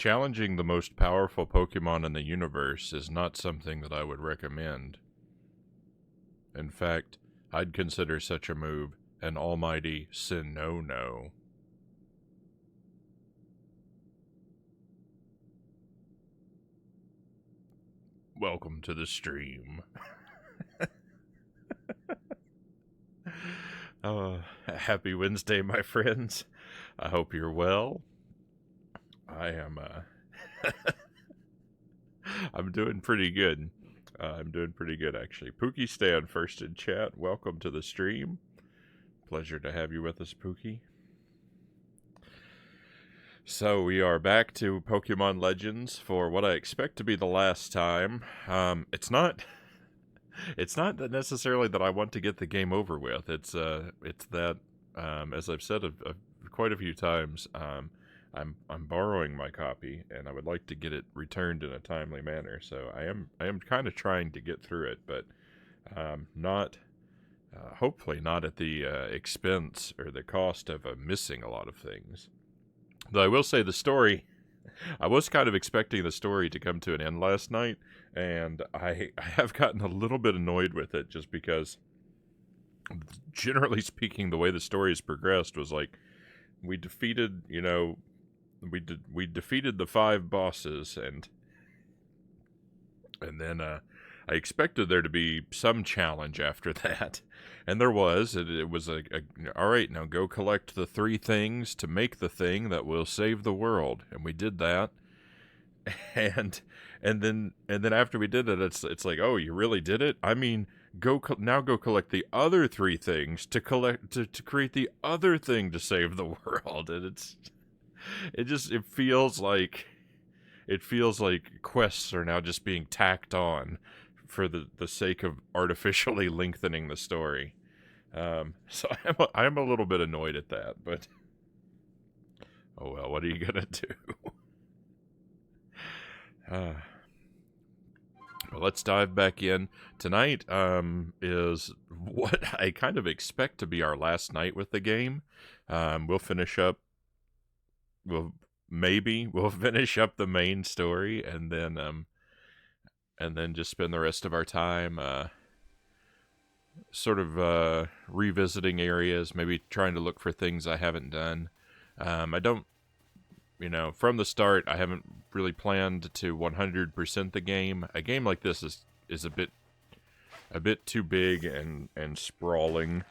challenging the most powerful Pokemon in the universe is not something that I would recommend. In fact, I'd consider such a move an almighty sin-no-no. Welcome to the stream. Happy Wednesday, my friends. I hope you're well. I am, I'm doing pretty good. I'm doing pretty good, actually. Pookie Stan first in chat. Welcome to the stream. Pleasure to have you with us, Pookie. So we are back to Pokemon Legends for what I expect to be the last time. It's not that necessarily that I want to get the game over with. It's that, as I've said quite a few times, I'm borrowing my copy, and I would like to get it returned in a timely manner. So I am kind of trying to get through it, but not hopefully not at the expense or the cost of missing a lot of things. Though I will say the story, I was kind of expecting the story to come to an end last night, and I have gotten a little bit annoyed with it just because, generally speaking, the way the story has progressed was like, we defeated, we defeated the 5 bosses, and then I expected there to be some challenge after that, and there was. It was all right, now go collect the 3 things to make the thing that will save the world, and we did that, and then after we did it, it's like, oh, you really did it? I mean, go collect the other 3 things to create the other thing to save the world, and it feels like quests are now just being tacked on for the sake of artificially lengthening the story. So I'm a little bit annoyed at that, but oh well, what are you gonna do? Well, let's dive back in. Tonight is what I kind of expect to be our last night with the game. We'll finish up. We'll finish up the main story, and then just spend the rest of our time sort of revisiting areas, maybe trying to look for things I haven't done. I don't, from the start, I haven't really planned to 100% the game. A game like this is a bit too big and sprawling.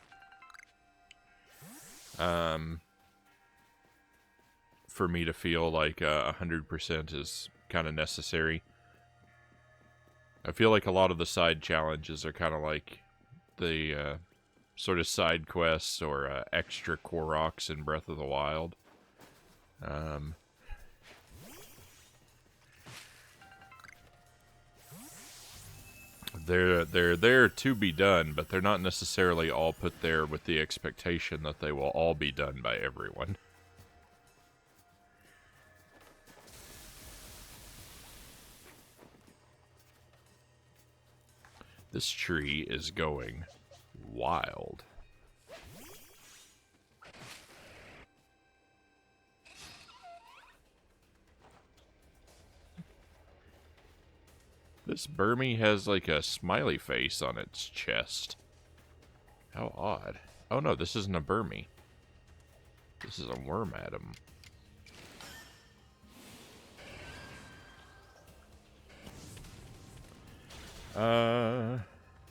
For me to feel like 100% is kind of necessary. I feel like a lot of the side challenges are kind of like the sort of side quests or extra Koroks in Breath of the Wild. They're there to be done, but they're not necessarily all put there with the expectation that they will all be done by everyone. This tree is going wild. This Burmy has like a smiley face on its chest. How odd. Oh no, this isn't a Burmy. This is a Wormadam.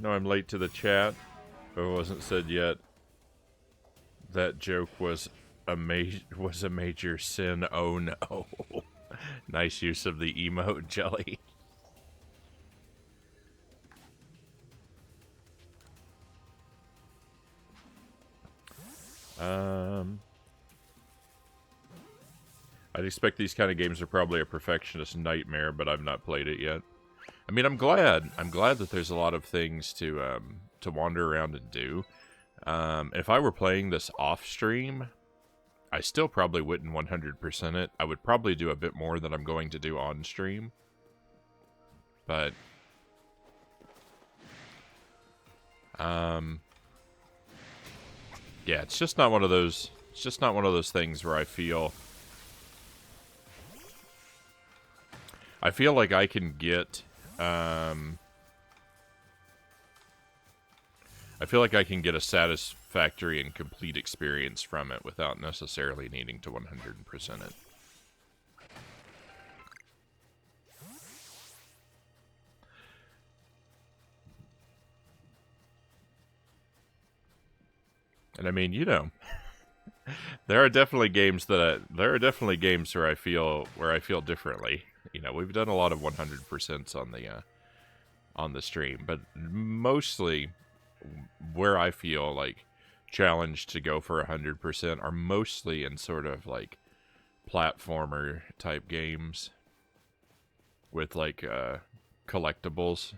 No, I'm late to the chat. But it wasn't said yet. That joke was a major sin. Oh no. Nice use of the emote, Jelly. I'd expect these kind of games are probably a perfectionist nightmare, but I've not played it yet. I mean, I'm glad that there's a lot of things to wander around and do. If I were playing this off stream, I still probably wouldn't 100% it. I would probably do a bit more than I'm going to do on stream. But yeah, it's just not one of those things where I feel I feel like I can get, I feel like I can get a satisfactory and complete experience from it without necessarily needing to 100% it. And I mean, you know, there are definitely games that where I feel differently. You know, we've done a lot of 100% on the stream, but mostly where I feel like challenged to go for 100% are mostly in sort of like platformer type games with like collectibles.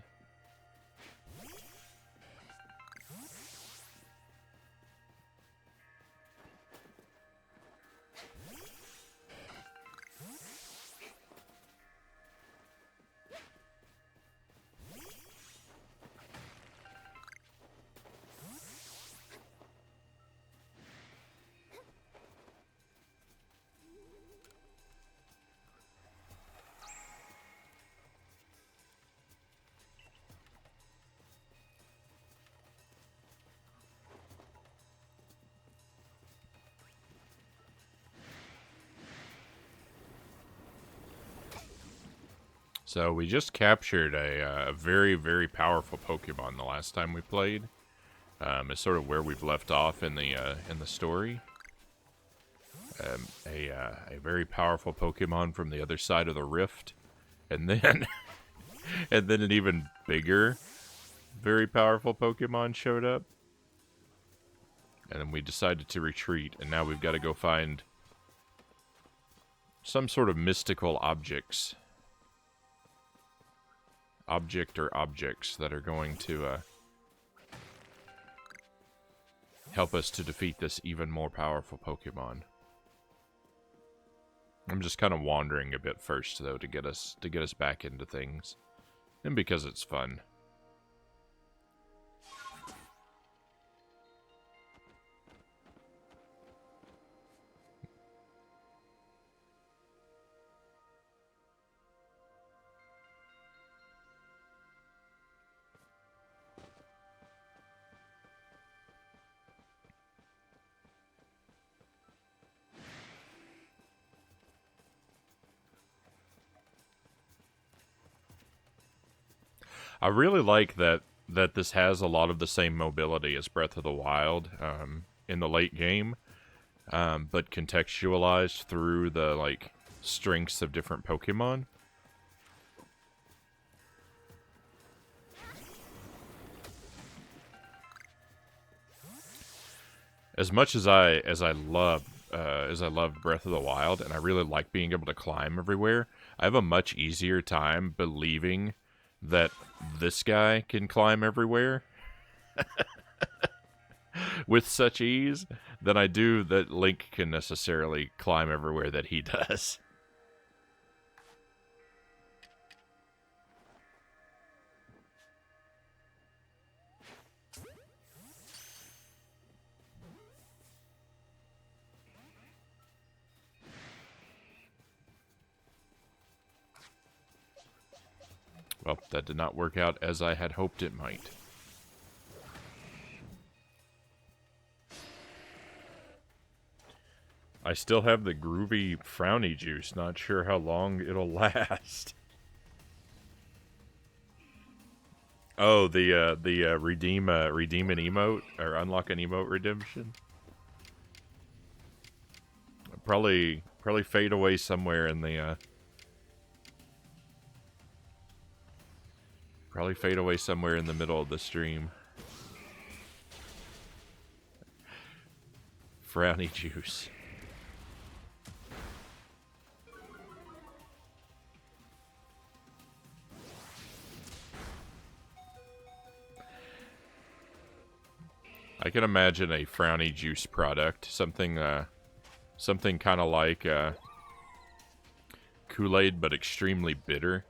So we just captured a very, very powerful Pokemon the last time we played. It's sort of where we've left off in the story. A very powerful Pokemon from the other side of the rift, and then and then an even bigger, very powerful Pokemon showed up, and then we decided to retreat. And now we've got to go find some sort of mystical objects. Objects that are going to help us to defeat this even more powerful Pokemon. I'm just kind of wandering a bit first, though, to get us back into things, and because it's fun. I really like that this has a lot of the same mobility as Breath of the Wild in the late game, but contextualized through the like strengths of different Pokemon. As much as I love Breath of the Wild, and I really like being able to climb everywhere, I have a much easier time believing that this guy can climb everywhere with such ease than I do that Link can necessarily climb everywhere that he does. Well, that did not work out as I had hoped it might. I still have the groovy Frownie juice, not sure how long it'll last. Oh, the redeem an emote, or unlock an emote redemption? Probably fade away somewhere in the probably fade away somewhere in the middle of the stream. Frownie juice. I can imagine a Frownie juice product, something kind of like Kool-Aid, but extremely bitter.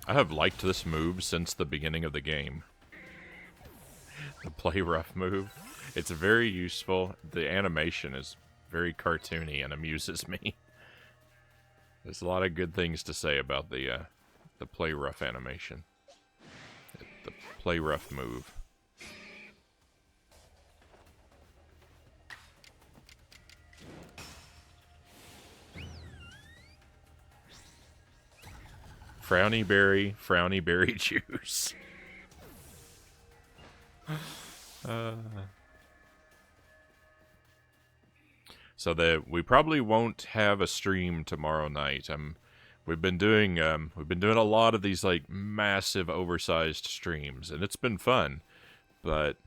I have liked this move since the beginning of the game. The play rough move. It's very useful. The animation is very cartoony and amuses me. There's a lot of good things to say about the play rough animation. The play rough move. Frownie berry juice. So that we probably won't have a stream tomorrow night. We've been doing a lot of these like massive oversized streams, and it's been fun. But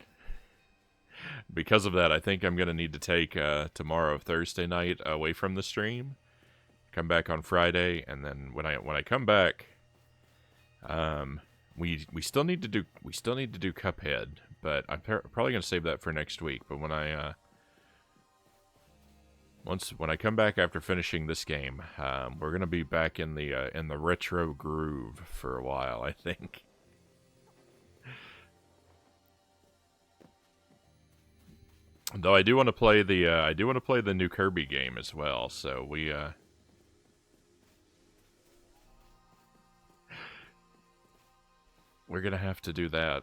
because of that, I think I'm gonna need to take tomorrow, Thursday night, away from the stream. Come back on Friday, and then when I come back, we still need to do Cuphead, but I'm probably gonna save that for next week. But when I come back after finishing this game, we're gonna be back in the retro groove for a while, I think. Though I do want to play the new Kirby game as well. So we're gonna have to do that.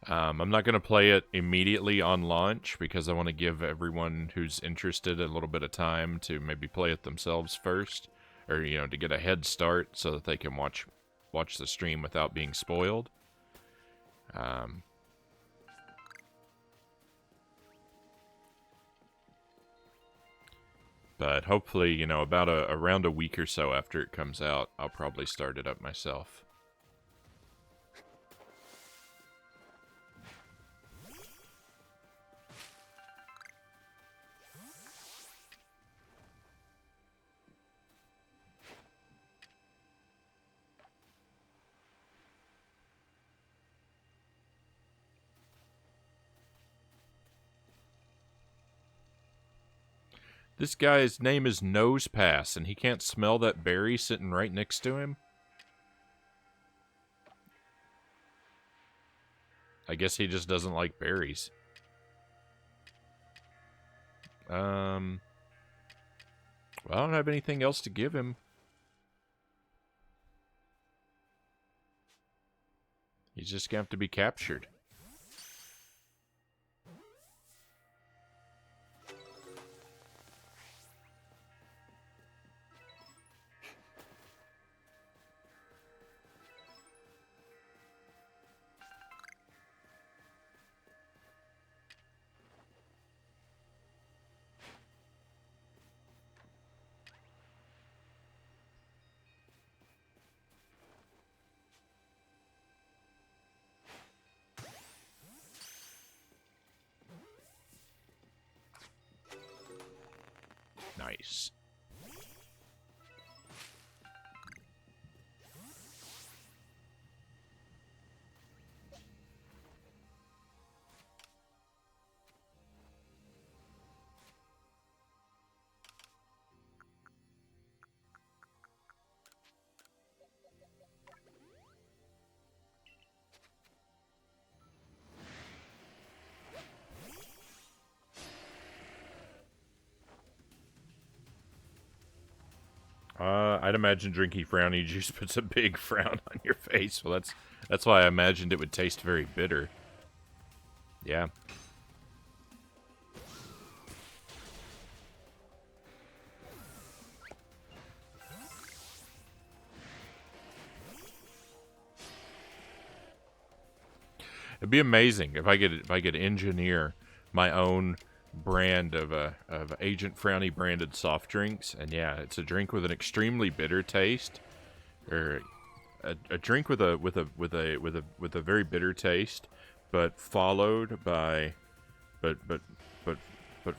I'm not going to play it immediately on launch because I want to give everyone who's interested a little bit of time to maybe play it themselves first, or to get a head start so that they can watch the stream without being spoiled. But hopefully, about around a week or so after it comes out, I'll probably start it up myself. This guy's name is Nose Pass, and he can't smell that berry sitting right next to him? I guess he just doesn't like berries. Well, I don't have anything else to give him. He's just gonna have to be captured. Nice. I'd imagine drinking Frownie juice puts a big frown on your face. Well, that's why I imagined it would taste very bitter. Yeah. It'd be amazing if I could engineer my own brand of Agent Frownie branded soft drinks, and yeah, it's a drink with an extremely bitter taste, or a drink with a very bitter taste, but followed by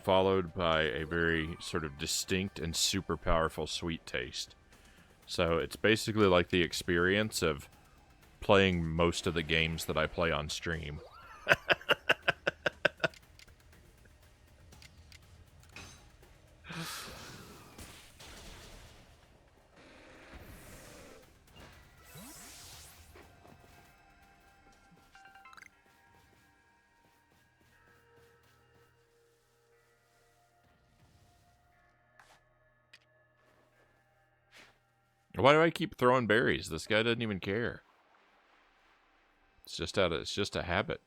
followed by a very sort of distinct and super powerful sweet taste. So it's basically like the experience of playing most of the games that I play on stream. Why do I keep throwing berries? This guy doesn't even care. It's just a habit.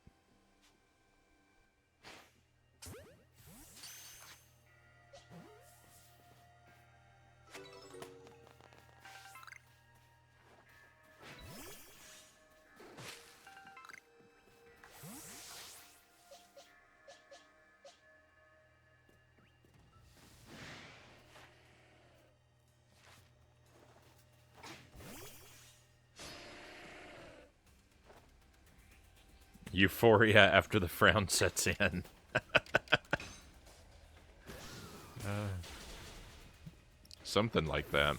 Euphoria after the frown sets in. Something like that.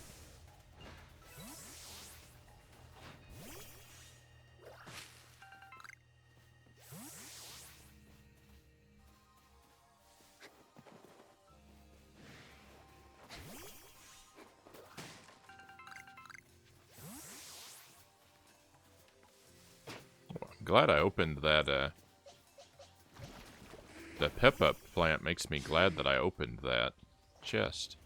Glad I opened that, the pep-up plant makes me glad that I opened that chest.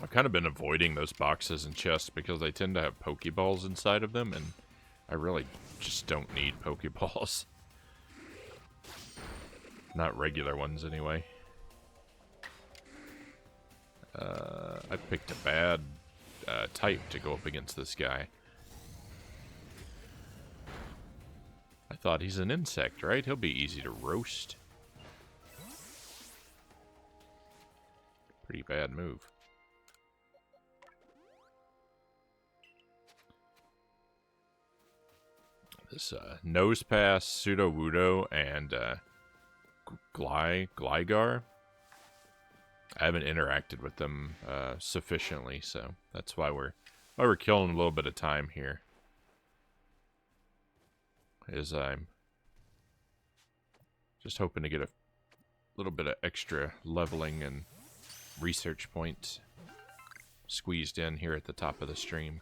I've kind of been avoiding those boxes and chests because they tend to have Pokeballs inside of them, and I really just don't need Pokeballs. Not regular ones, anyway. I picked a bad type to go up against this guy. I thought he's an insect, right? He'll be easy to roast. Pretty bad move. This Nose Pass, Sudowoodo, and Gligar. I haven't interacted with them sufficiently, so that's why we're killing a little bit of time here. As I'm just hoping to get a little bit of extra leveling and research points squeezed in here at the top of the stream.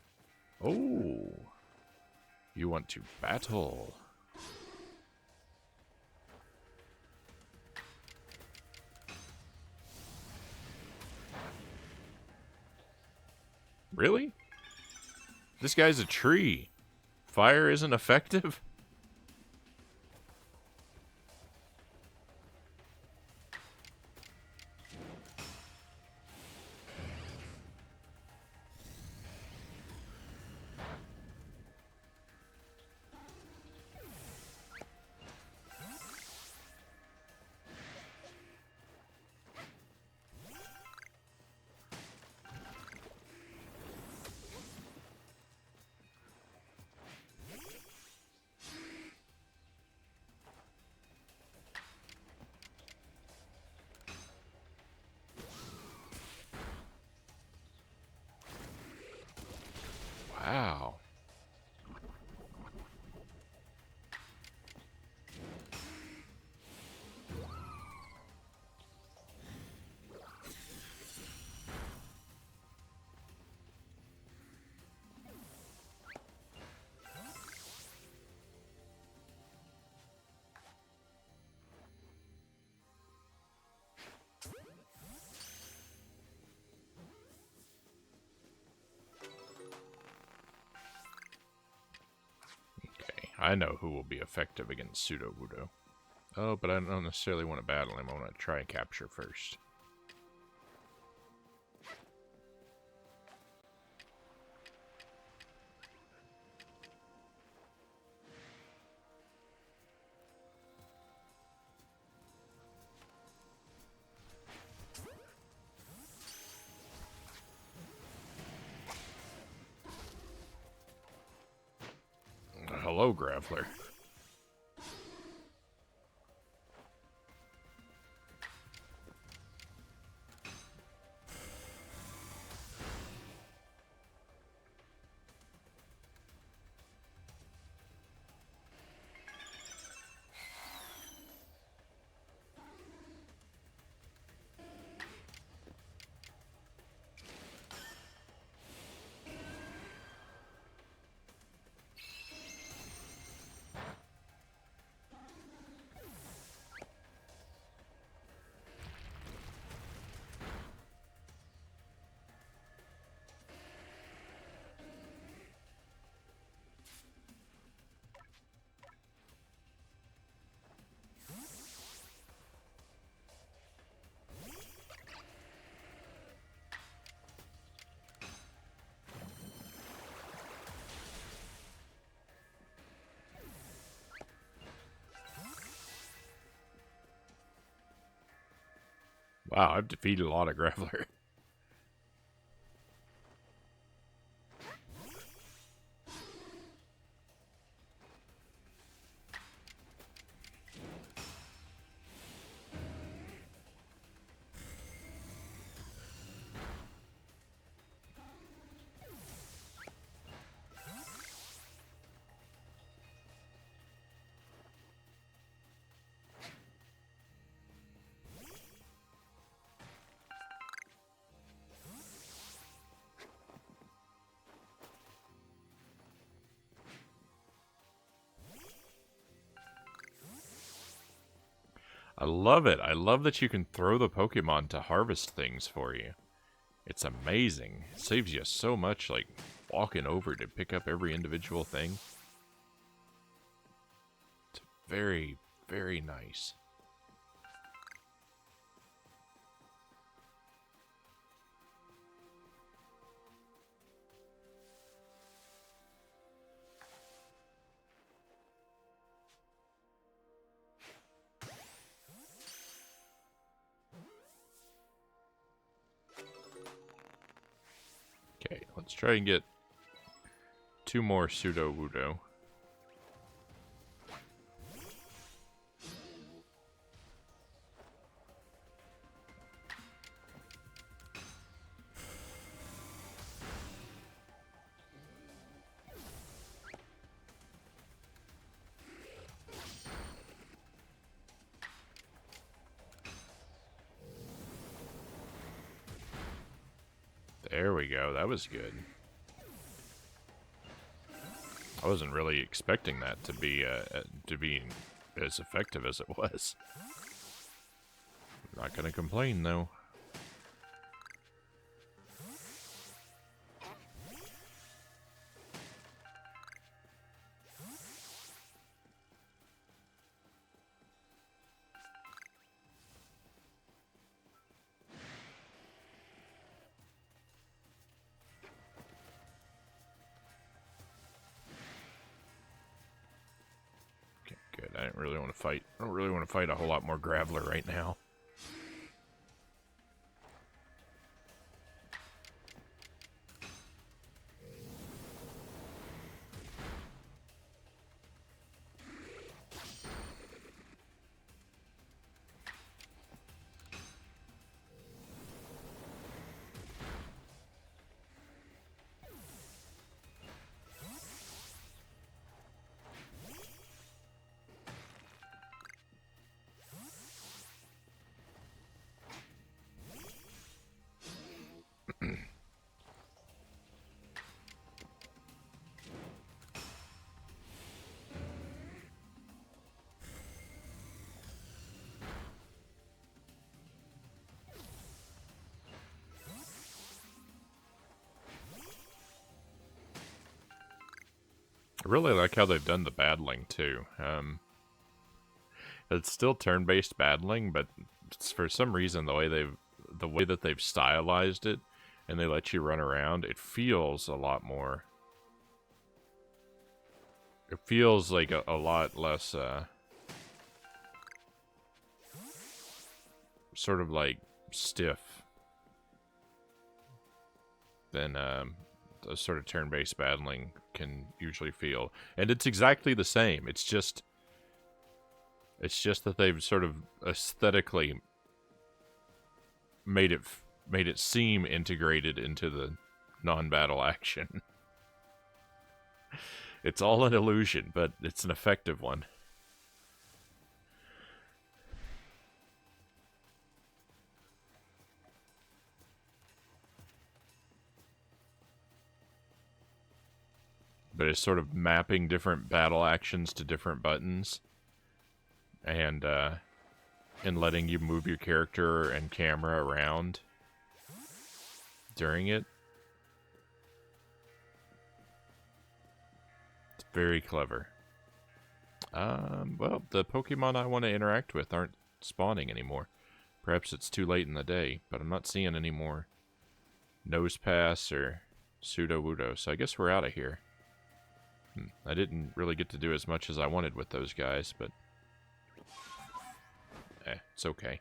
Oh, you want to battle? Really? This guy's a tree. Fire isn't effective? Wow. I know who will be effective against Sudowoodo. Oh, but I don't necessarily want to battle him. I want to try and capture first. Hello, Graveler. Wow, I've defeated a lot of Graveler. I love it. I love that you can throw the Pokemon to harvest things for you. It's amazing. It saves you so much, like, walking over to pick up every individual thing. It's very, very nice. Okay, let's try and get 2 more Pseudo-Wudo. There we go. That was good. I wasn't really expecting that to be as effective as it was. I'm not gonna complain though. Good. I don't really want to fight. I don't really want to fight a whole lot more Graveler right now. I really like how they've done the battling too. It's still turn-based battling, but for some reason the way that they've stylized it, and they let you run around, it feels a lot more. It feels like a lot less, sort of like stiff than a sort of turn-based battling can usually feel. And it's exactly the same. It's just that they've sort of aesthetically made it seem integrated into the non-battle action. It's all an illusion, but it's an effective one. But it's sort of mapping different battle actions to different buttons, and letting you move your character and camera around during it. It's very clever. Well, the Pokemon I want to interact with aren't spawning anymore. Perhaps it's too late in the day, but I'm not seeing any more Nosepass or Pseudo-Wudo, so I guess we're out of here. I didn't really get to do as much as I wanted with those guys, but it's okay.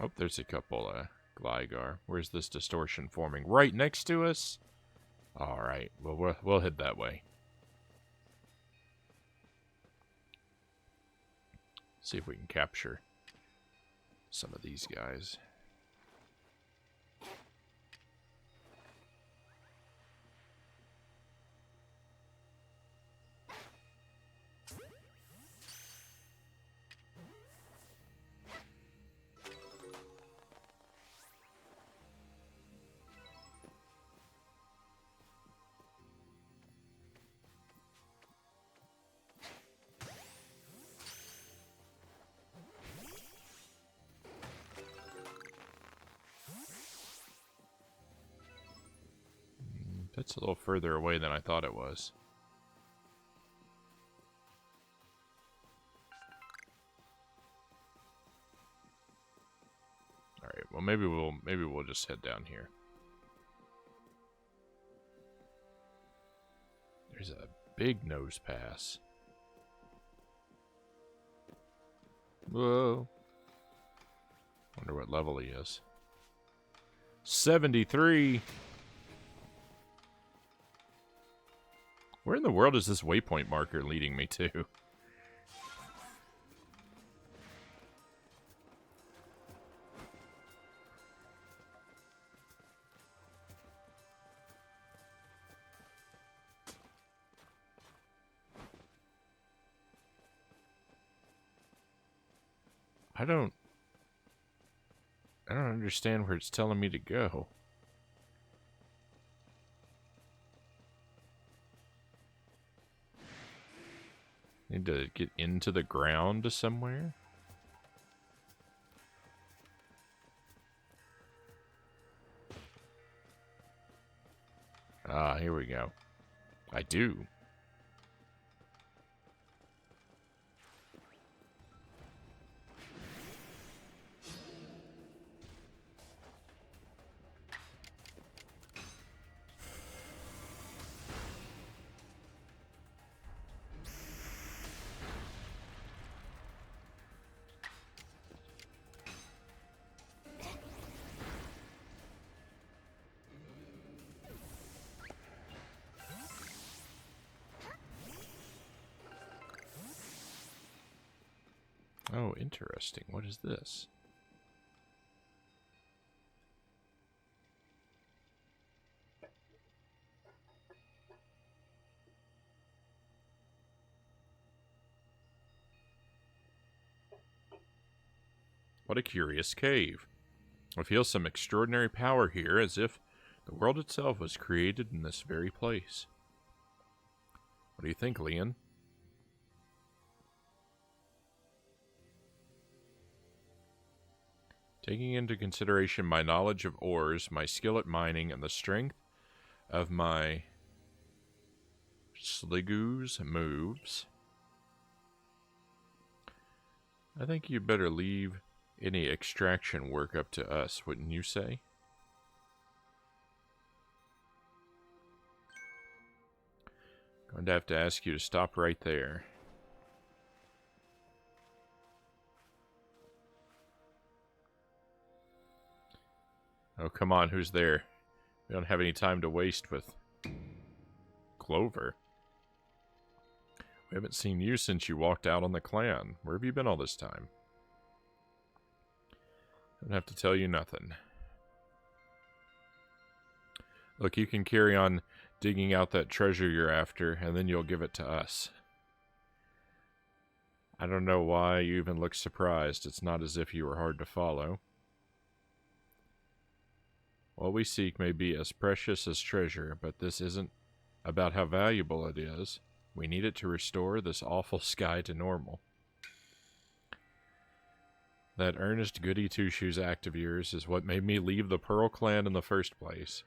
Oh, there's a couple Gligar. Where's this distortion forming? Right next to us? Alright, well, we'll head that way. See if we can capture some of these guys. That's a little further away than I thought it was. Alright, well maybe we'll just head down here. There's a big nose pass. Whoa. Wonder what level he is. 73! Where in the world is this waypoint marker leading me to? I don't understand where it's telling me to go. Need to get into the ground somewhere? Ah, here we go. I do. Oh, interesting. What is this? What a curious cave. I feel some extraordinary power here, as if the world itself was created in this very place. What do you think, Leon? Taking into consideration my knowledge of ores, my skill at mining, and the strength of my Sligoo's moves, I think you'd better leave any extraction work up to us, wouldn't you say? Going to have to ask you to stop right there. Oh, come on, who's there? We don't have any time to waste with Clover. We haven't seen you since you walked out on the clan. Where have you been all this time? I don't have to tell you nothing. Look, you can carry on digging out that treasure you're after, and then you'll give it to us. I don't know why you even look surprised. It's not as if you were hard to follow. What we seek may be as precious as treasure, but this isn't about how valuable it is. We need it to restore this awful sky to normal. That earnest goody two-shoes act of yours is what made me leave the Pearl Clan in the first place.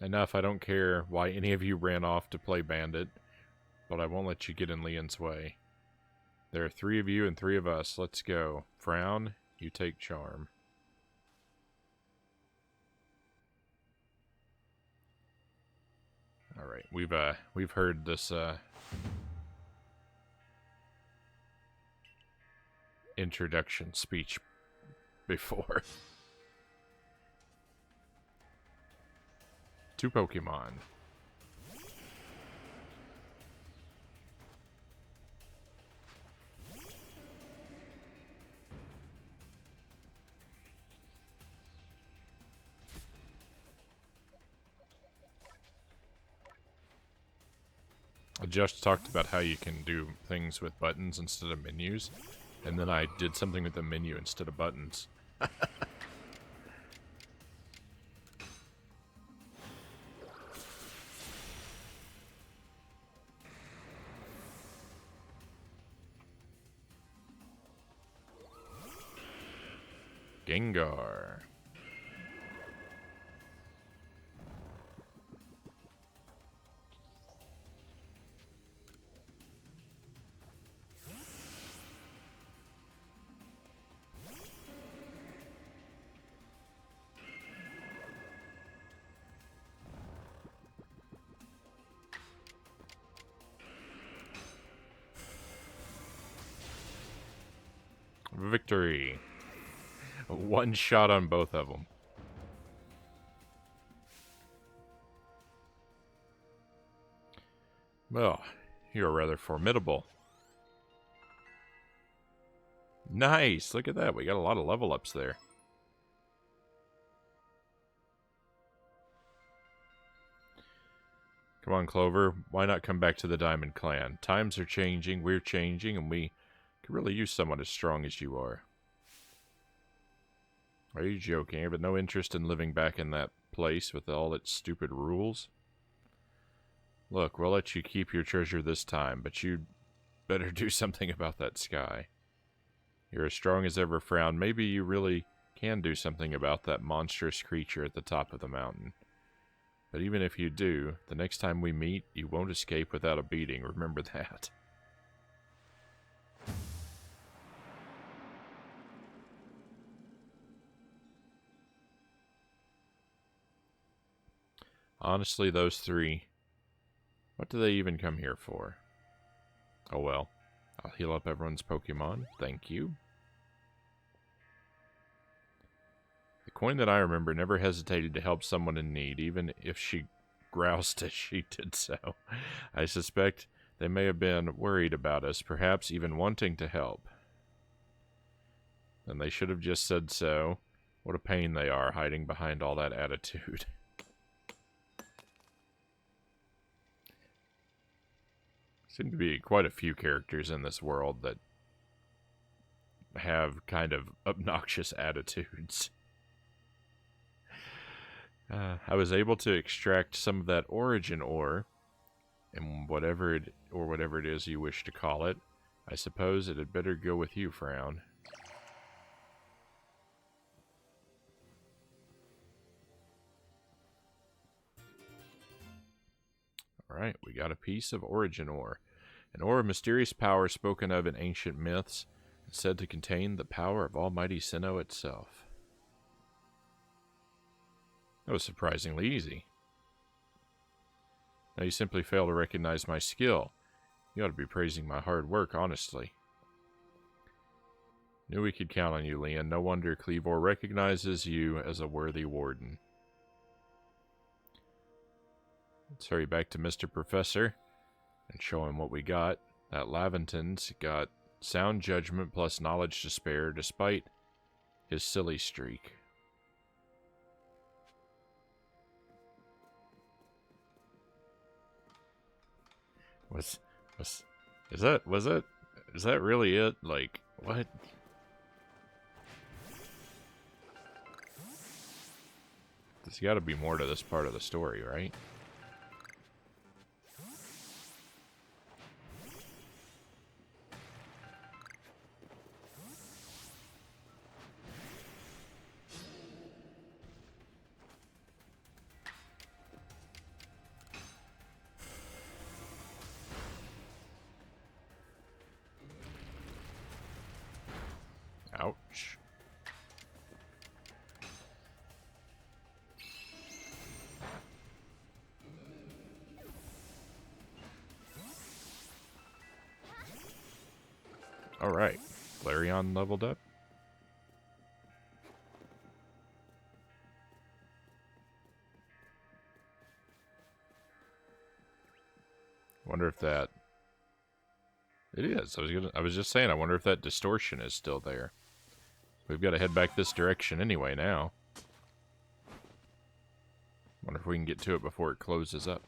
Enough, I don't care why any of you ran off to play bandit, but I won't let you get in Leon's way. There are 3 of you and 3 of us. Let's go. Frown, you take charm. All right, we've heard this introduction speech before. 2 Pokemon. I just talked about how you can do things with buttons instead of menus, and then I did something with the menu instead of buttons. Gengar. Victory. 1 shot on both of them. Well, you're rather formidable. Nice! Look at that. We got a lot of level ups there. Come on, Clover. Why not come back to the Diamond Clan? Times are changing, we're changing, and we could really use someone as strong as you are. Are you joking? I have no interest in living back in that place with all its stupid rules. Look, we'll let you keep your treasure this time, but you'd better do something about that sky. You're as strong as ever, Frown. Maybe you really can do something about that monstrous creature at the top of the mountain. But even if you do, the next time we meet, you won't escape without a beating. Remember that. Honestly, those 3, what do they even come here for? Oh well. I'll heal up everyone's Pokemon. Thank you. The coin that I remember never hesitated to help someone in need, even if she groused as she did so. I suspect they may have been worried about us, perhaps even wanting to help. And they should have just said so. What a pain they are, hiding behind all that attitude. Seem to be quite a few characters in this world that have kind of obnoxious attitudes. I was able to extract some of that origin ore, and whatever it is you wish to call it. I suppose it had better go with you, Frown. Alright, we got a piece of origin ore. An ore of mysterious power spoken of in ancient myths, and said to contain the power of Almighty Sinnoh itself. That was surprisingly easy. Now you simply fail to recognize my skill. You ought to be praising my hard work, honestly. Knew we could count on you, Leon. No wonder Cleavor recognizes you as a worthy warden. Let's hurry back to Mr. Professor and show him what we got. That Laventon's got sound judgment plus knowledge to spare, despite his silly streak. Was that really it? Like, what? There's got to be more to this part of the story, right? Ouch. Alright. Flareon leveled up. if that... It is. I was just saying, I wonder if that distortion is still there. We've got to head back this direction anyway now. Wonder if we can get to it before it closes up.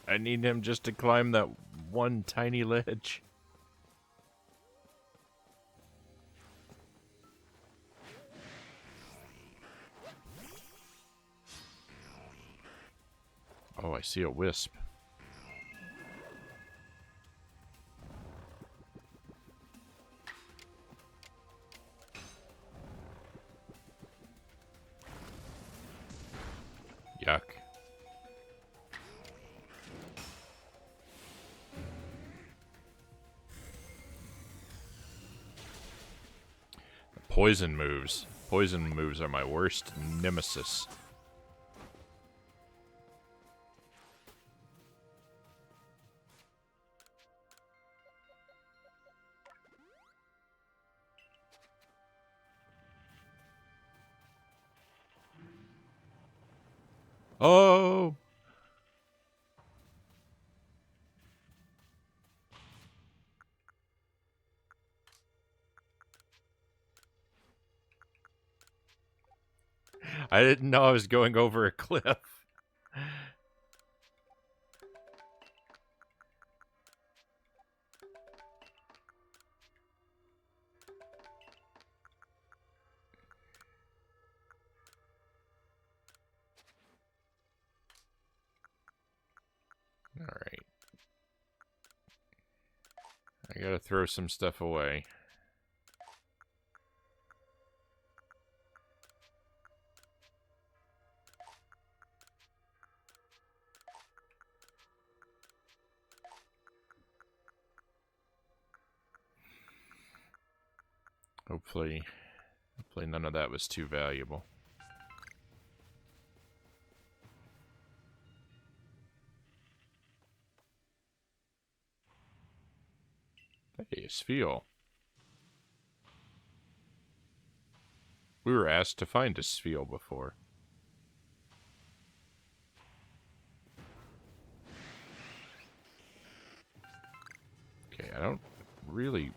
I need him just to climb that one tiny ledge. Oh, I see a wisp. Yuck. Poison moves. Poison moves are my worst nemesis. Oh! I didn't know I was going over a cliff. Alright. I gotta throw some stuff away. Hopefully none of that was too valuable. Hey, Spheal. We were asked to find a Spheal before. Okay, I don't really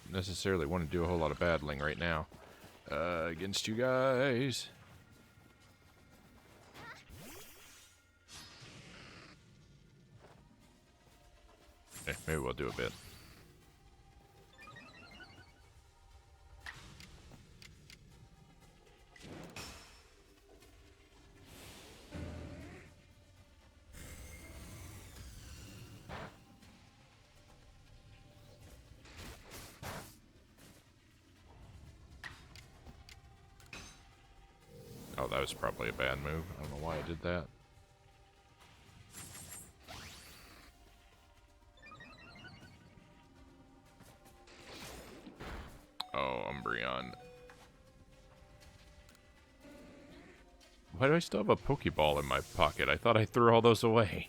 necessarily want to do a whole lot of battling right now. Against you guys. Maybe we'll do a bit. Oh, that was probably a bad move. I don't know why I did that. Oh, Umbreon. Why do I still have a Pokeball in my pocket? I thought I threw all those away.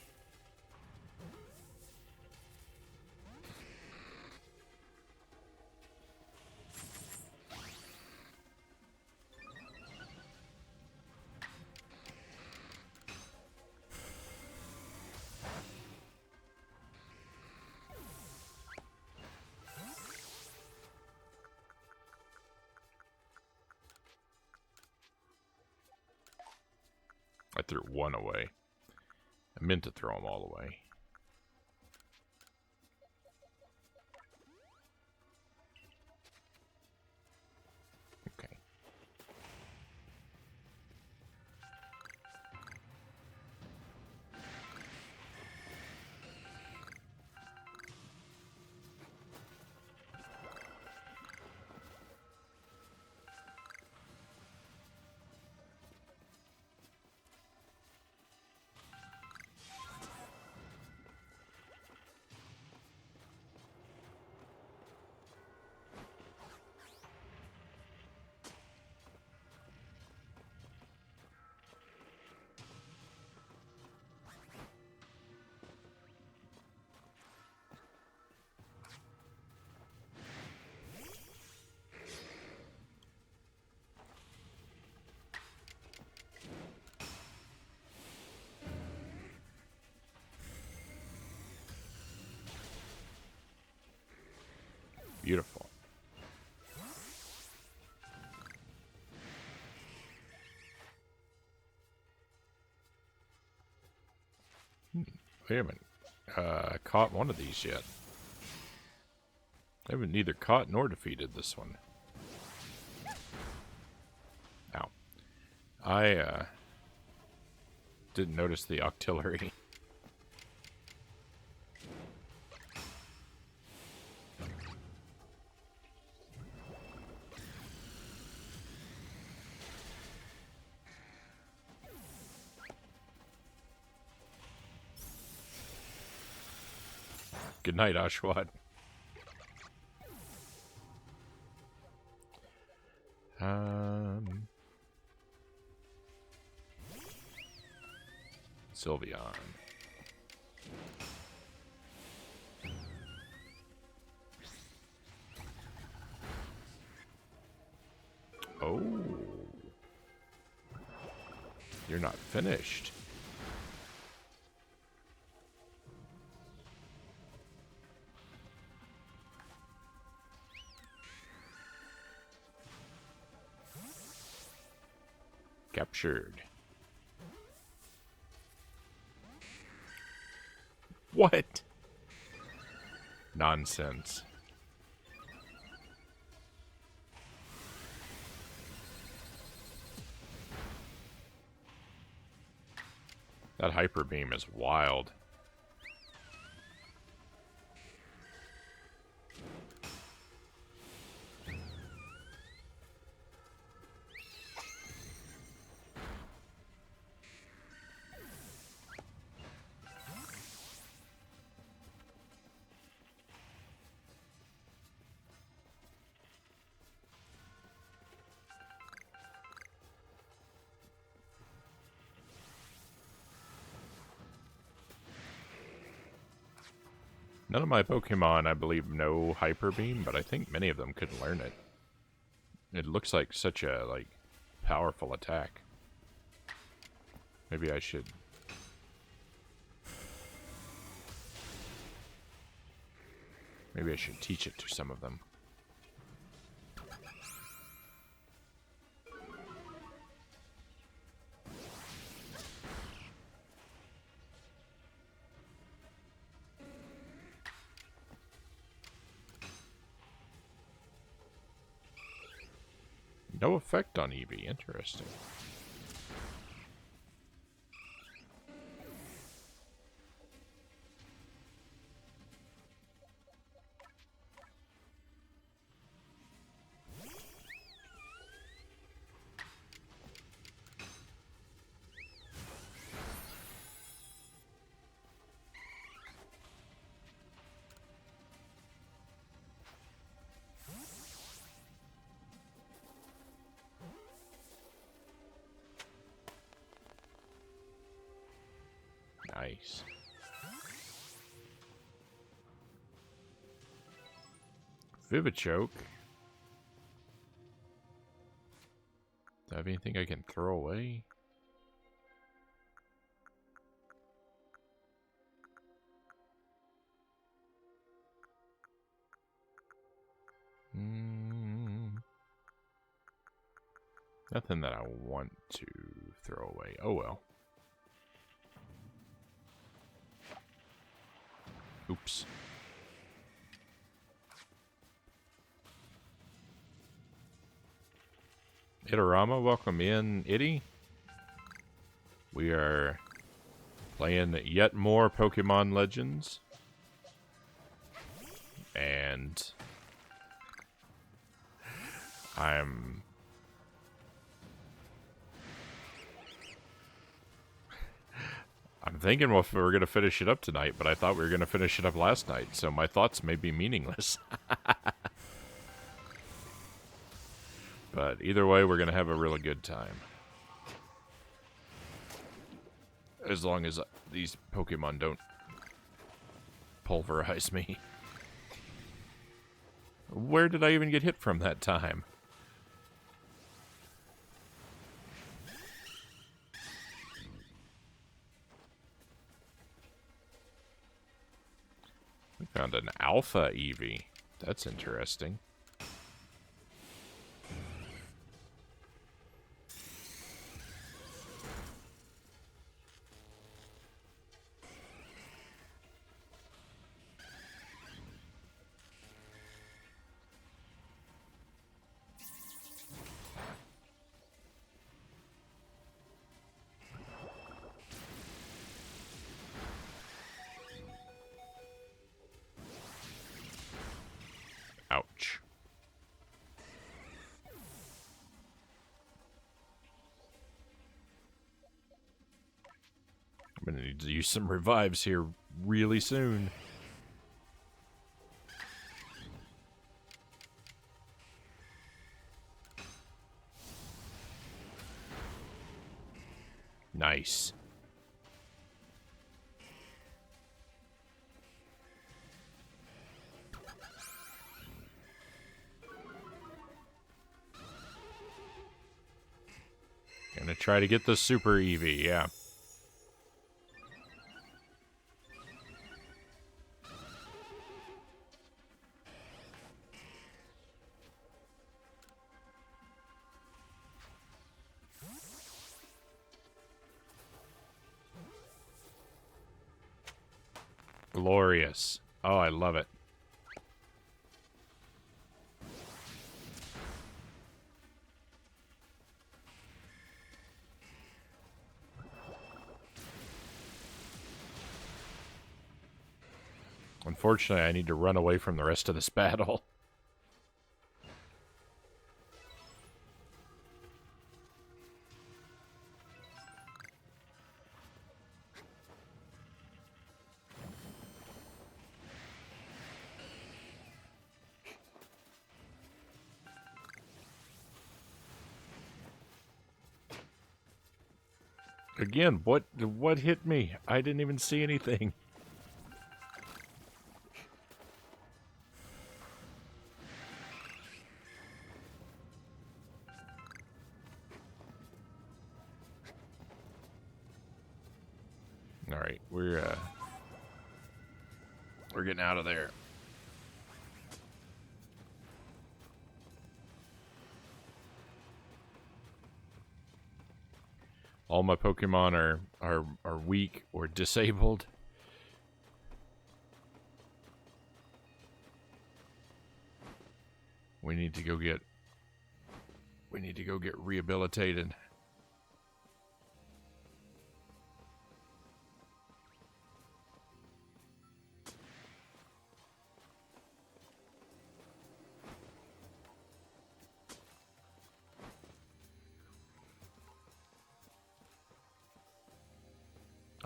I threw one away. I meant to throw them all away. Okay. Beautiful. Wait a minute. Caught one of these yet. I haven't neither caught nor defeated this one. Ow. I didn't notice the octillery. Good night, Ashwad. Sylveon. Oh. You're not finished. Captured. What? Nonsense. That hyper beam is wild. None of my Pokemon, I believe, know Hyper Beam, but I think many of them could learn it. It looks like such a, powerful attack. Maybe I should... Maybe I should teach it to some of them. No effect on Eevee. Interesting. Nice. Vivichoke. Do I have anything I can throw away? Nothing that I want to throw away. Oh well. Oops. Itorama, welcome in, Itty. We are playing yet more Pokemon Legends. And I'm thinking if we were going to finish it up tonight, but I thought we were going to finish it up last night, so my thoughts may be meaningless. But either way, we're going to have a really good time. As long as these Pokemon don't pulverize me. Where did I even get hit from that time? We found an alpha Eevee. That's interesting. Ouch. I'm gonna need to use some revives here really soon. Nice. Gonna try to get the Super Eevee, yeah. Glorious. Oh, I love it. Unfortunately, I need to run away from the rest of this battle. Again, what hit me? I didn't even see anything. All right, we're getting out of there. All my Pokemon are weak or disabled. We need to go get rehabilitated.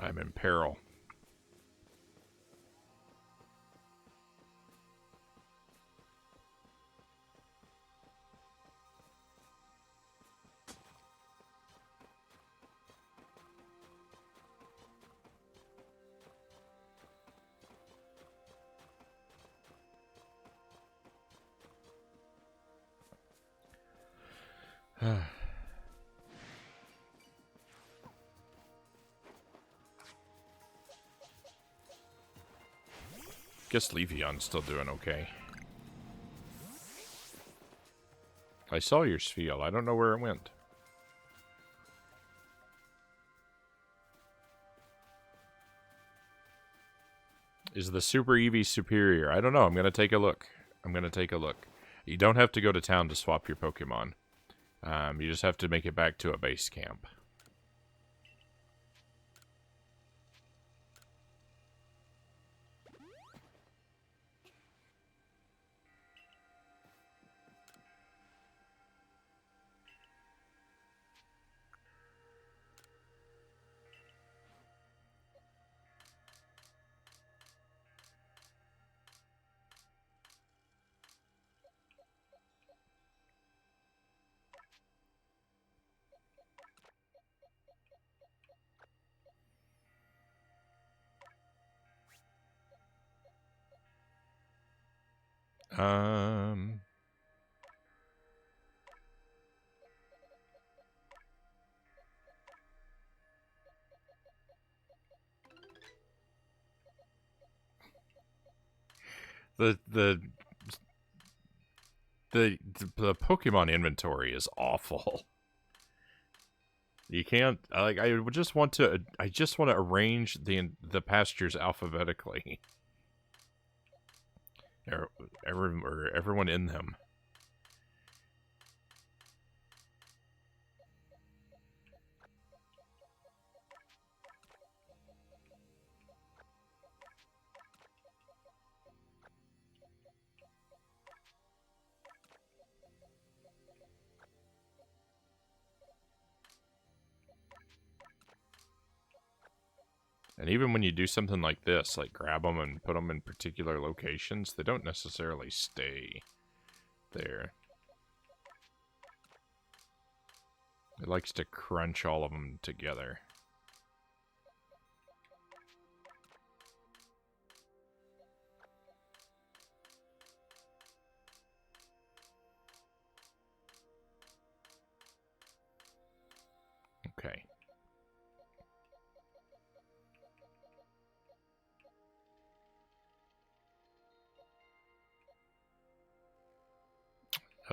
I'm in peril. Guess Leafeon's still doing okay. I saw your Spheal. I don't know where it went. Is the Super Eevee superior? I don't know. I'm going to take a look. You don't have to go to town to swap your Pokemon. You just have to make it back to a base camp. Um... The the Pokemon inventory is awful. You can't like. I just want to arrange the pastures alphabetically. Everyone in them. And even when you do something like this, like grab them and put them in particular locations, they don't necessarily stay there. It likes to crunch all of them together. Okay.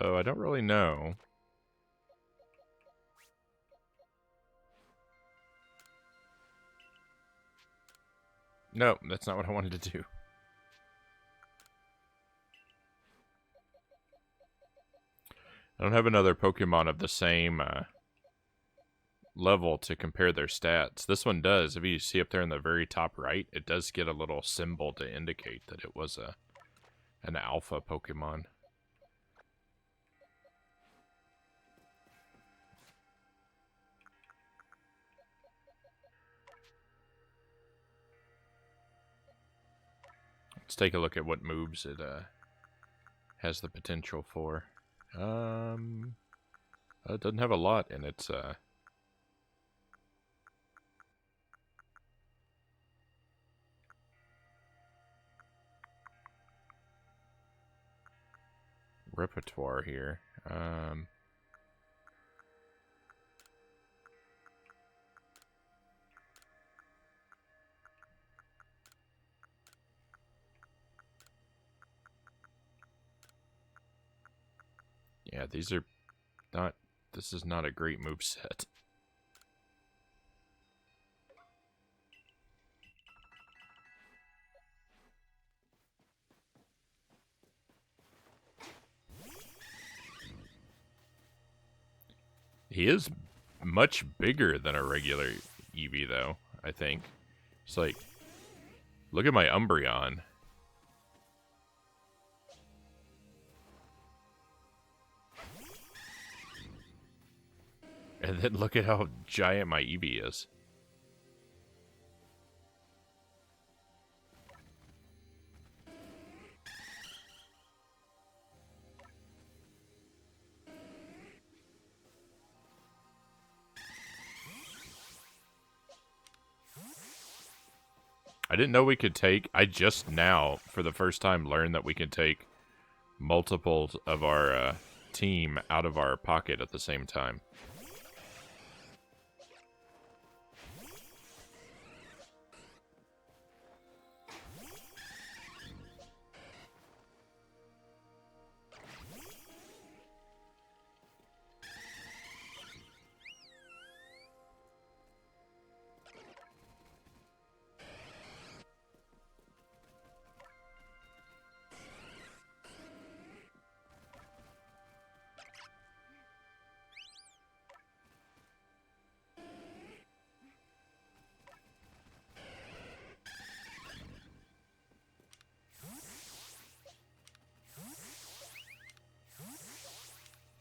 Oh, I don't really know. No, that's not what I wanted to do. I don't have another Pokemon of the same level to compare their stats. This one does. If you see up there in the very top right, it does get a little symbol to indicate that it was an alpha Pokemon. Let's take a look at what moves it has the potential for. It doesn't have a lot in its repertoire here. Yeah, these are not... This is not a great move set. He is much bigger than a regular Eevee, though, I think. It's like, look at my Umbreon. And then look at how giant my Eevee is. I didn't know we could take... I just now, for the first time, learned that we can take multiples of our team out of our pocket at the same time.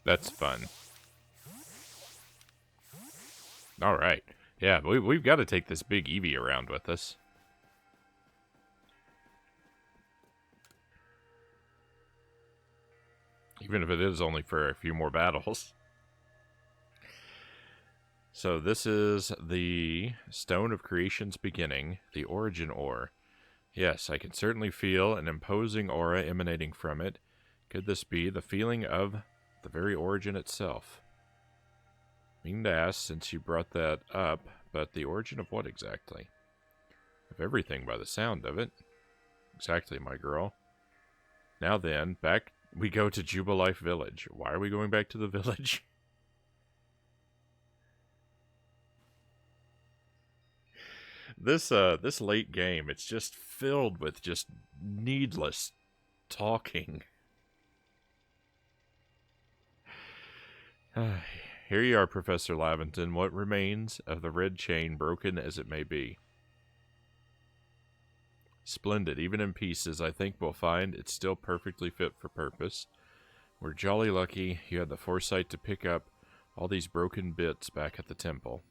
That's fun. Alright. Yeah, we've got to take this big Eevee around with us. Even if it is only for a few more battles. So this is the Stone of Creation's beginning, the Origin Ore. Yes, I can certainly feel an imposing aura emanating from it. Could this be the feeling of the very origin itself? Meaning to ask, since you brought that up, but the origin of what exactly? Of everything by the sound of it. Exactly, my girl. Now then, back We go to Jubilife Village. Why are we going back to the village? This late game, it's just filled with just needless talking. Here you are, Professor Laventon. What remains of the red chain, broken as it may be? Splendid. Even in pieces, I think we'll find it's still perfectly fit for purpose. We're jolly lucky you had the foresight to pick up all these broken bits back at the temple.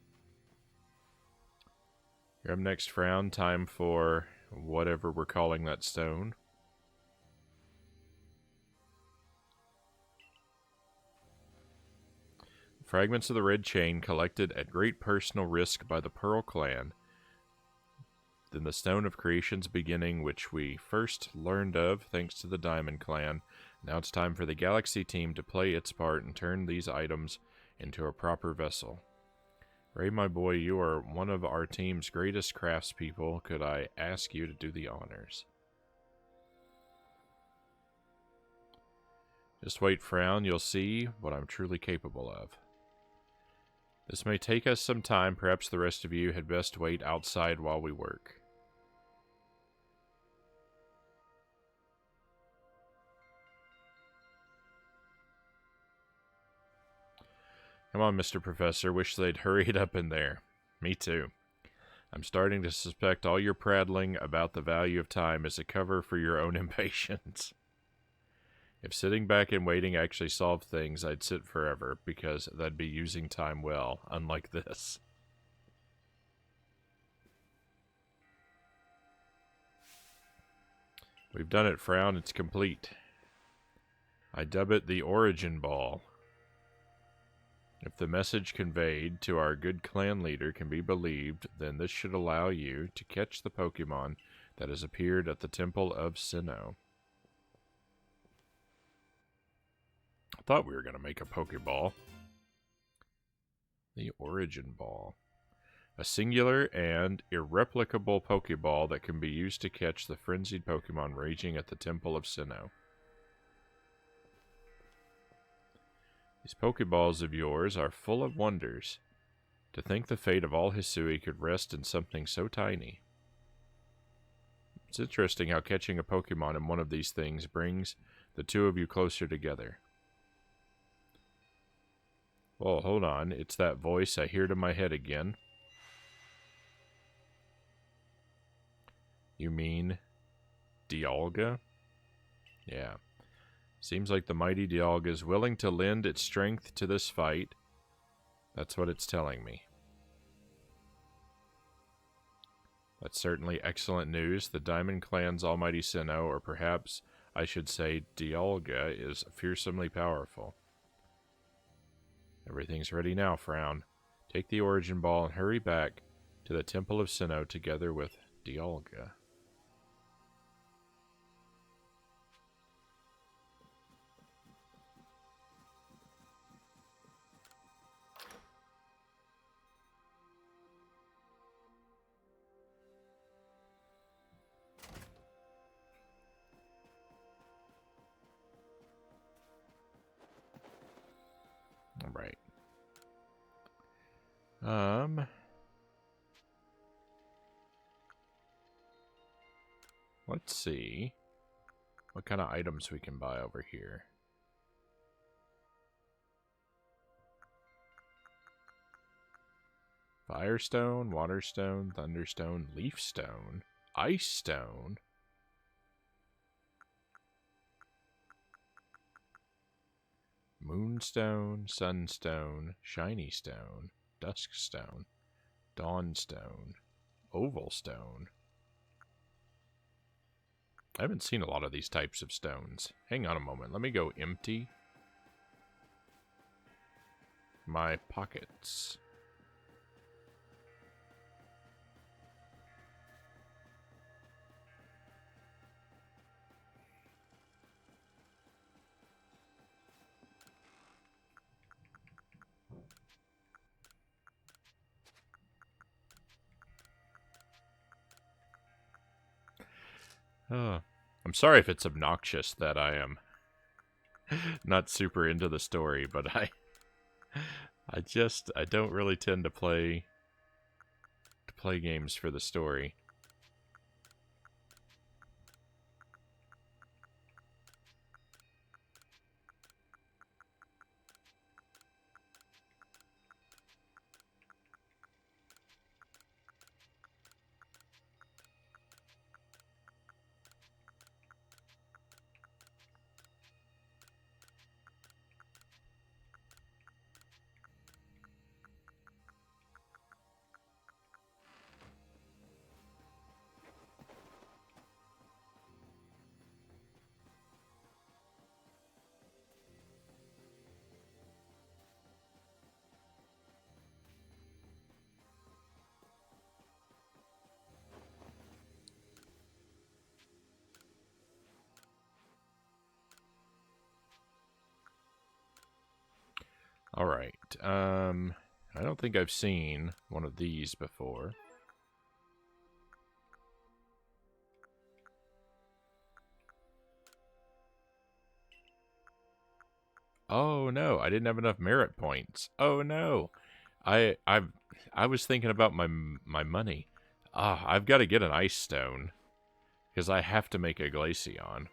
You're up next, Frown. Time for whatever we're calling that stone. Fragments of the red chain collected at great personal risk by the Pearl Clan. Then the Stone of Creation's beginning, which we first learned of thanks to the Diamond Clan. Now it's time for the Galaxy team to play its part and turn these items into a proper vessel. Ray, my boy, you are one of our team's greatest craftspeople. Could I ask you to do the honors? Just wait, Frown. You'll see what I'm truly capable of. This may take us some time. Perhaps the rest of you had best wait outside while we work. Come on, Mr. Professor. Wish they'd hurry it up in there. Me too. I'm starting to suspect all your prattling about the value of time is a cover for your own impatience. If sitting back and waiting actually solved things, I'd sit forever, because that'd be using time well, unlike this. We've done it, Frown. It's complete. I dub it the Origin Ball. If the message conveyed to our good clan leader can be believed, then this should allow you to catch the Pokémon that has appeared at the Temple of Sinnoh. I thought we were going to make a Pokeball. The Origin Ball. A singular and irreplicable Pokeball that can be used to catch the frenzied Pokemon raging at the Temple of Sinnoh. These Pokeballs of yours are full of wonders. To think the fate of all Hisui could rest in something so tiny. It's interesting how catching a Pokemon in one of these things brings the two of you closer together. Well, hold on. It's that voice I hear in my head again. You mean Dialga? Yeah. Seems like the mighty Dialga is willing to lend its strength to this fight. That's what it's telling me. That's certainly excellent news. The Diamond Clan's almighty Sinnoh, or perhaps I should say Dialga, is fearsomely powerful. Everything's ready now, Frown. Take the Origin Ball and hurry back to the Temple of Sinnoh together with Dialga. All right. Let's see what kind of items we can buy over here. Firestone, Waterstone, Thunderstone, Leafstone, Ice Stone. Moonstone, Sunstone, Shiny Stone, Dusk Stone, Dawnstone, Oval Stone. I haven't seen a lot of these types of stones. Hang on a moment. Let me go empty my pockets. I'm sorry if it's obnoxious that I am not super into the story, but I don't really tend to play games for the story. Alright, I don't think I've seen one of these before. Oh no, I didn't have enough merit points. Oh no. I was thinking about my money. I've got to get an ice stone because I have to make a Glaceon.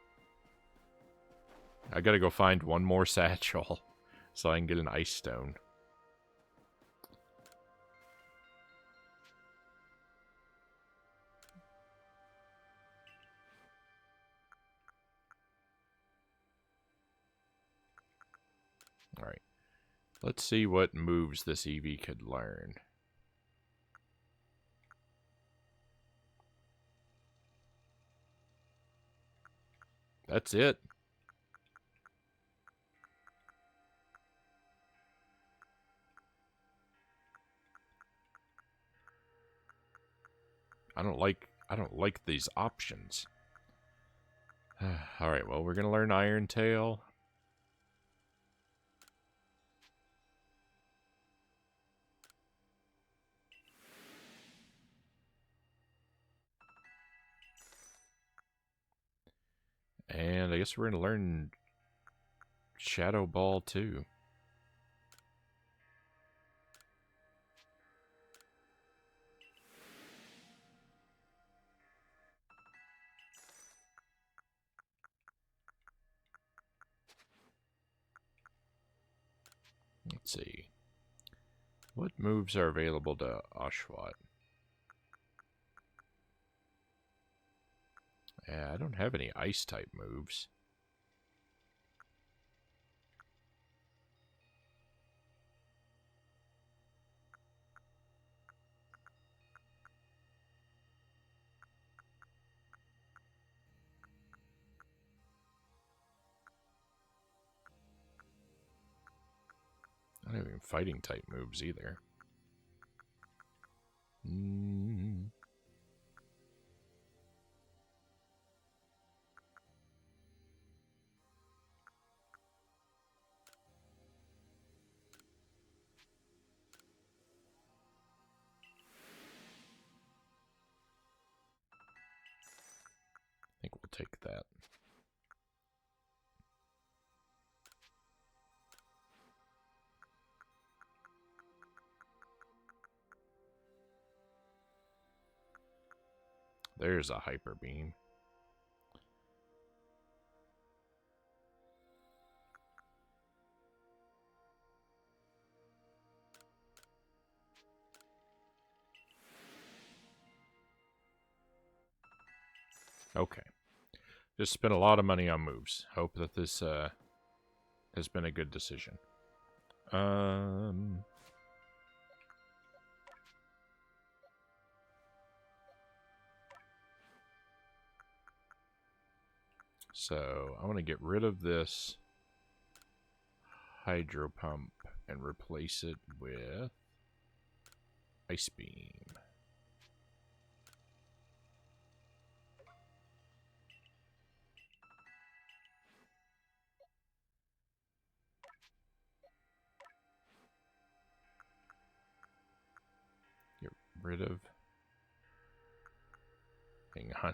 I got to go find one more satchel so I can get an ice stone. Alright. Let's see what moves this Eevee could learn. That's it. I don't like these options. Alright, well, we're gonna learn Iron Tail. And I guess we're gonna learn Shadow Ball too. Let's see. What moves are available to Oshawott? Yeah, I don't have any Ice-type moves. I don't have any Fighting-type moves either. I think we'll take that. There's a Hyper Beam. Okay. Just spent a lot of money on moves. Hope that this has been a good decision. So I want to get rid of this Hydro Pump and replace it with Ice Beam. Get rid of... Hang on.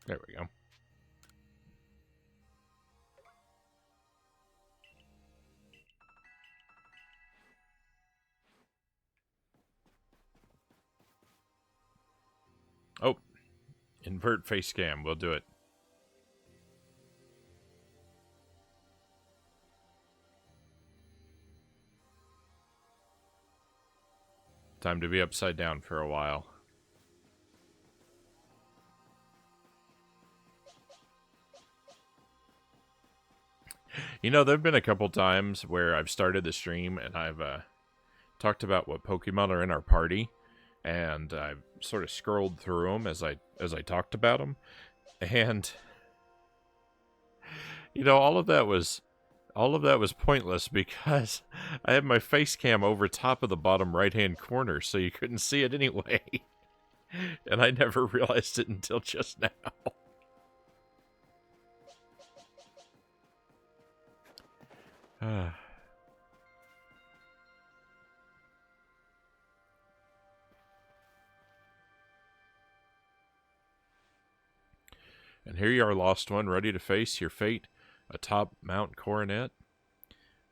There we go. Oh, invert face cam. We'll do it. Time to be upside down for a while. You know, there have been a couple times where I've started the stream and I've talked about what Pokemon are in our party, and I've sort of scrolled through them as I talked about them, and you know, all of that was pointless because I had my face cam over top of the bottom right-hand corner, so you couldn't see it anyway. And I never realized it until just now. And here you are, Lost One, ready to face your fate atop Mount Coronet.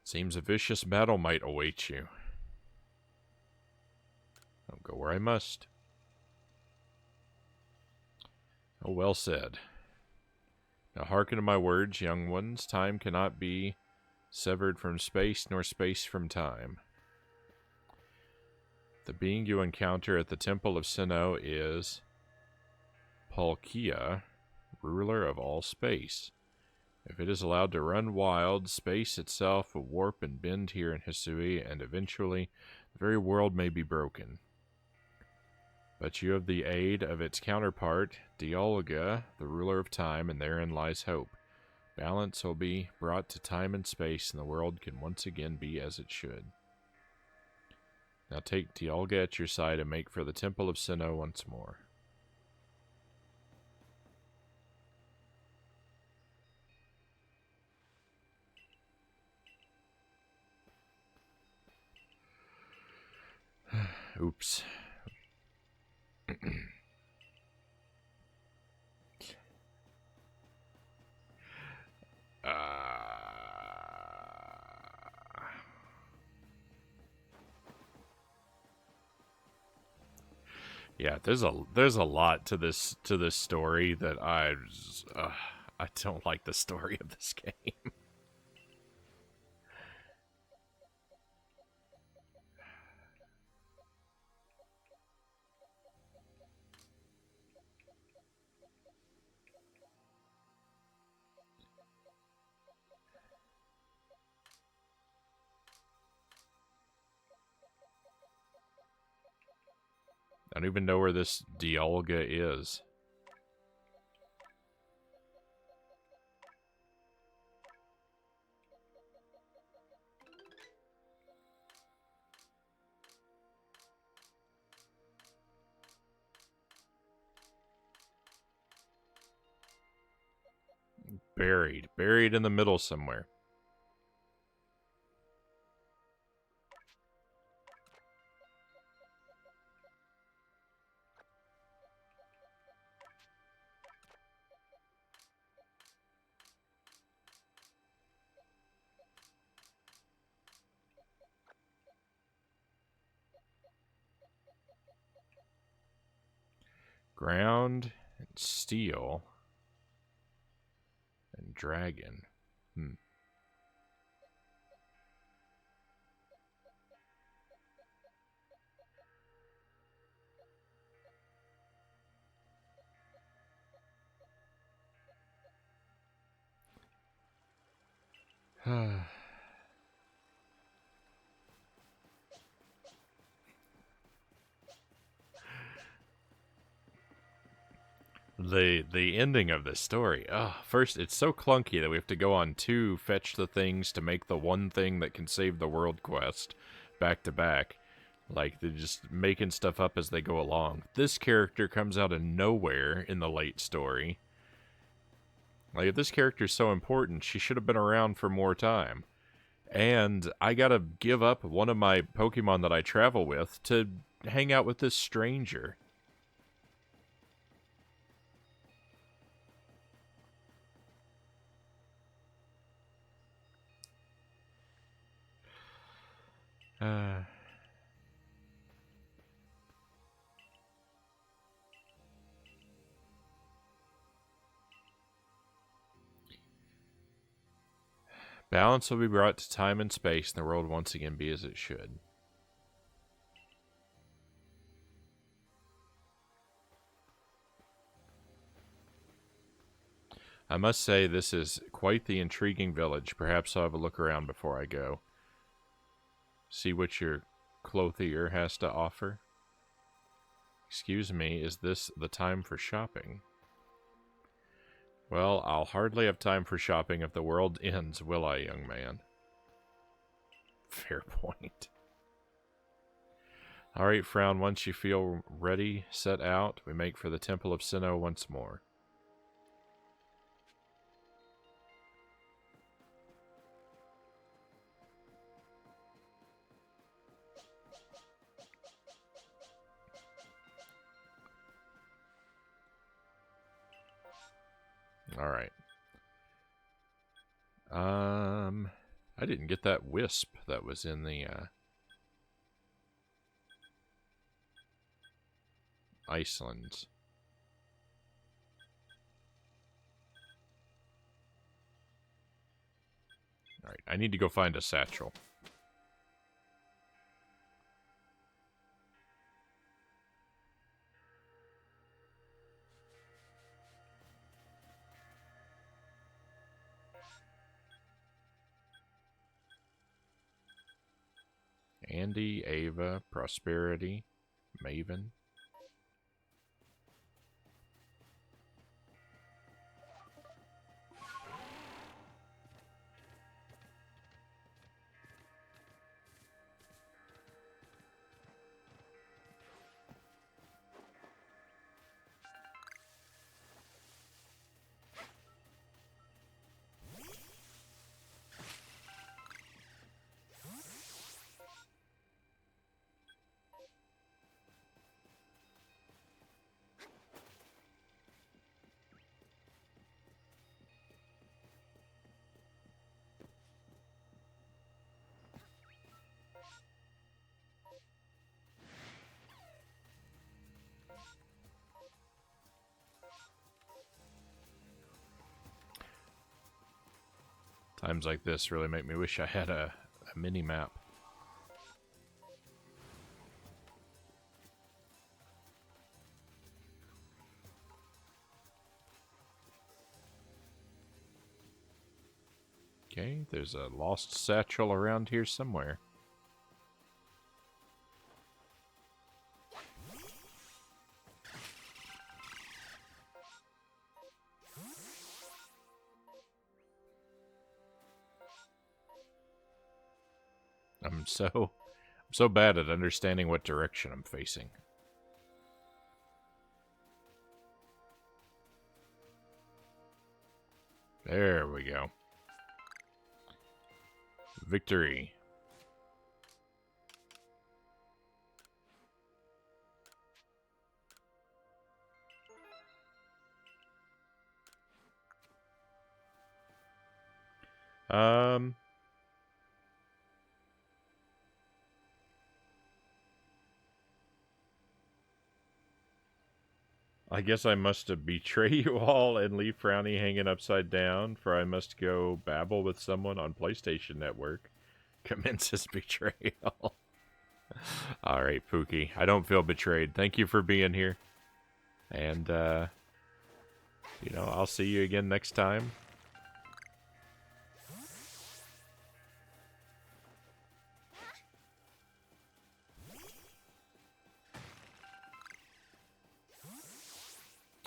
Seems a vicious battle might await you. I'll go where I must. Oh, well said. Now hearken to my words, young ones. Time cannot be severed from space, nor space from time. The being you encounter at the Temple of Sinnoh is Palkia, ruler of all space. If it is allowed to run wild, space itself will warp and bend here in Hisui, and eventually the very world may be broken. But you have the aid of its counterpart, Dialga, the ruler of time, and therein lies hope. Balance will be brought to time and space, and the world can once again be as it should. Now take Dialga at your side and make for the Temple of Sinnoh once more. Oops. Yeah, there's a lot to this story that I don't like the story of this game. I don't even know where this Dialga is. Buried in the middle somewhere. Ground and steel and dragon. The ending of this story. First, it's so clunky that we have to go on 2 fetch the things to make the one thing that can save the world quest back to back. Like, they're just making stuff up as they go along. This character comes out of nowhere in the late story. Like, if this character's so important, she should have been around for more time. And I gotta give up one of my Pokemon that I travel with to hang out with this stranger. Balance will be brought to time and space, and the world once again be as it should. I must say, this is quite the intriguing village. Perhaps I'll have a look around before I go. See what your clothier has to offer. Excuse me, is this the time for shopping? Well, I'll hardly have time for shopping if the world ends, will I, young man? Fair point. Alright, Frown, once you feel ready, set out. We make for the Temple of Sinnoh once more. Alright. I didn't get that wisp that was in the, Iceland. Alright, I need to go find a satchel. Andy, Ava, Prosperity, Maven. Times like this really make me wish I had a mini-map. Okay, there's a lost satchel around here somewhere. I'm so bad at understanding what direction I'm facing. There we go. Victory. I guess I must betray you all and leave Frownie hanging upside down, for I must go babble with someone on PlayStation Network. Commences betrayal. Alright, Pookie. I don't feel betrayed. Thank you for being here. And, you know, I'll see you again next time.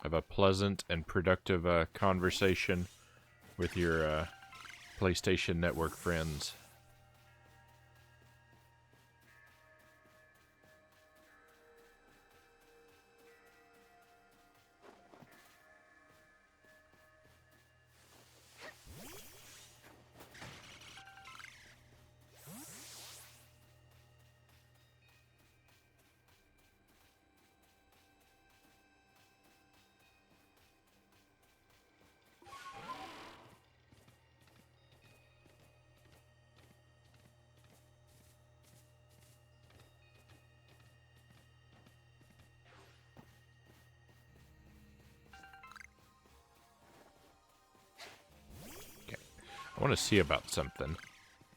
Have a pleasant and productive conversation with your PlayStation Network friends. I want to see about something.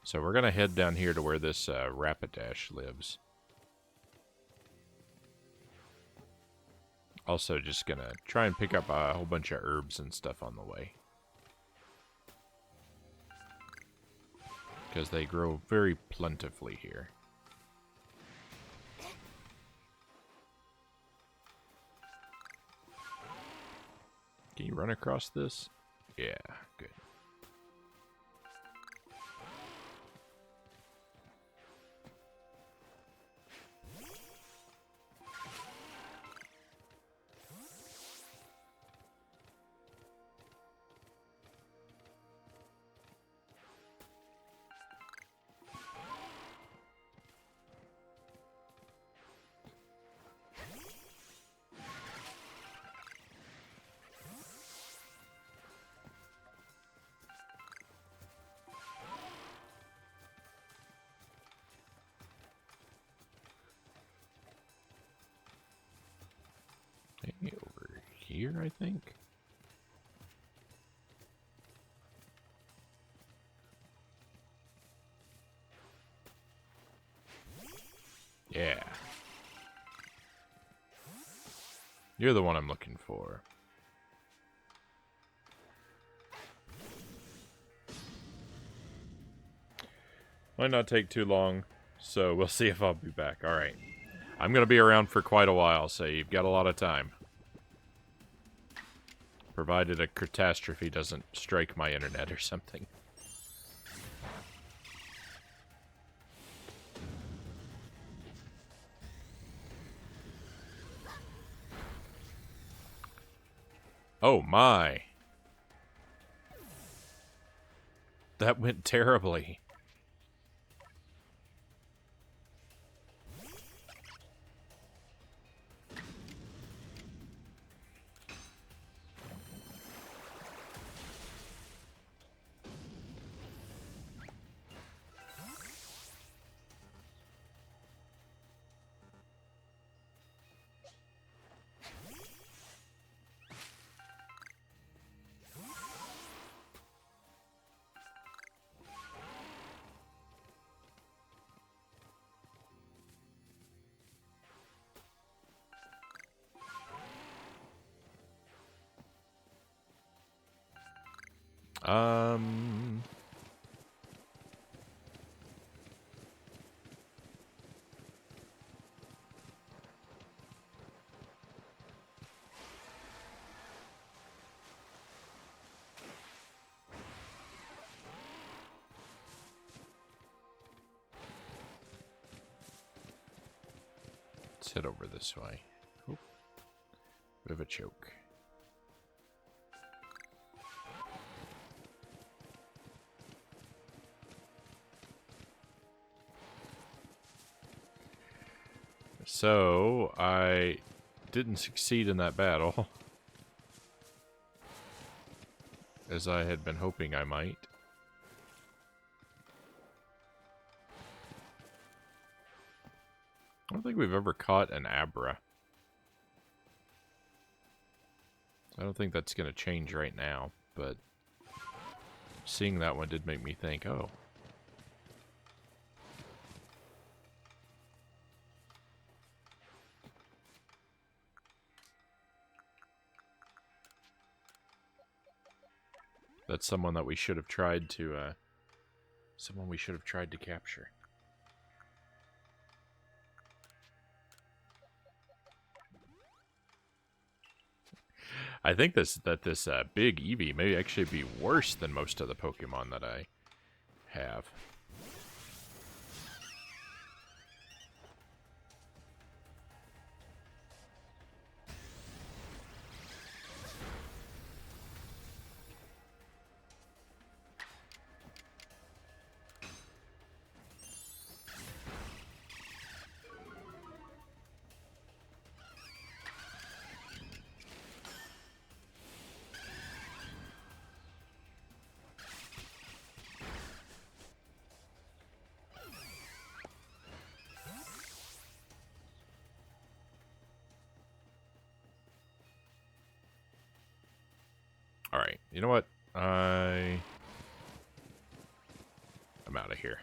So we're going to head down here to where this Rapidash lives. Also just going to try and pick up a whole bunch of herbs and stuff on the way. Because they grow very plentifully here. Can you run across this? Yeah, good. Okay, over here, I think. Yeah. You're the one I'm looking for. Might not take too long, so we'll see if I'll be back. Alright. I'm going to be around for quite a while, so you've got a lot of time. Provided a catastrophe doesn't strike my internet or something. Oh my. That went terribly. Let's head over this way. Oop. Bit of a choke. So, I didn't succeed in that battle, as I had been hoping I might. I don't think we've ever caught an Abra. I don't think that's going to change right now, but seeing that one did make me think, oh. That's someone that we should have tried to, capture. I think this big Eevee may actually be worse than most of the Pokemon that I have. Alright, you know what? I I'm out of here.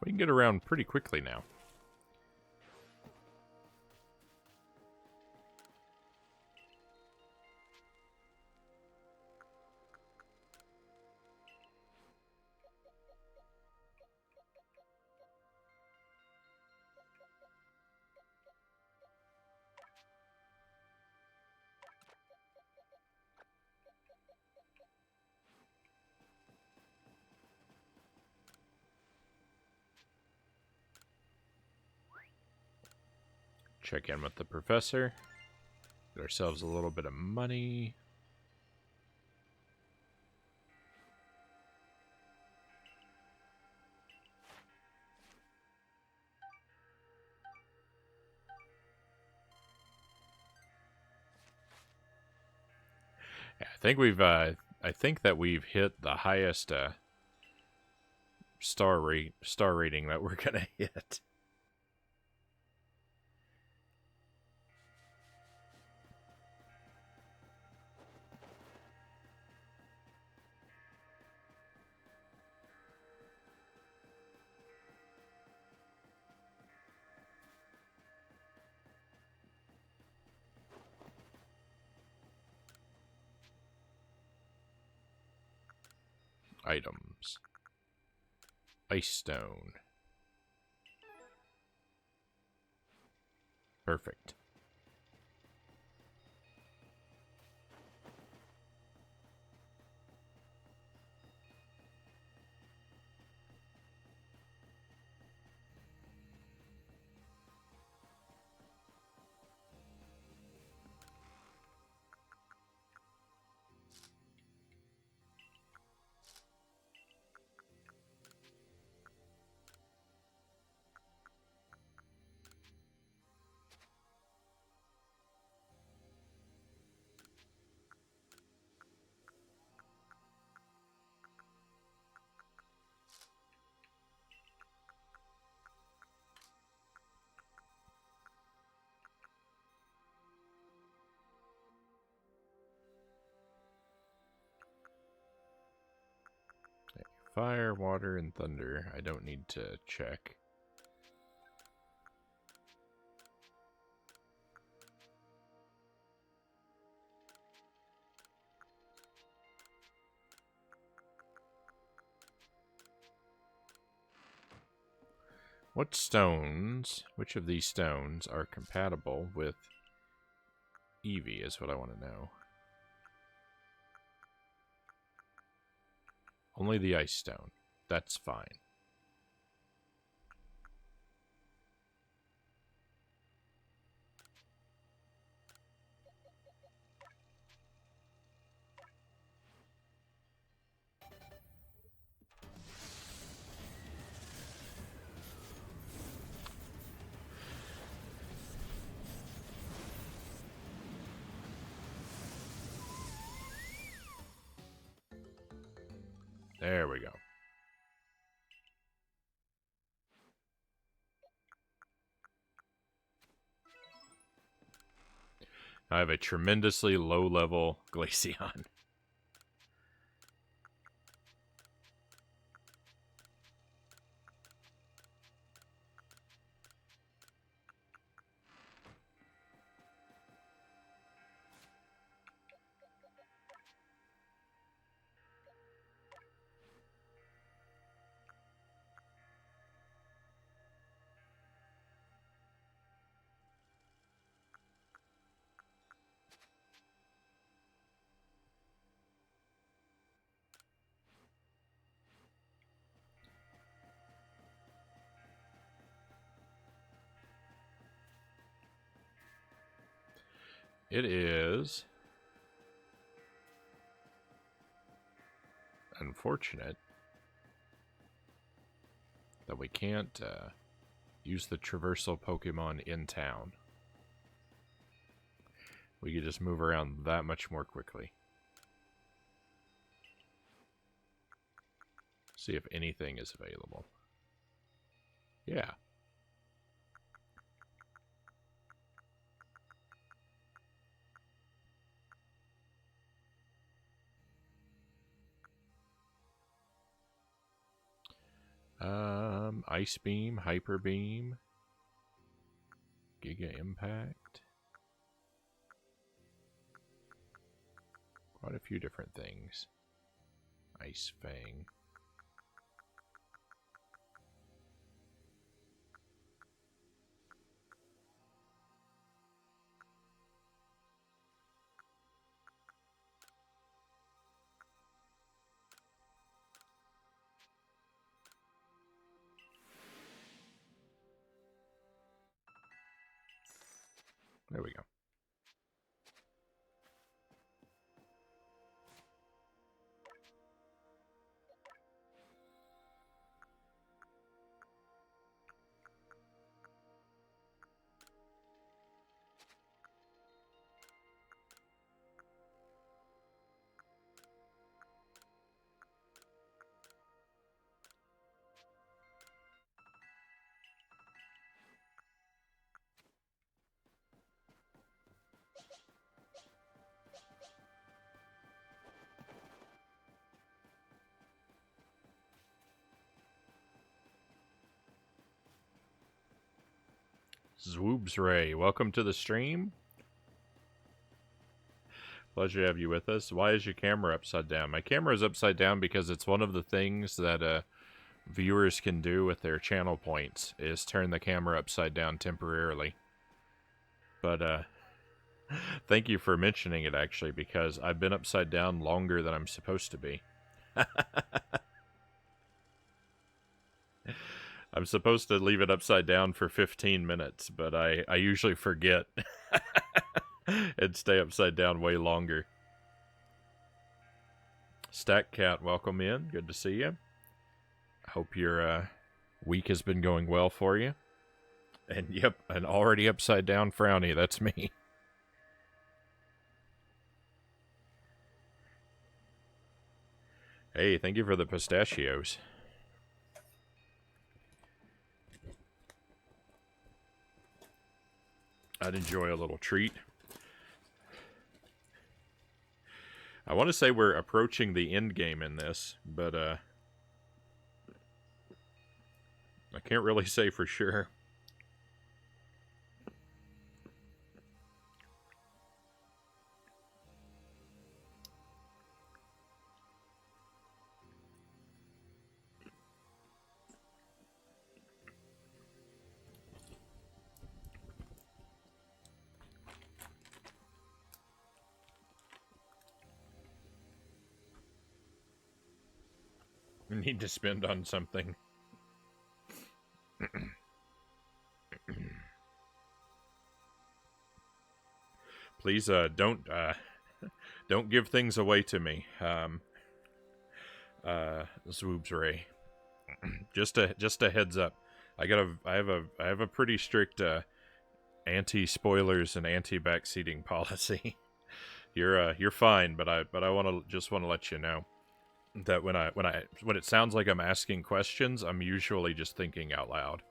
We can get around pretty quickly now. Check in with the professor. Get ourselves a little bit of money. Yeah, I think that we've hit the highest star rating that we're gonna hit. Items. Ice stone. Perfect. Fire, water, and thunder. I don't need to check. Which of these stones are compatible with Eevee is what I want to know. Only the ice stone. That's fine. There we go. I have a tremendously low-level Glaceon. It is unfortunate that we can't use the traversal Pokemon in town. We could just move around that much more quickly. See if anything is available. Yeah. Ice Beam, Hyper Beam, Giga Impact. Quite a few different things. Ice Fang. There we go. Zwoops Ray, welcome to the stream. Pleasure to have you with us. Why is your camera upside down? My camera is upside down because it's one of the things that viewers can do with their channel points, is turn the camera upside down temporarily. But thank you for mentioning it, actually, because I've been upside down longer than I'm supposed to be. I'm supposed to leave it upside down for 15 minutes, but I usually forget and stay upside down way longer. Stack Cat, welcome in. Good to see you. Hope your week has been going well for you. And yep, an already upside down Frownie. That's me. Hey, thank you for the pistachios. I'd enjoy a little treat. I want to say we're approaching the end game in this, but I can't really say for sure. We need to spend on something. Please, don't give things away to me. Zwoops Ray. just a heads up. I have a pretty strict anti-spoilers and anti-backseating policy. You're fine, but I just want to let you know that when it sounds like I'm asking questions, I'm usually just thinking out loud.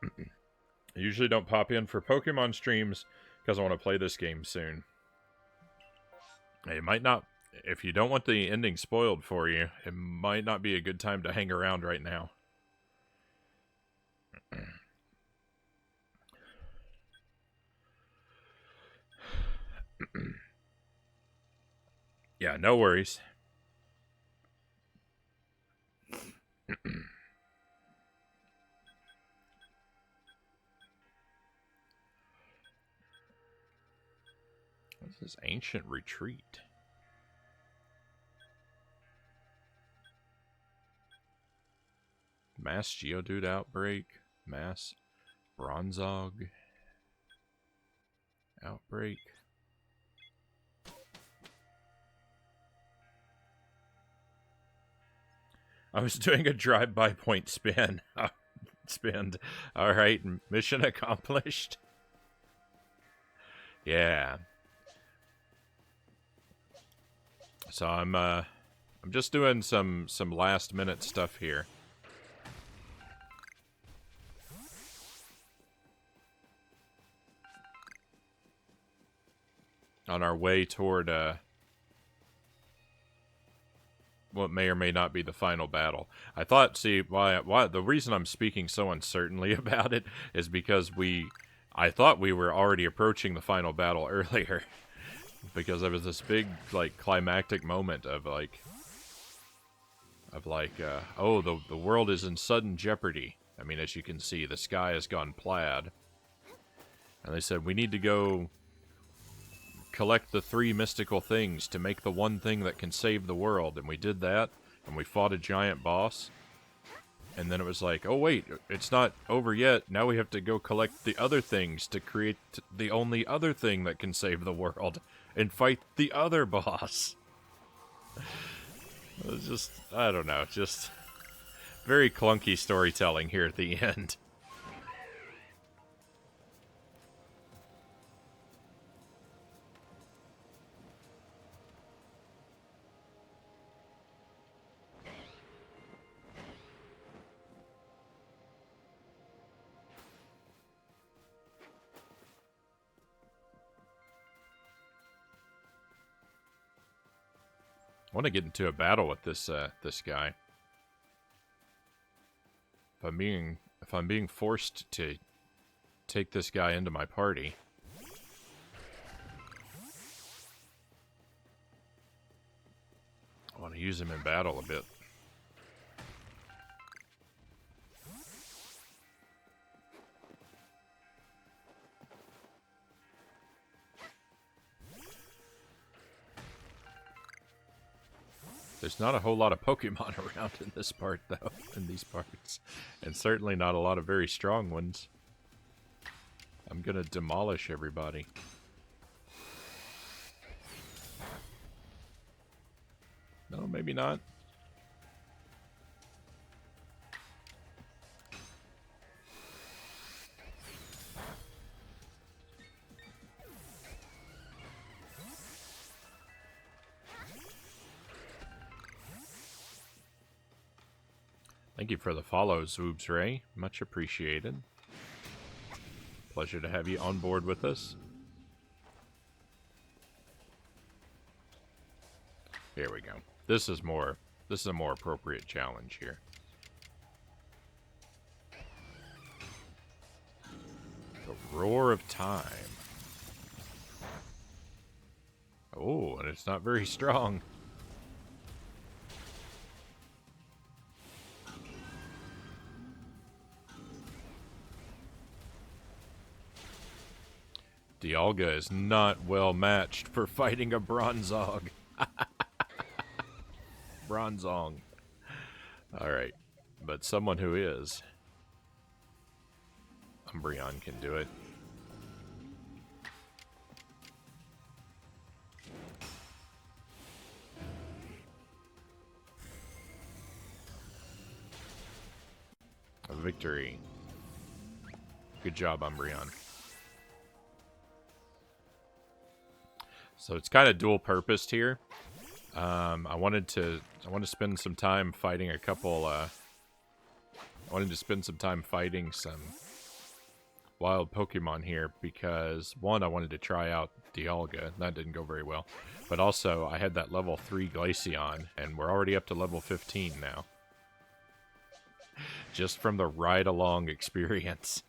I usually don't pop in for Pokemon streams because I want to play this game soon. It might not, if you don't want the ending spoiled for you, it might not be a good time to hang around right now. Yeah, no worries. What's this ancient retreat? Mass Geodude outbreak. Mass Bronzog. Outbreak. I was doing a drive-by point spin. Spend. Alright, mission accomplished. Yeah. So I'm just doing some last minute stuff here. On our way toward what may or may not be the final battle. I thought, see, why the reason I'm speaking so uncertainly about it is because I thought we were already approaching the final battle earlier. Because there was this big, like, climactic moment of oh, the world is in sudden jeopardy. I mean, as you can see, the sky has gone plaid. And they said, we need to go collect the 3 mystical things to make the one thing that can save the world. And we did that, and we fought a giant boss. And then it was like, oh wait, it's not over yet. Now we have to go collect the other things to create the only other thing that can save the world. And fight the other boss. It was just, I don't know, just very clunky storytelling here at the end. I want to get into a battle with this this guy. If I'm being forced to take this guy into my party, I want to use him in battle a bit. There's not a whole lot of Pokemon around in this part, though, in these parts. And certainly not a lot of very strong ones. I'm gonna demolish everybody. No, maybe not. Thank you for the follow, Zoobs Ray. Much appreciated. Pleasure to have you on board with us. Here we go. This is a more appropriate challenge here. The Roar of Time. Oh, and it's not very strong. Dialga is not well matched for fighting a Bronzong. Bronzong. Alright. But someone who is. Umbreon can do it. A victory. Good job, Umbreon. So it's kind of dual purposed here. I wanted to spend some time fighting a couple. I wanted to spend some time fighting some wild Pokemon here because one, I wanted to try out Dialga. That didn't go very well, but also I had that level 3 Glaceon, and we're already up to level 15 now. Just from the ride-along experience.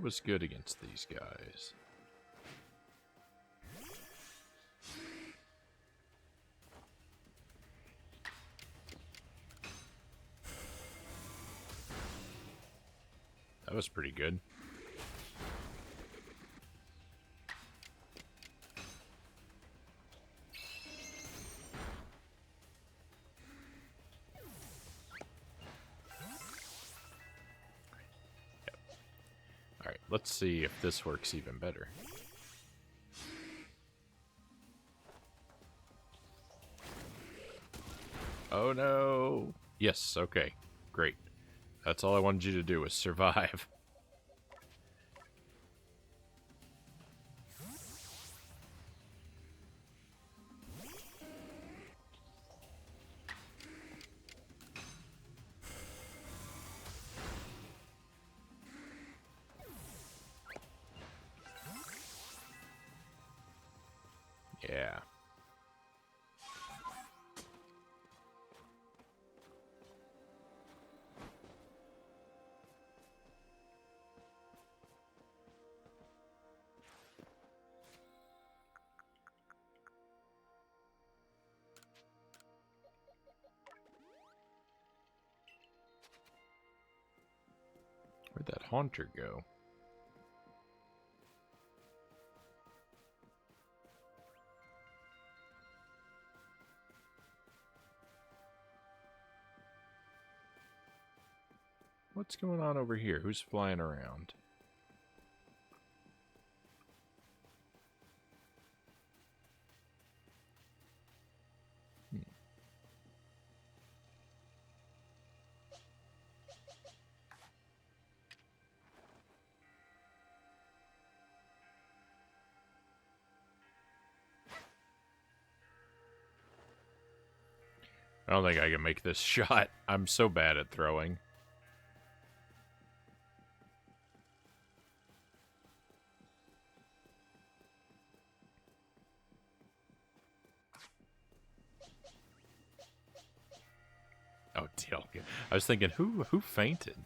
was good against these guys? That was pretty good. Yep. Alright, let's see if this works even better. Oh no! Yes, okay. Great. That's all I wanted you to do was survive. Yeah. Where'd that Haunter go? What's going on over here? Who's flying around? I don't think I can make this shot. I'm so bad at throwing. Oh, Dialga. I was thinking, who fainted?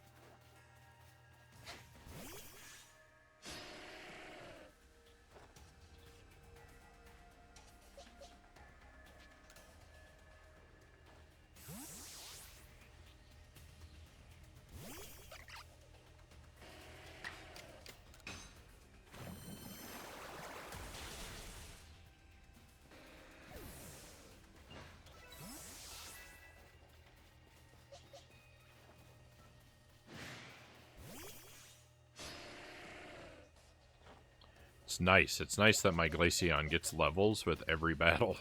It's nice. It's nice that my Glaceon gets levels with every battle.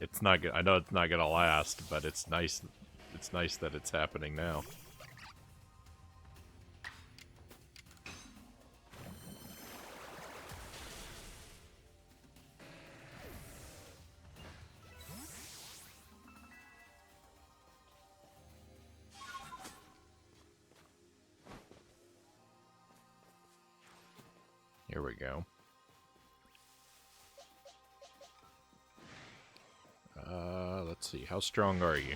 It's not good. I know it's not gonna last, but it's nice. It's nice that it's happening now. Here we go. Let's see. How strong are you?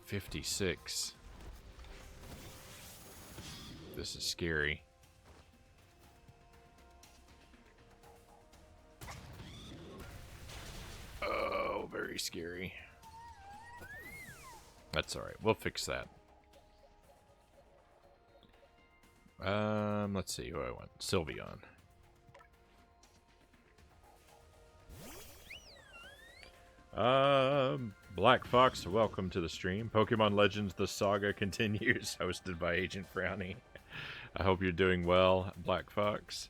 56. This is scary. Oh, very scary. That's alright. We'll fix that. Let's see who I want. Sylveon. Black Fox, welcome to the stream. Pokemon Legends: The Saga continues, hosted by Agent Frownie. I hope you're doing well, Black Fox.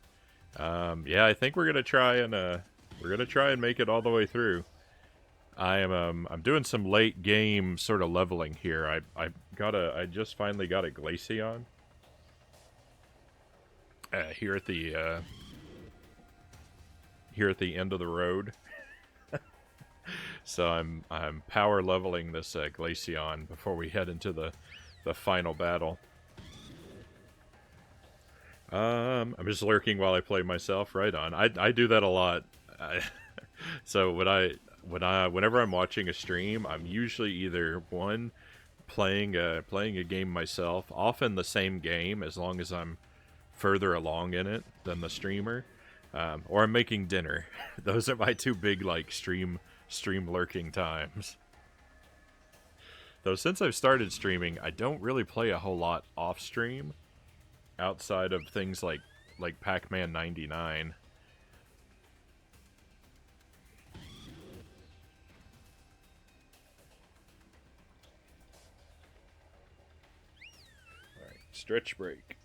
Yeah, I think we're gonna try and make it all the way through. I'm doing some late game sort of leveling here. I just finally got a Glaceon. Here at the end of the road. So I'm power leveling this Glaceon before we head into the final battle. I'm just lurking while I play myself. Right on. I do that a lot. So whenever I'm watching a stream, I'm usually either playing a game myself, often the same game as long as I'm further along in it than the streamer, or I'm making dinner. Those are my two big like stream lurking times. Though since I've started streaming, I don't really play a whole lot off stream, outside of things like Pac-Man 99. Alright, stretch break.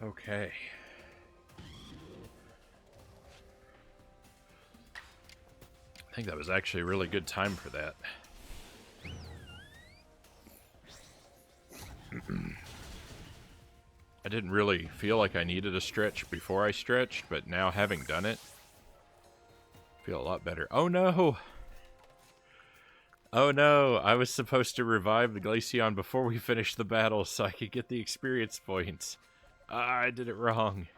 Okay. I think that was actually a really good time for that. I didn't really feel like I needed a stretch before I stretched, but now having done it, I feel a lot better. Oh no! Oh no! I was supposed to revive the Glaceon before we finished the battle so I could get the experience points. I did it wrong.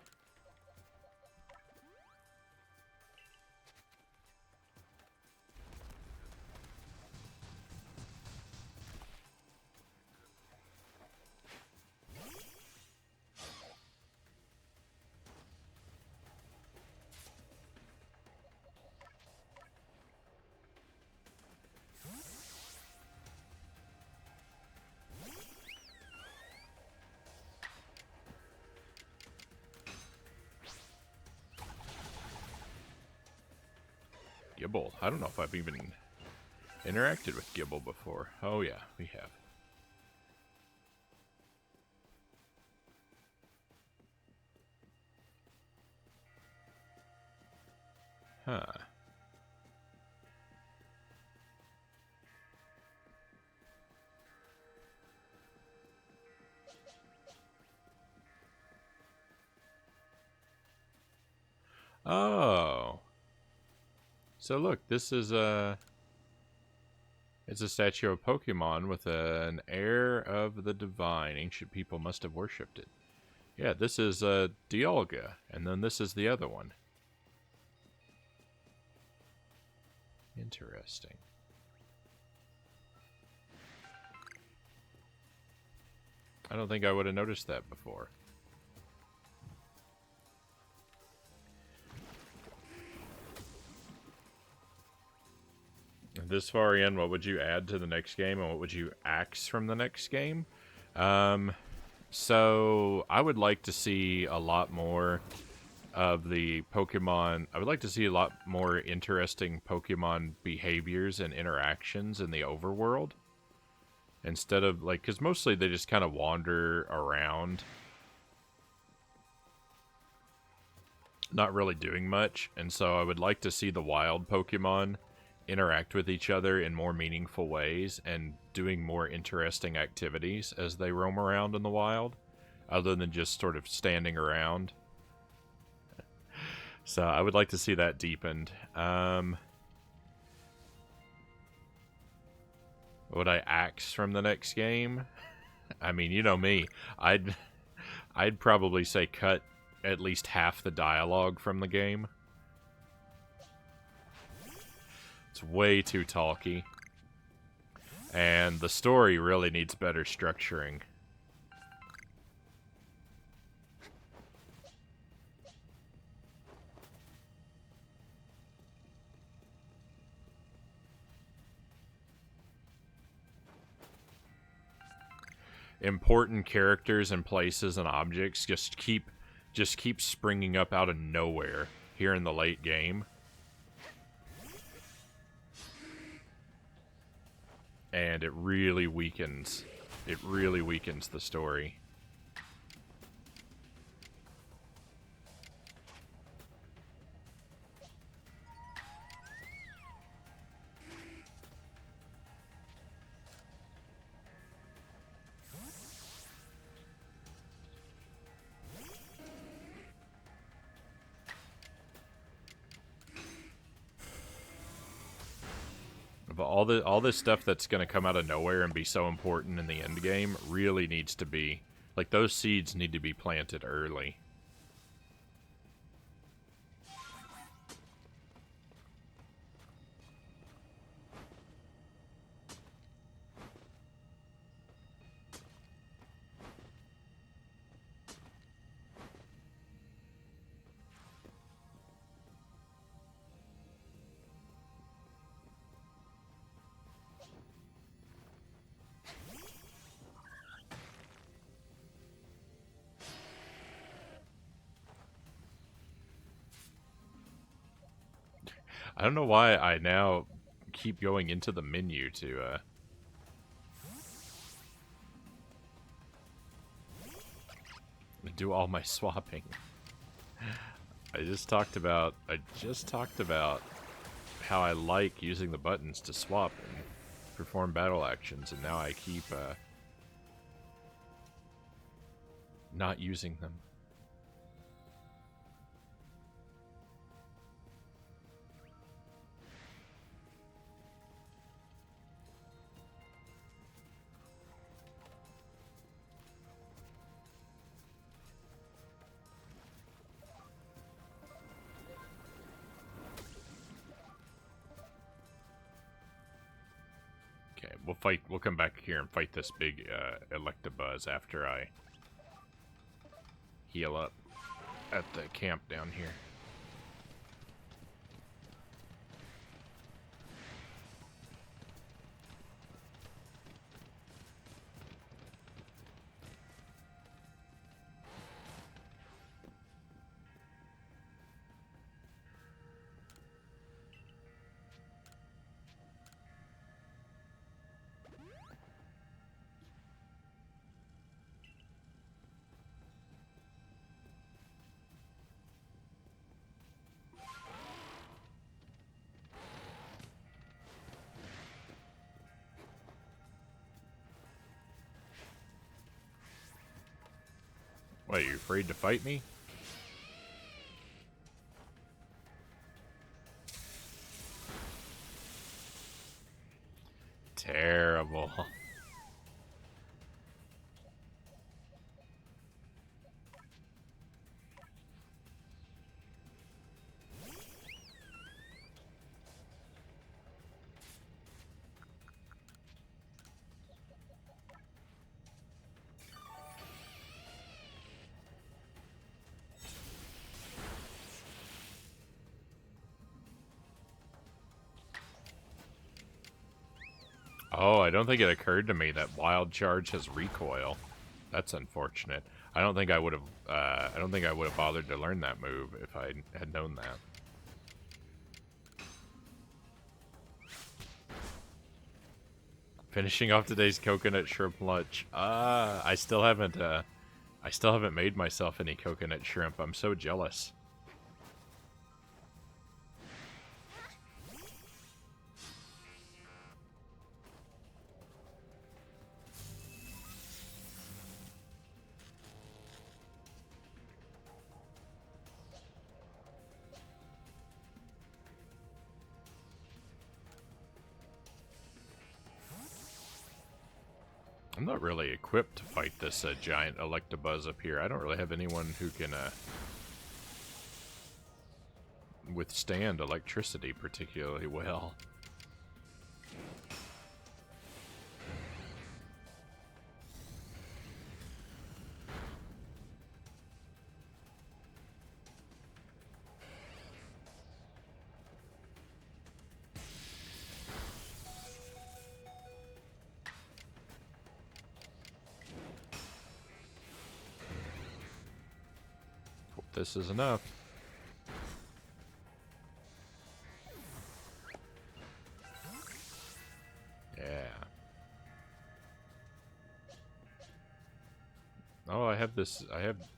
Gibble. I don't know if I've even interacted with Gibble before. Oh yeah, we have. Huh. Oh. So look, this is it's a statue of Pokemon with an air of the divine. Ancient people must have worshipped it. Yeah, this is Dialga, and then this is the other one. Interesting. I don't think I would have noticed that before. This far in, what would you add to the next game, and what would you axe from the next game? So I would like to see a lot more of the Pokemon. I would like to see a lot more interesting Pokemon behaviors and interactions in the overworld. Instead of, like, because mostly they just kind of wander around, not really doing much. And so I would like to see the wild Pokemon interact with each other in more meaningful ways and doing more interesting activities as they roam around in the wild, other than just sort of standing around. So I would like to see that deepened. Would I axe from the next game? I mean, you know me. I'd probably say cut at least half the dialogue from the game. It's way too talky. And the story really needs better structuring. Important characters and places and objects just keep springing up out of nowhere here in the late game. And it really weakens the story. all this stuff that's gonna come out of nowhere and be so important in the end game really needs to be, like, those seeds need to be planted early. I don't know why I now keep going into the menu to do all my swapping. I just talked about how I like using the buttons to swap and perform battle actions, and now I keep not using them. Okay, we'll come back here and fight this big Electabuzz after I heal up at the camp down here. What, are you afraid to fight me? Terrible. Oh, I don't think it occurred to me that Wild Charge has recoil. That's unfortunate. I don't think I would have. I don't think I would have bothered to learn that move if I had known that. Finishing off today's coconut shrimp lunch. I still haven't. I still haven't made myself any coconut shrimp. I'm so jealous. I'm not really equipped to fight this giant Electabuzz up here. I don't really have anyone who can withstand electricity particularly well. This is enough. Yeah. Oh, I have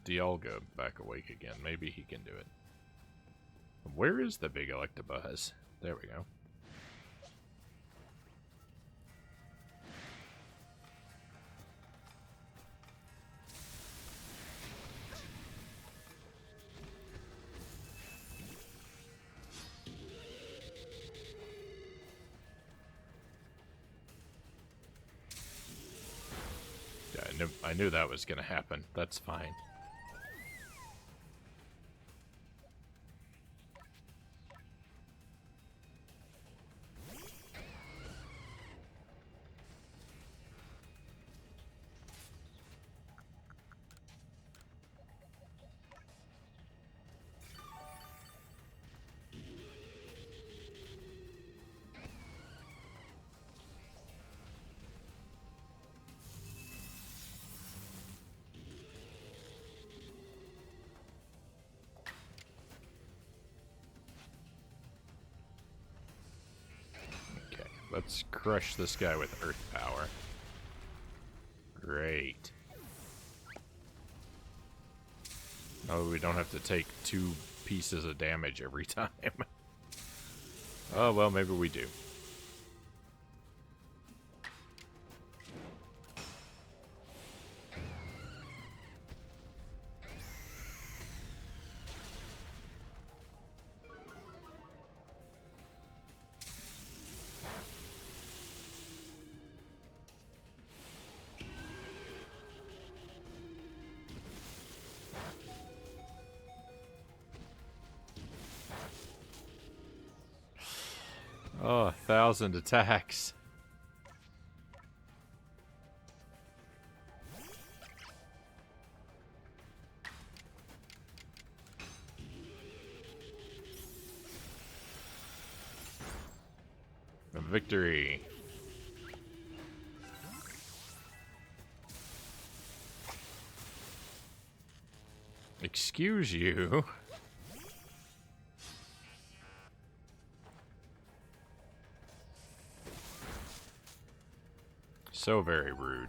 Dialga back awake again. Maybe he can do it. Where is the big Electabuzz? There we go. I knew that was gonna happen. That's fine. Let's crush this guy with Earth Power. Great. Oh, we don't have to take 2 pieces of damage every time. Oh, well, maybe we do. Oh, 1,000 attacks. A victory. Excuse you. So very rude.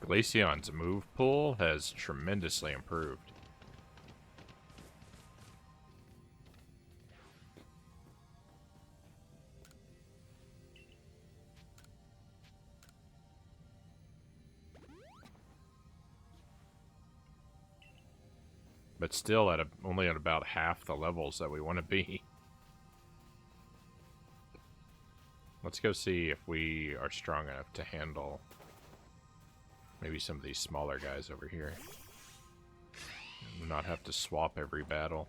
Glaceon's move pool has tremendously improved. But still only at about half the levels that we want to be. Let's go see if we are strong enough to handle maybe some of these smaller guys over here. Not have to swap every battle.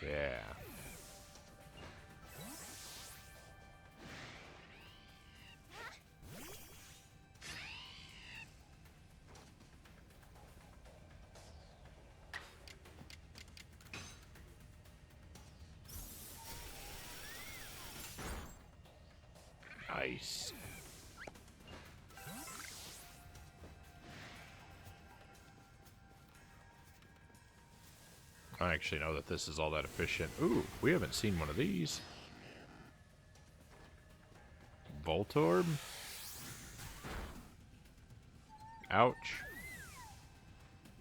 Yeah. Nice. I actually know that this is all that efficient. Ooh, we haven't seen one of these. Voltorb? Ouch.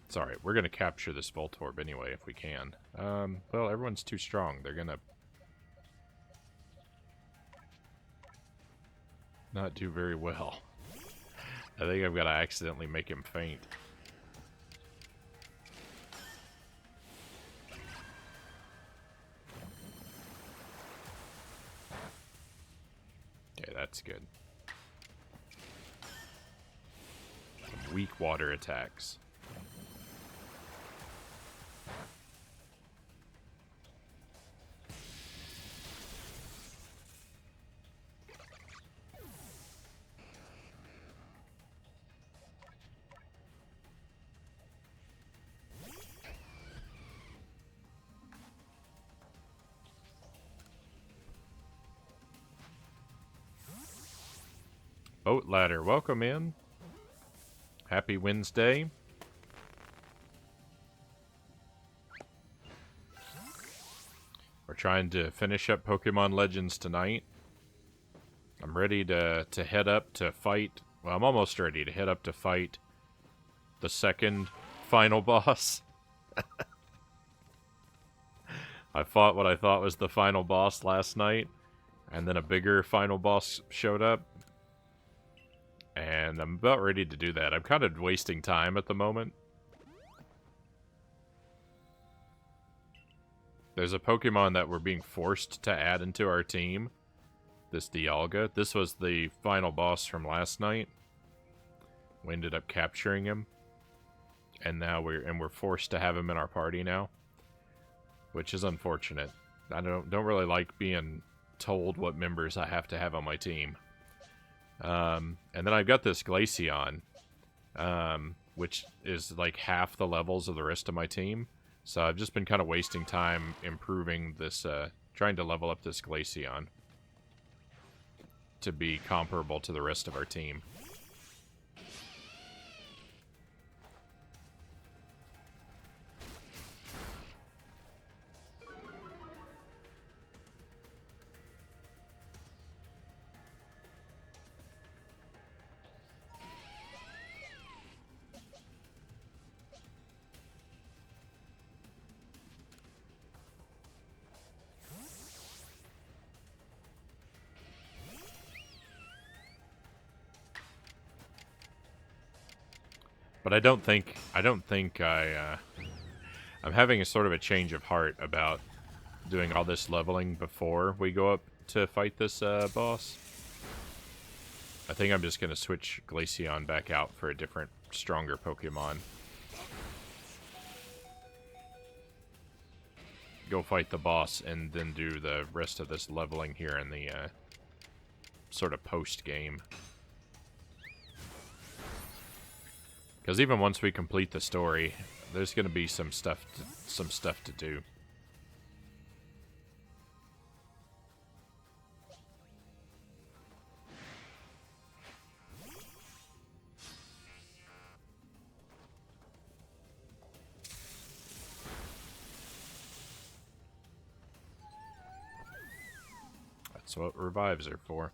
It's alright, we're gonna capture this Voltorb anyway if we can. Well, everyone's too strong. They're gonna not do very well. I think I've got to accidentally make him faint. that's good. Some weak water attacks. Boat ladder, welcome in. Happy Wednesday. We're trying to finish up Pokemon Legends tonight. I'm ready to head up to fight. Well, I'm almost ready to head up to fight the second final boss. I fought what I thought was the final boss last night, and then a bigger final boss showed up. And I'm about ready to do that. I'm kind of wasting time at the moment. There's a Pokemon that we're being forced to add into our team. This Dialga. This was the final boss from last night. We ended up capturing him. And now we're forced to have him in our party now. Which is unfortunate. I don't really like being told what members I have to have on my team. And then I've got this Glaceon, which is like half the levels of the rest of my team. So I've just been kind of wasting time improving this, trying to level up this Glaceon to be comparable to the rest of our team. But I don't think I'm having a sort of a change of heart about doing all this leveling before we go up to fight this boss. I think I'm just going to switch Glaceon back out for a different, stronger Pokemon. Go fight the boss and then do the rest of this leveling here in the sort of post-game. Because even once we complete the story, there's going to be some stuff to do. That's what revives are for.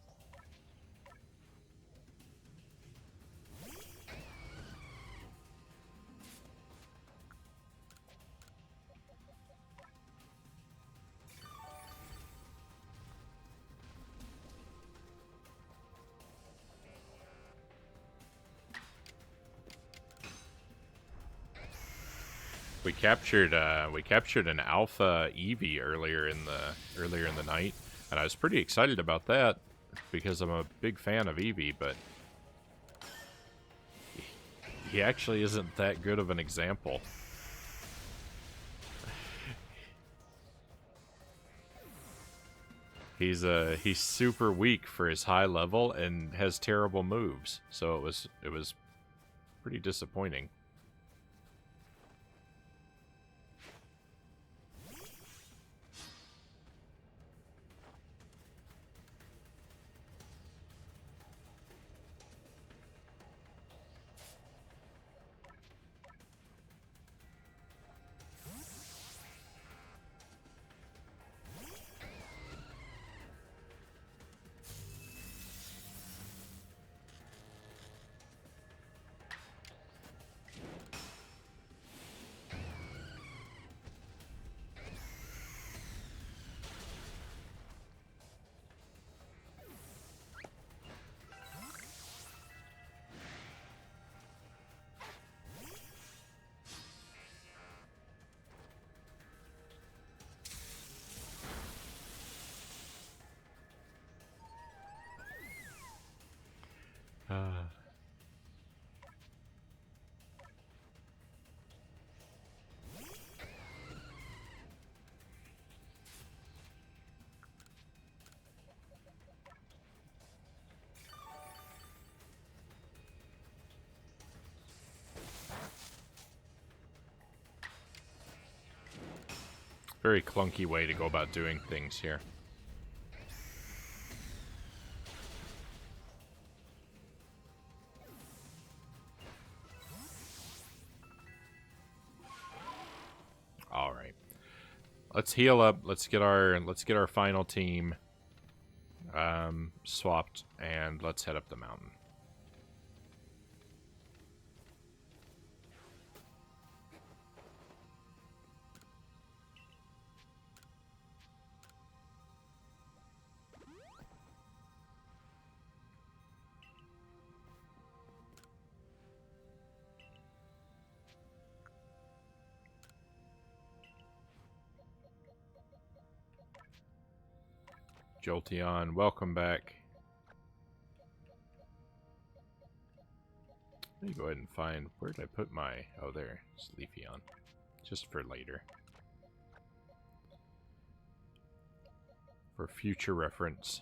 We captured an alpha Eevee earlier in the night, and I was pretty excited about that because I'm a big fan of Eevee, but he actually isn't that good of an example. He's super weak for his high level and has terrible moves, so it was pretty disappointing. Very clunky way to go about doing things here. All right, let's heal up. Let's get our final team swapped, and let's head up the mountain. Jolteon, welcome back. Let me go ahead and find, where did I put my, oh there, it's Leafeon. Just for later. For future reference.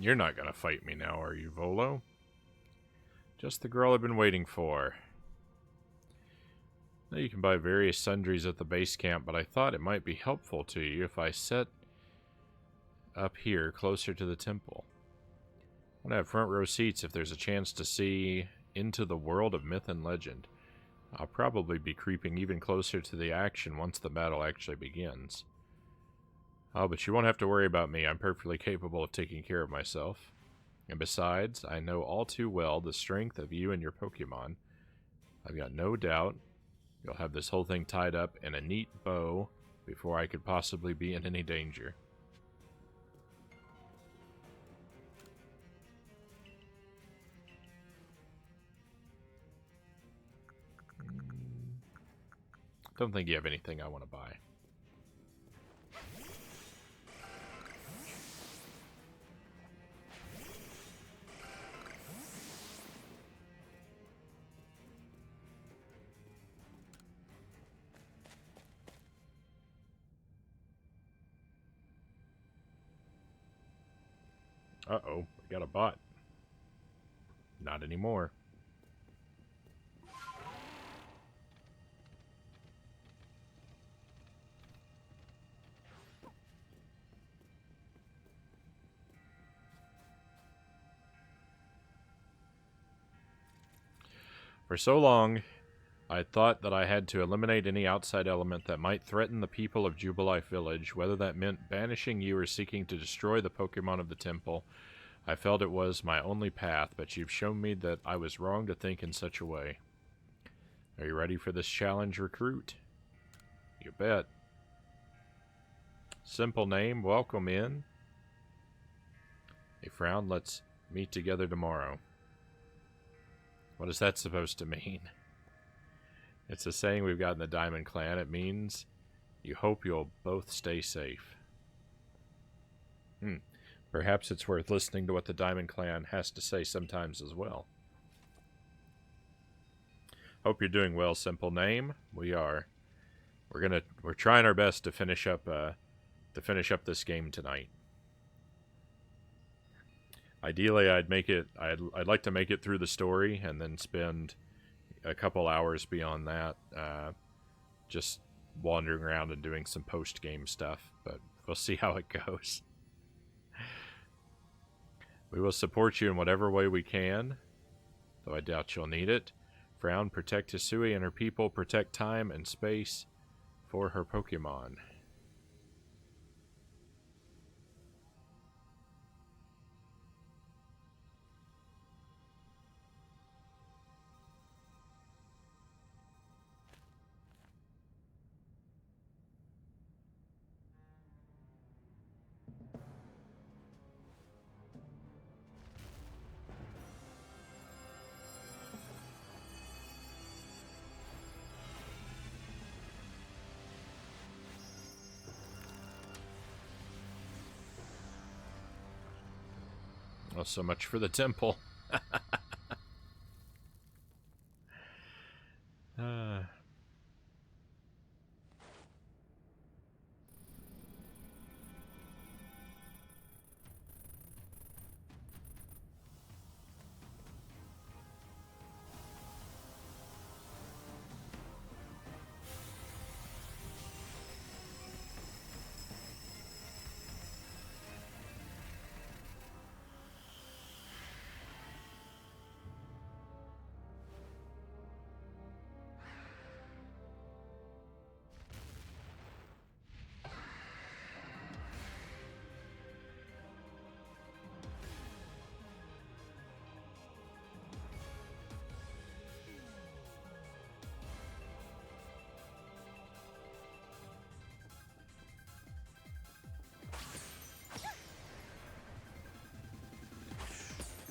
You're not gonna fight me now, are you, Volo? Just the girl I've been waiting for. Now you can buy various sundries at the base camp, but I thought it might be helpful to you if I set up here, closer to the temple. I want to have front row seats if there's a chance to see into the world of myth and legend. I'll probably be creeping even closer to the action once the battle actually begins. Oh, but you won't have to worry about me. I'm perfectly capable of taking care of myself. And besides, I know all too well the strength of you and your Pokémon. I've got no doubt you'll have this whole thing tied up in a neat bow before I could possibly be in any danger. Don't think you have anything I want to buy. Uh-oh, we got a bot. Not anymore. For so long, I thought that I had to eliminate any outside element that might threaten the people of Jubilife Village, whether that meant banishing you or seeking to destroy the Pokémon of the temple. I felt it was my only path, but you've shown me that I was wrong to think in such a way. Are you ready for this challenge, recruit? You bet. Simple name, welcome in. A frown, let's meet together tomorrow. What is that supposed to mean? It's a saying we've got in the Diamond Clan. It means you hope you'll both stay safe. Perhaps it's worth listening to what the Diamond Clan has to say sometimes as well. Hope you're doing well, simple name. We are. We're trying our best to finish up this game tonight. Ideally, I'd like to make it through the story and then spend a couple hours beyond that, just wandering around and doing some post-game stuff, but we'll see how it goes. We will support you in whatever way we can, though I doubt you'll need it. Frown, protect Hisui and her people, protect time and space for her Pokemon. Well, so much for the temple.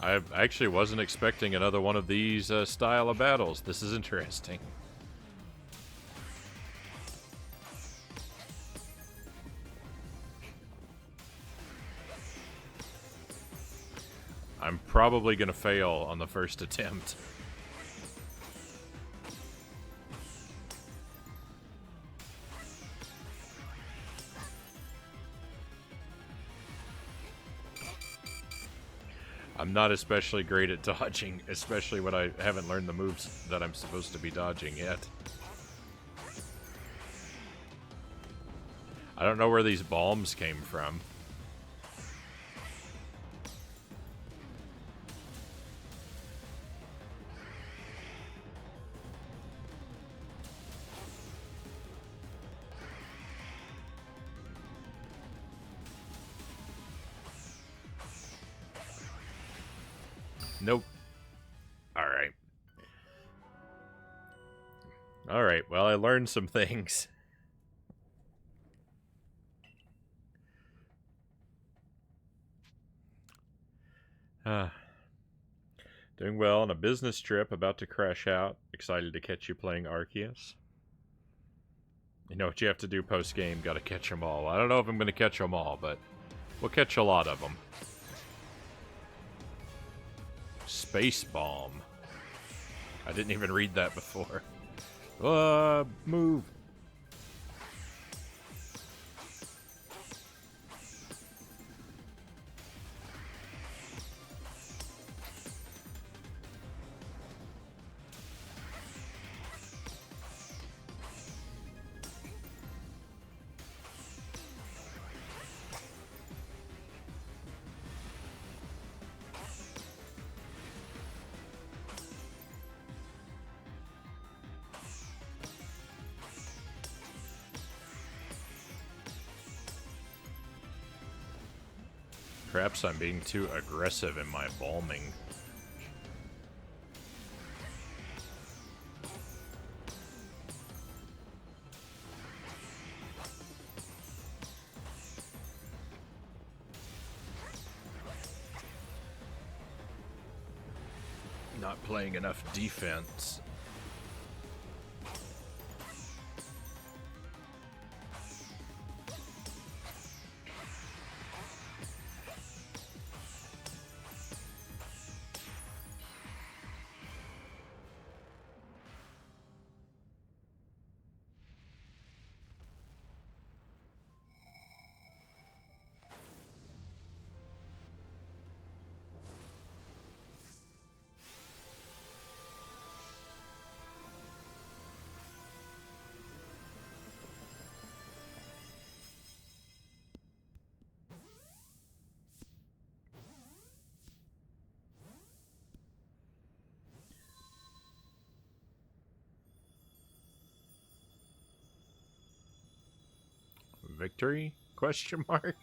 I actually wasn't expecting another one of these style of battles. This is interesting. I'm probably going to fail on the first attempt. I'm not especially great at dodging, especially when I haven't learned the moves that I'm supposed to be dodging yet. I don't know where these bombs came from. Nope. Alright. Alright, well, I learned some things. Doing well on a business trip, about to crash out. Excited to catch you playing Arceus. You know what you have to do post-game, gotta catch them all. I don't know if I'm gonna catch them all, but we'll catch a lot of them. Space Bomb. I didn't even read that before. Move. Perhaps I'm being too aggressive in my balming. Not playing enough defense. victory? Question mark?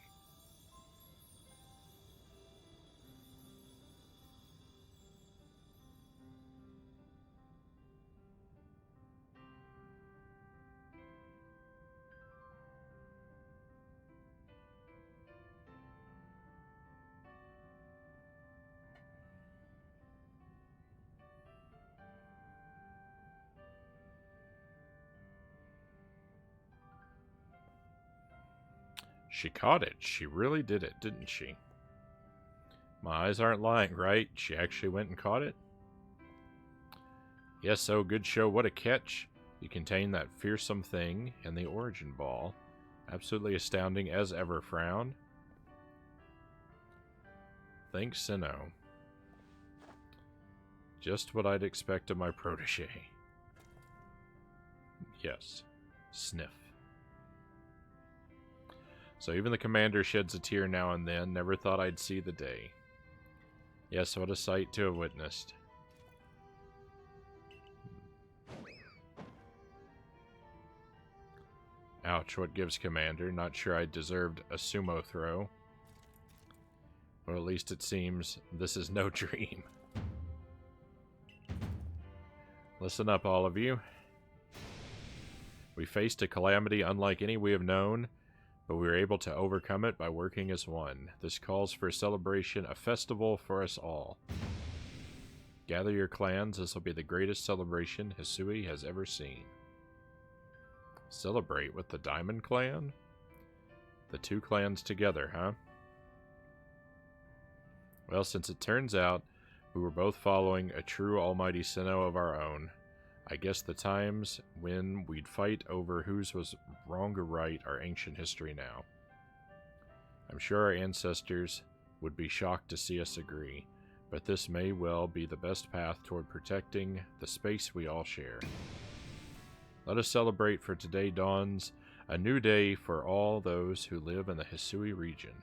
She caught it. She really did it, didn't she? My eyes aren't lying, right? She actually went and caught it? Yes, so good show. What a catch. You contain that fearsome thing and the origin ball. Absolutely astounding as ever, Frown. Thanks, Sinnoh. Just what I'd expect of my protege. Yes. Sniff. So even the commander sheds a tear now and then. Never thought I'd see the day. Yes, what a sight to have witnessed. Ouch, what gives, Commander? Not sure I deserved a sumo throw. Or at least it seems this is no dream. Listen up, all of you. We faced a calamity unlike any we have known, but we were able to overcome it by working as one. This calls for a celebration, a festival for us all. Gather your clans, this will be the greatest celebration Hisui has ever seen. Celebrate with the Diamond Clan? The two clans together, huh? Well, since it turns out we were both following a true almighty Sinnoh of our own, I guess the times when we'd fight over whose was wrong or right are ancient history now. I'm sure our ancestors would be shocked to see us agree, but this may well be the best path toward protecting the space we all share. Let us celebrate, for today dawns a new day for all those who live in the Hisui region.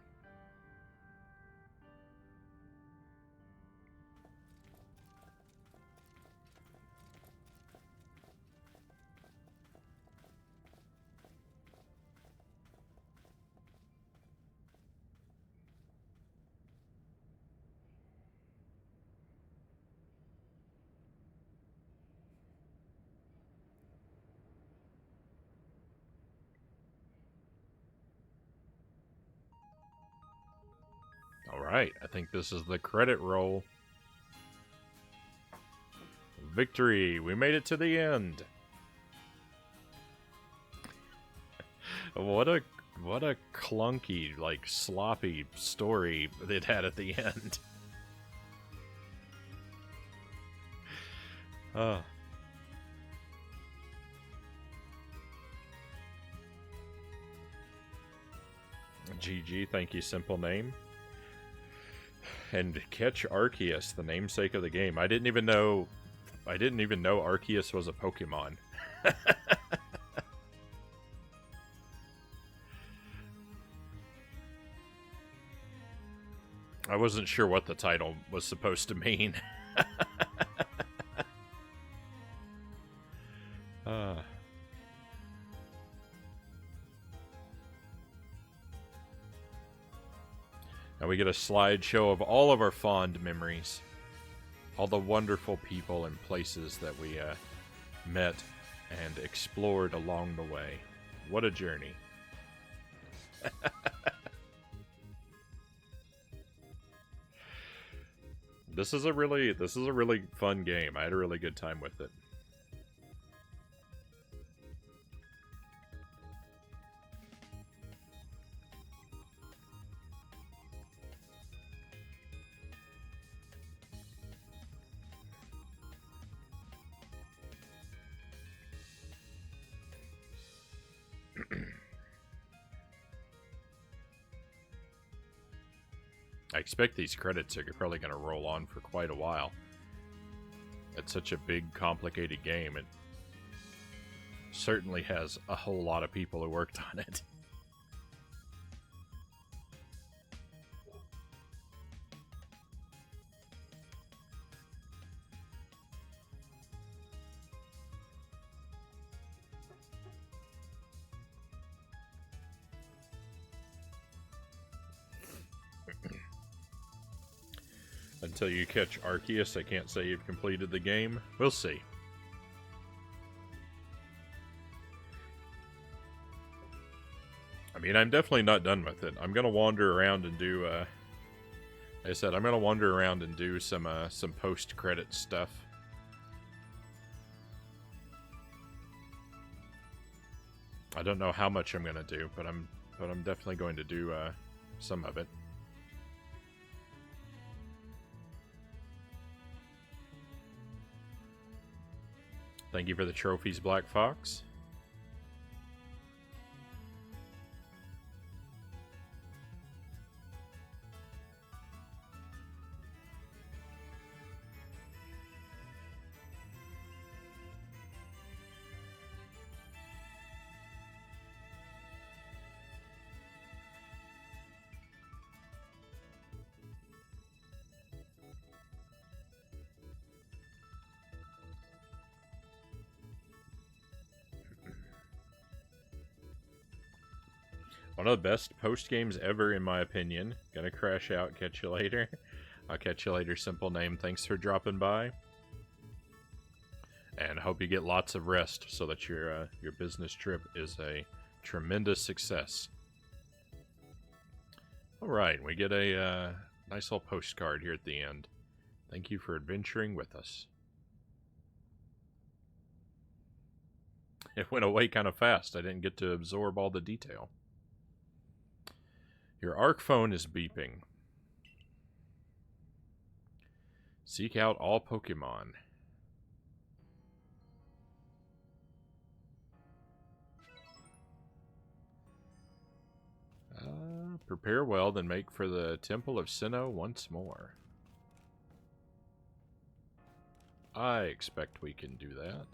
Alright, I think this is the credit roll. Victory! We made it to the end! What a clunky, like, sloppy story it had at the end. GG, thank you, simple name. And catch Arceus, the namesake of the game. I didn't even know Arceus was a Pokemon. I wasn't sure what the title was supposed to mean. Now we get a slideshow of all of our fond memories. All the wonderful people and places that we met and explored along the way. What a journey. This is a really fun game. I had a really good time with it. I expect these credits are probably going to roll on for quite a while. It's such a big, complicated game. It certainly has a whole lot of people who worked on it. Until you catch Arceus, I can't say you've completed the game. We'll see. I mean, I'm definitely not done with it. I'm gonna wander around and do, like I said, I'm gonna wander around and do some post-credit stuff. I don't know how much I'm gonna do, but I'm definitely going to do some of it. Thank you for the trophies, Black Fox. One of the best post games ever, in my opinion. Gonna crash out. Catch you later. I'll catch you later, simple name. Thanks for dropping by. And hope you get lots of rest so that your business trip is a tremendous success. Alright, we get a nice little postcard here at the end. Thank you for adventuring with us. It went away kind of fast. I didn't get to absorb all the detail. Your ARC phone is beeping. Seek out all Pokémon. Prepare well, then make for the Temple of Sinnoh once more. I expect we can do that.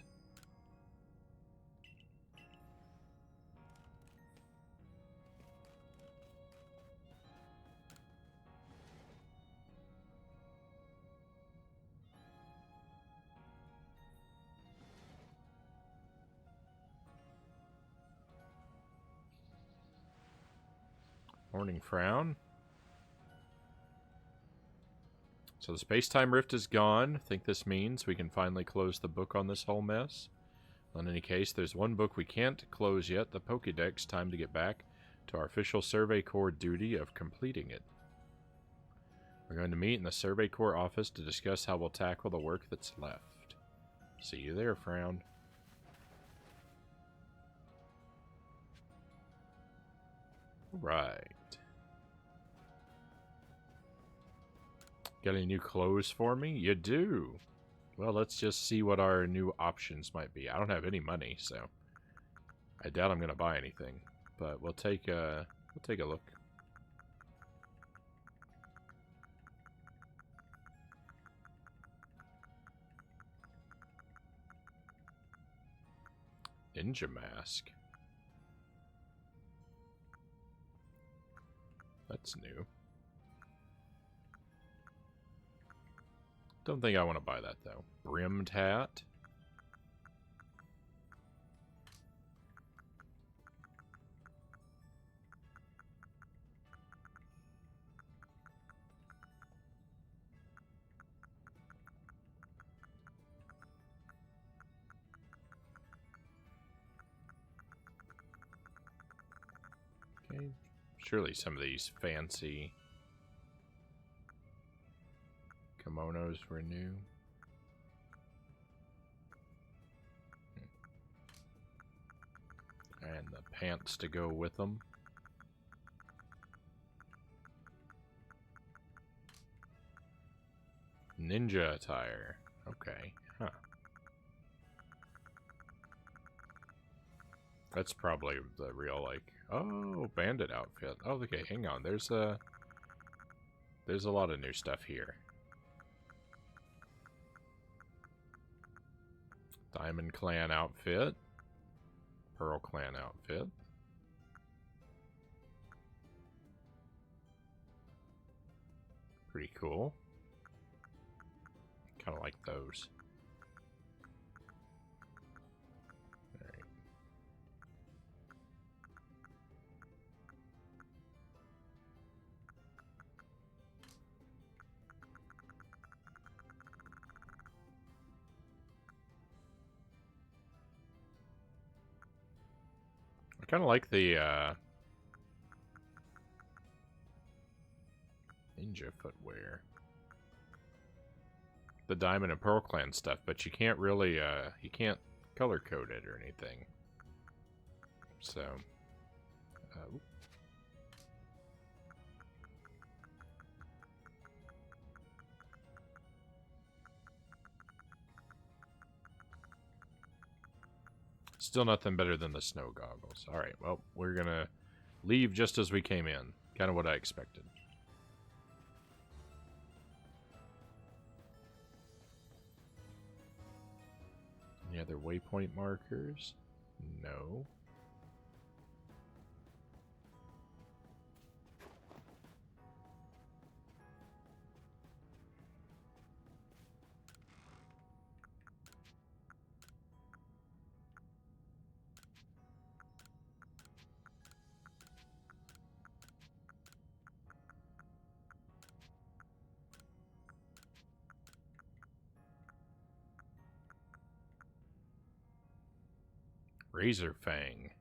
Morning Frown. So the space-time rift is gone. I think this means we can finally close the book on this whole mess. In any case, there's one book we can't close yet, the Pokédex. Time to get back to our official Survey Corps duty of completing it. We're going to meet in the Survey Corps office to discuss how we'll tackle the work that's left. See you there, Frown. Right. Got any new clothes for me? You do. Well, let's just see what our new options might be. I don't have any money, so I doubt I'm going to buy anything. But we'll take a look. Ninja mask. That's new. Don't think I want to buy that, though. Brimmed hat. Okay. Surely some of these fancy kimonos were new. And the pants to go with them. Ninja attire. Okay. Huh. That's probably the real, like... Oh, bandit outfit. Oh, okay, hang on. There's a lot of new stuff here. Diamond Clan outfit. Pearl Clan outfit. Pretty cool. Kind of like those. Alright. kind of like the ninja footwear. The Diamond and Pearl Clan stuff, but you can't really, you can't color code it or anything. So, still nothing better than the snow goggles. Alright, well, we're gonna leave just as we came in. Kind of what I expected. Any other waypoint markers? No. Razor Fang.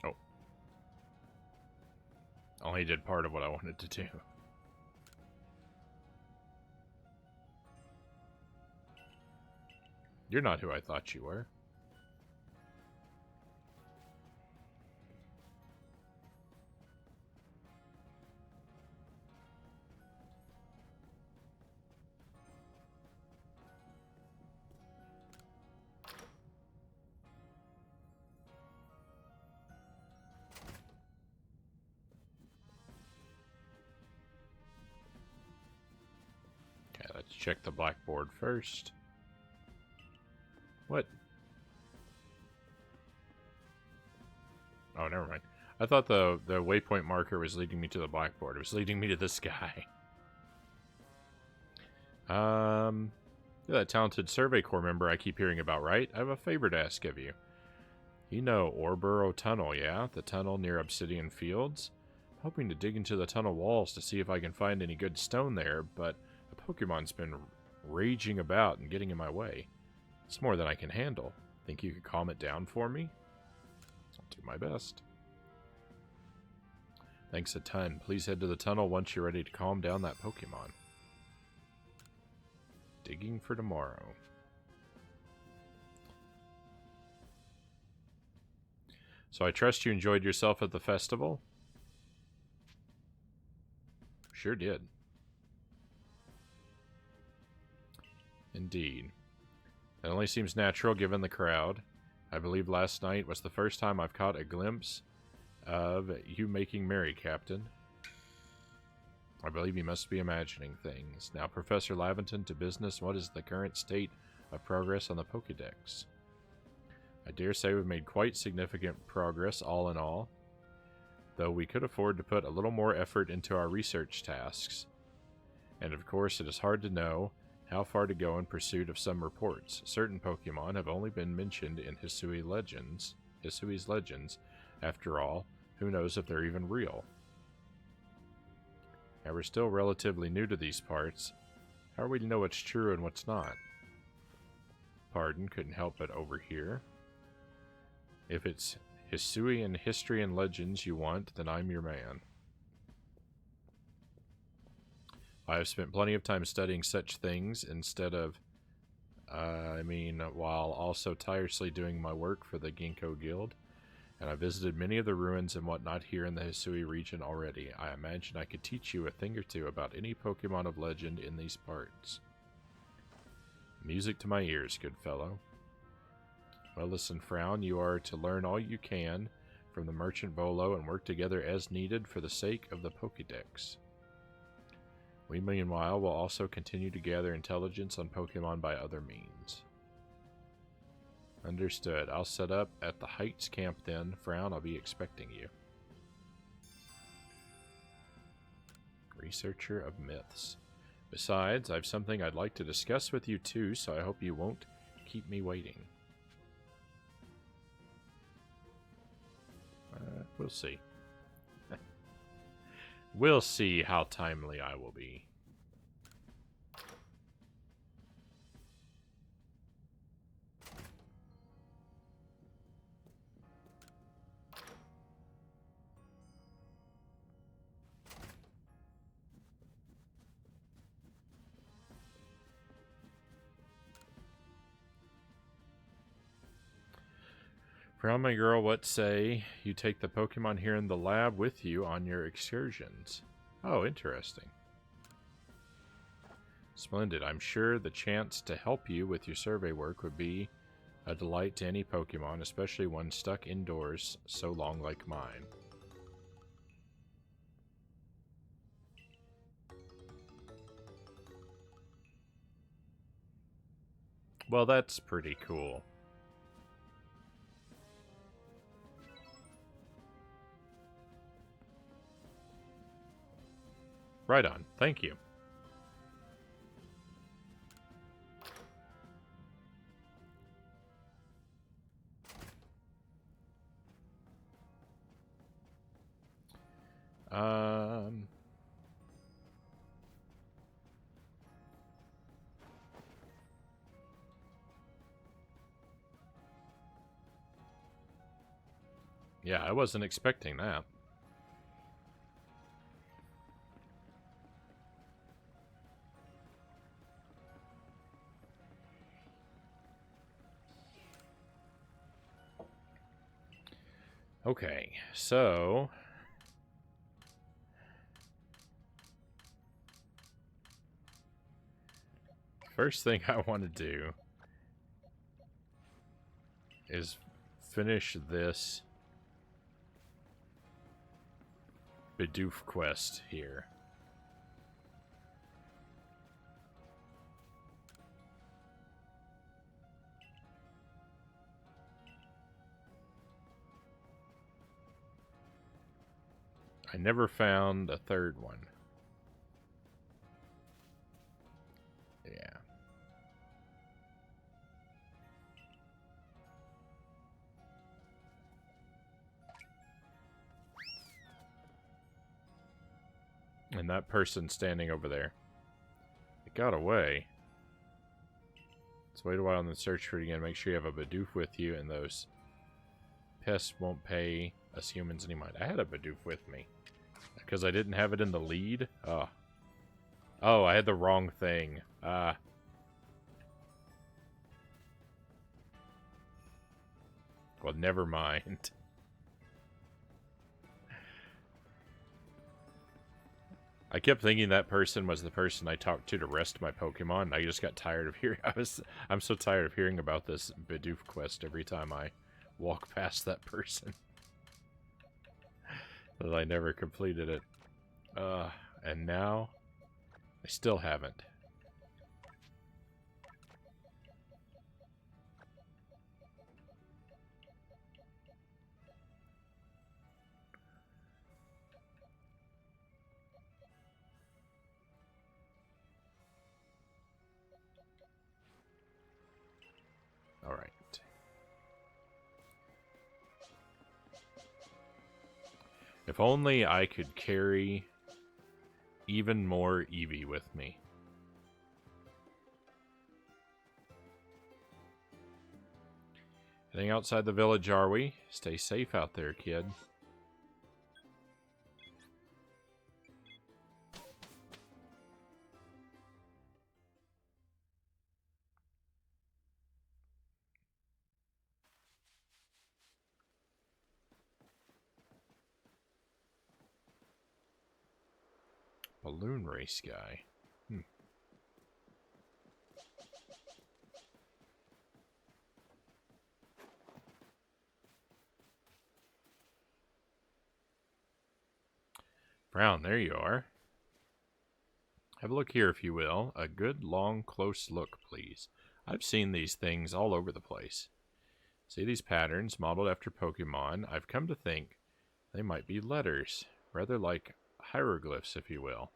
Oh. Only did part of what I wanted to do. You're not who I thought you were. Okay, let's check the blackboard first. What? Oh, never mind. I thought the waypoint marker was leading me to the blackboard. It was leading me to this guy. You're that talented Survey Corps member I keep hearing about, right? I have a favor to ask of you. You know Orboro Tunnel, yeah? The tunnel near Obsidian Fields? I'm hoping to dig into the tunnel walls to see if I can find any good stone there, but a Pokemon's been raging about and getting in my way. It's more than I can handle. Think you could calm it down for me? I'll do my best. Thanks a ton. Please head to the tunnel once you're ready to calm down that Pokemon. Digging for tomorrow. So I trust you enjoyed yourself at the festival? Sure did. Indeed. It only seems natural given the crowd. I believe last night was the first time I've caught a glimpse of you making merry, Captain. I believe you must be imagining things. Now, Professor Laventon, to business. What is the current state of progress on the Pokédex? I dare say we've made quite significant progress, all in all, though we could afford to put a little more effort into our research tasks. And of course, it is hard to know how far to go in pursuit of some reports. Certain Pokemon have only been mentioned in Hisui's legends. After all, who knows if they're even real? And we're still relatively new to these parts. How are we to know what's true and what's not? Pardon, couldn't help but overhear. If it's Hisuian history and legends you want, then I'm your man. I have spent plenty of time studying such things instead of, while also tirelessly doing my work for the Ginkgo Guild, and I visited many of the ruins and whatnot here in the Hisui region already. I imagine I could teach you a thing or two about any Pokemon of legend in these parts. Music to my ears, good fellow. Well, listen, Frown, you are to learn all you can from the Merchant Bolo and work together as needed for the sake of the Pokédex. We, meanwhile, will also continue to gather intelligence on Pokemon by other means. Understood. I'll set up at the Heights camp then. Frown, I'll be expecting you. Researcher of Myths. Besides, I've something I'd like to discuss with you too, so I hope you won't keep me waiting. We'll see. We'll see how timely I will be. Frownie girl, what say you take the Pokemon here in the lab with you on your excursions? Oh, interesting. Splendid. I'm sure the chance to help you with your survey work would be a delight to any Pokemon, especially one stuck indoors so long like mine. Well, that's pretty cool. Right on. Thank you. Yeah, I wasn't expecting that. Okay, so first thing I want to do is finish this Bidoof quest here. I never found a third one. Yeah. And that person standing over there. It got away. Let's wait a while and then search for it again. Make sure you have a Bidoof with you, and those pests won't pay us humans any mind. I had a Bidoof with me. Because I didn't have it in the lead? Oh. Oh, I had the wrong thing. Well, never mind. I kept thinking that person was the person I talked to rest my Pokemon, and I just got tired of hearing... I'm so tired of hearing about this Bidoof quest every time I walk past that person. That I never completed it. And now, I still haven't. Alright. If only I could carry even more Eevee with me. Heading outside the village, are we? Stay safe out there, kid. Balloon race guy. Brown, there you are. Have a look here, if you will. A good, long, close look, please. I've seen these things all over the place. See these patterns modeled after Pokemon? I've come to think they might be letters, rather like hieroglyphs, if you will.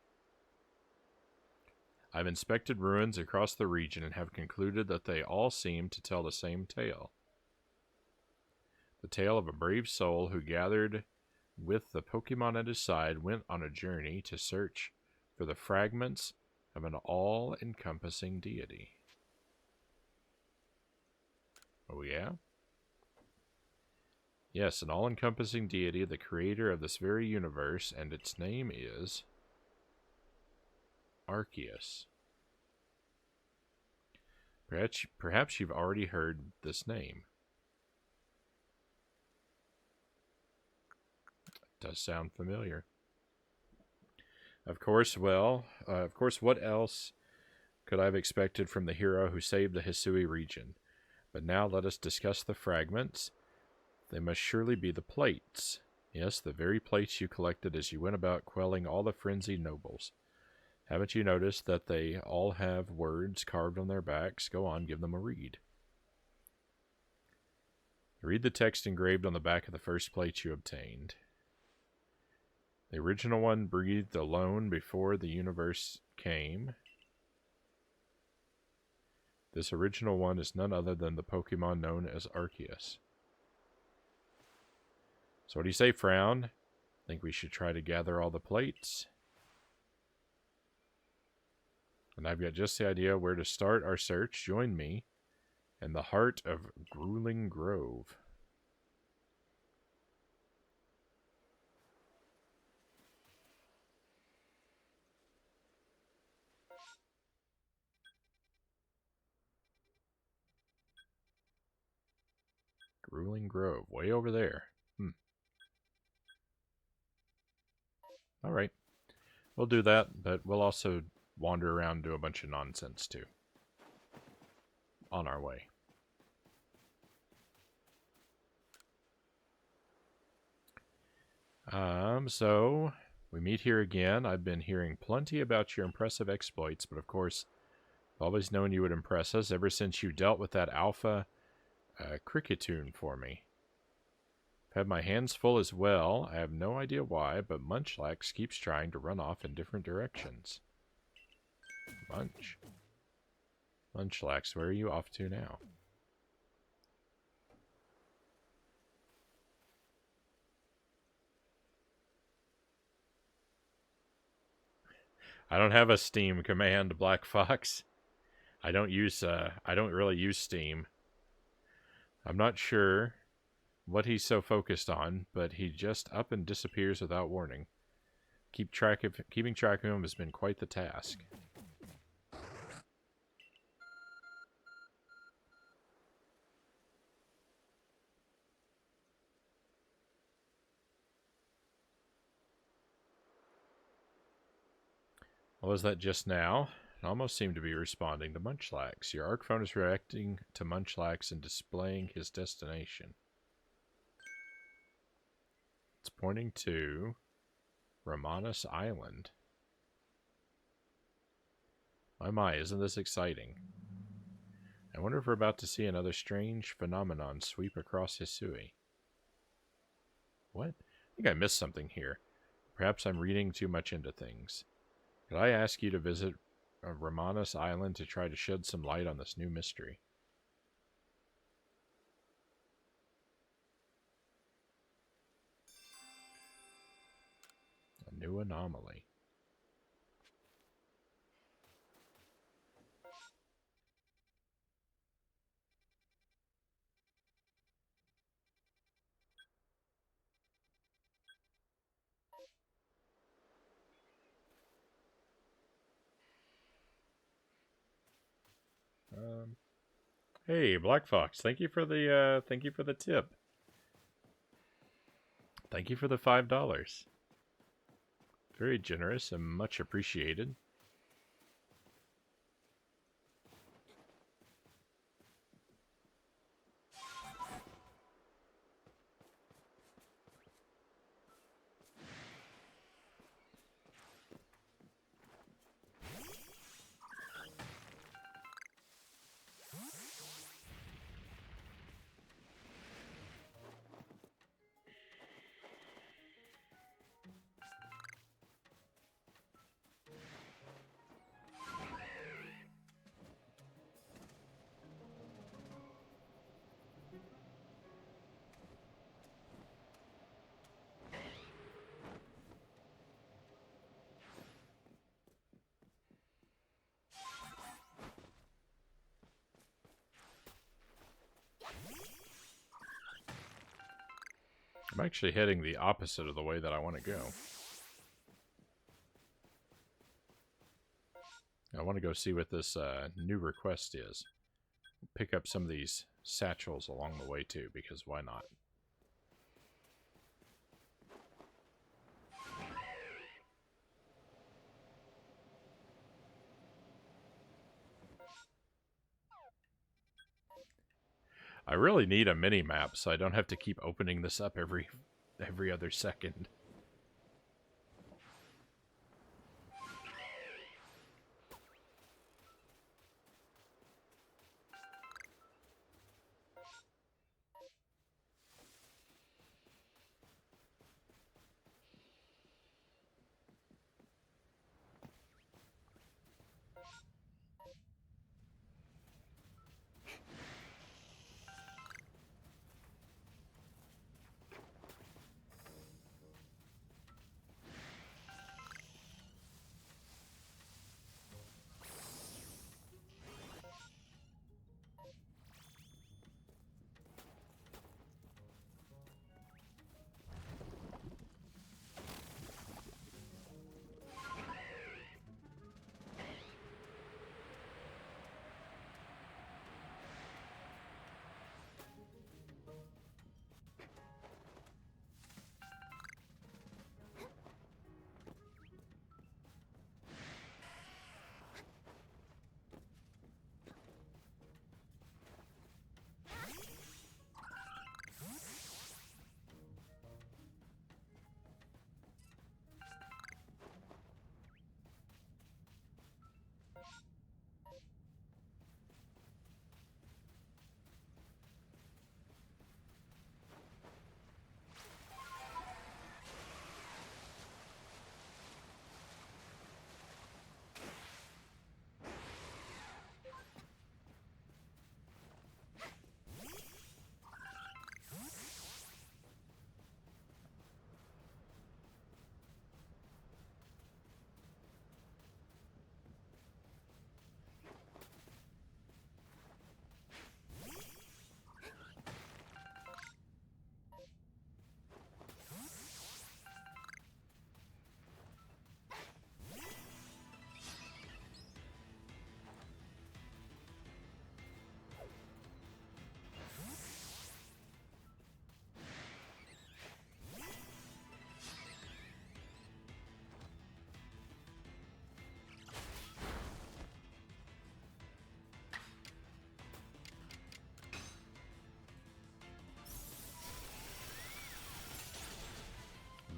I've inspected ruins across the region and have concluded that they all seem to tell the same tale. The tale of a brave soul who gathered with the Pokemon at his side, went on a journey to search for the fragments of an all-encompassing deity. Oh, yeah? Yes, an all-encompassing deity, the creator of this very universe, and its name is Arceus. Perhaps you've already heard this name. It does sound familiar. Of course, what else could I have expected from the hero who saved the Hisui region? But now let us discuss the fragments. They must surely be the plates. Yes, the very plates you collected as you went about quelling all the frenzied nobles. Haven't you noticed that they all have words carved on their backs? Go on, give them a read. Read the text engraved on the back of the first plate you obtained. The original one breathed alone before the universe came. This original one is none other than the Pokemon known as Arceus. So what do you say, Frown? Think we should try to gather all the plates? And I've got just the idea where to start our search. Join me in the heart of Grueling Grove. Grueling Grove, way over there. Alright. We'll do that, but we'll also wander around and do a bunch of nonsense, too. On our way. So, we meet here again. I've been hearing plenty about your impressive exploits, but of course, I've always known you would impress us ever since you dealt with that alpha Cricketoon for me. I've had my hands full as well. I have no idea why, but Munchlax keeps trying to run off in different directions. Munchlax, where are you off to now? I don't have a Steam command, Black Fox. I don't really use Steam. I'm not sure what he's so focused on, but he just up and disappears without warning. Keeping track of him has been quite the task. What was that just now? It almost seemed to be responding to Munchlax. Your Arc phone is reacting to Munchlax and displaying his destination. It's pointing to Romanus Island. My, isn't this exciting? I wonder if we're about to see another strange phenomenon sweep across Hisui. What? I think I missed something here. Perhaps I'm reading too much into things. Could I ask you to visit Romanus Island to try to shed some light on this new mystery? A new anomaly. Hey, Black Fox, thank you for the tip. Thank you for the $5. Very generous and much appreciated. I'm actually heading the opposite of the way that I want to go. I want to go see what this new request is. Pick up some of these satchels along the way too, because why not? I really need a mini-map so I don't have to keep opening this up every other second.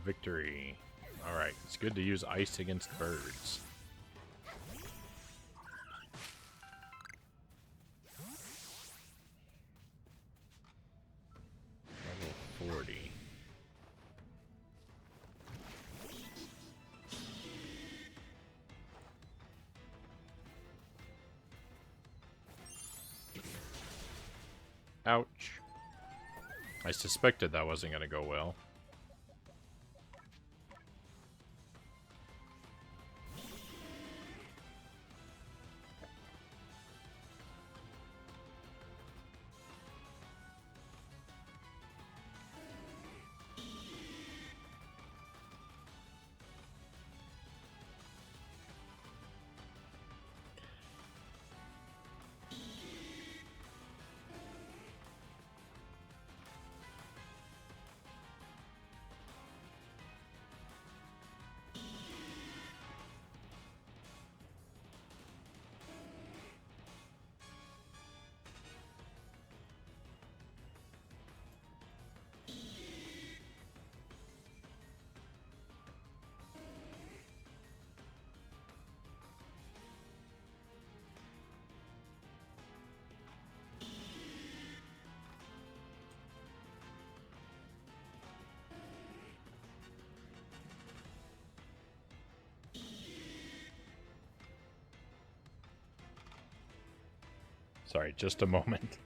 Victory. Alright, it's good to use ice against birds. Level 40. Ouch. I suspected that wasn't going to go well. Sorry, just a moment.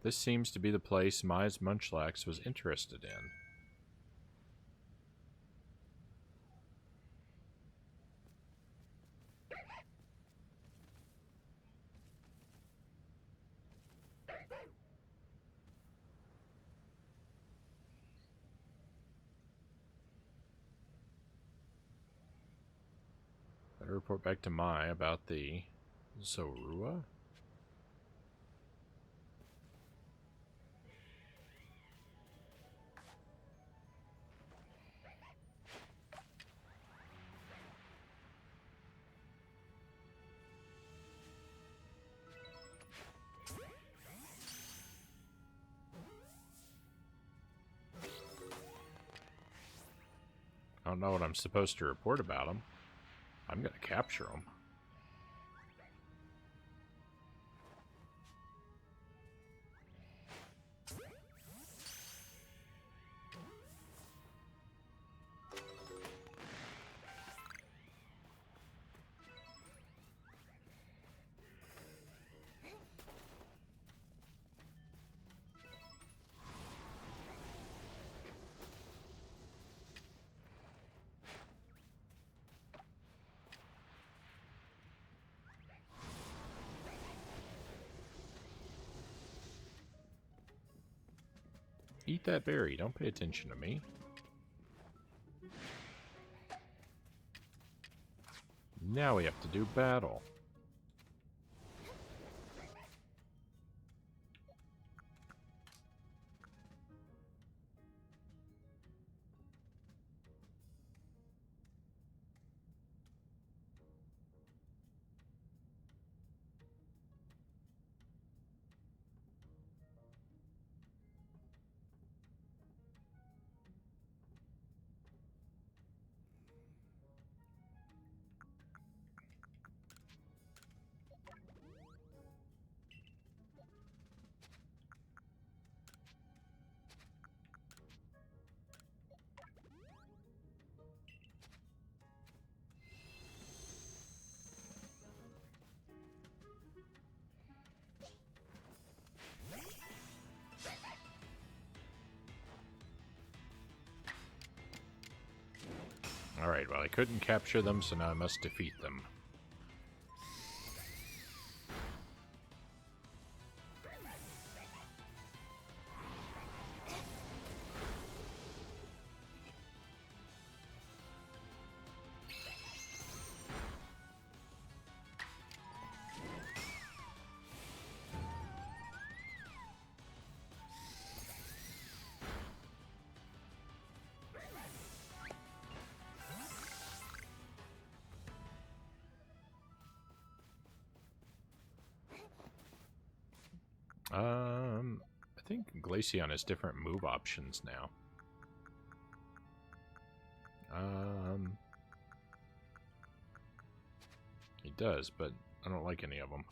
This seems to be the place Mize Munchlax was interested in. Better report back to Mai about the Zorua. I don't know what I'm supposed to report about them. I'm going to capture them. Eat that berry. Don't pay attention to me. Now we have to do battle. Alright, well I couldn't capture them, so now I must defeat them. I think Glaceon has different move options now. He does, but I don't like any of them.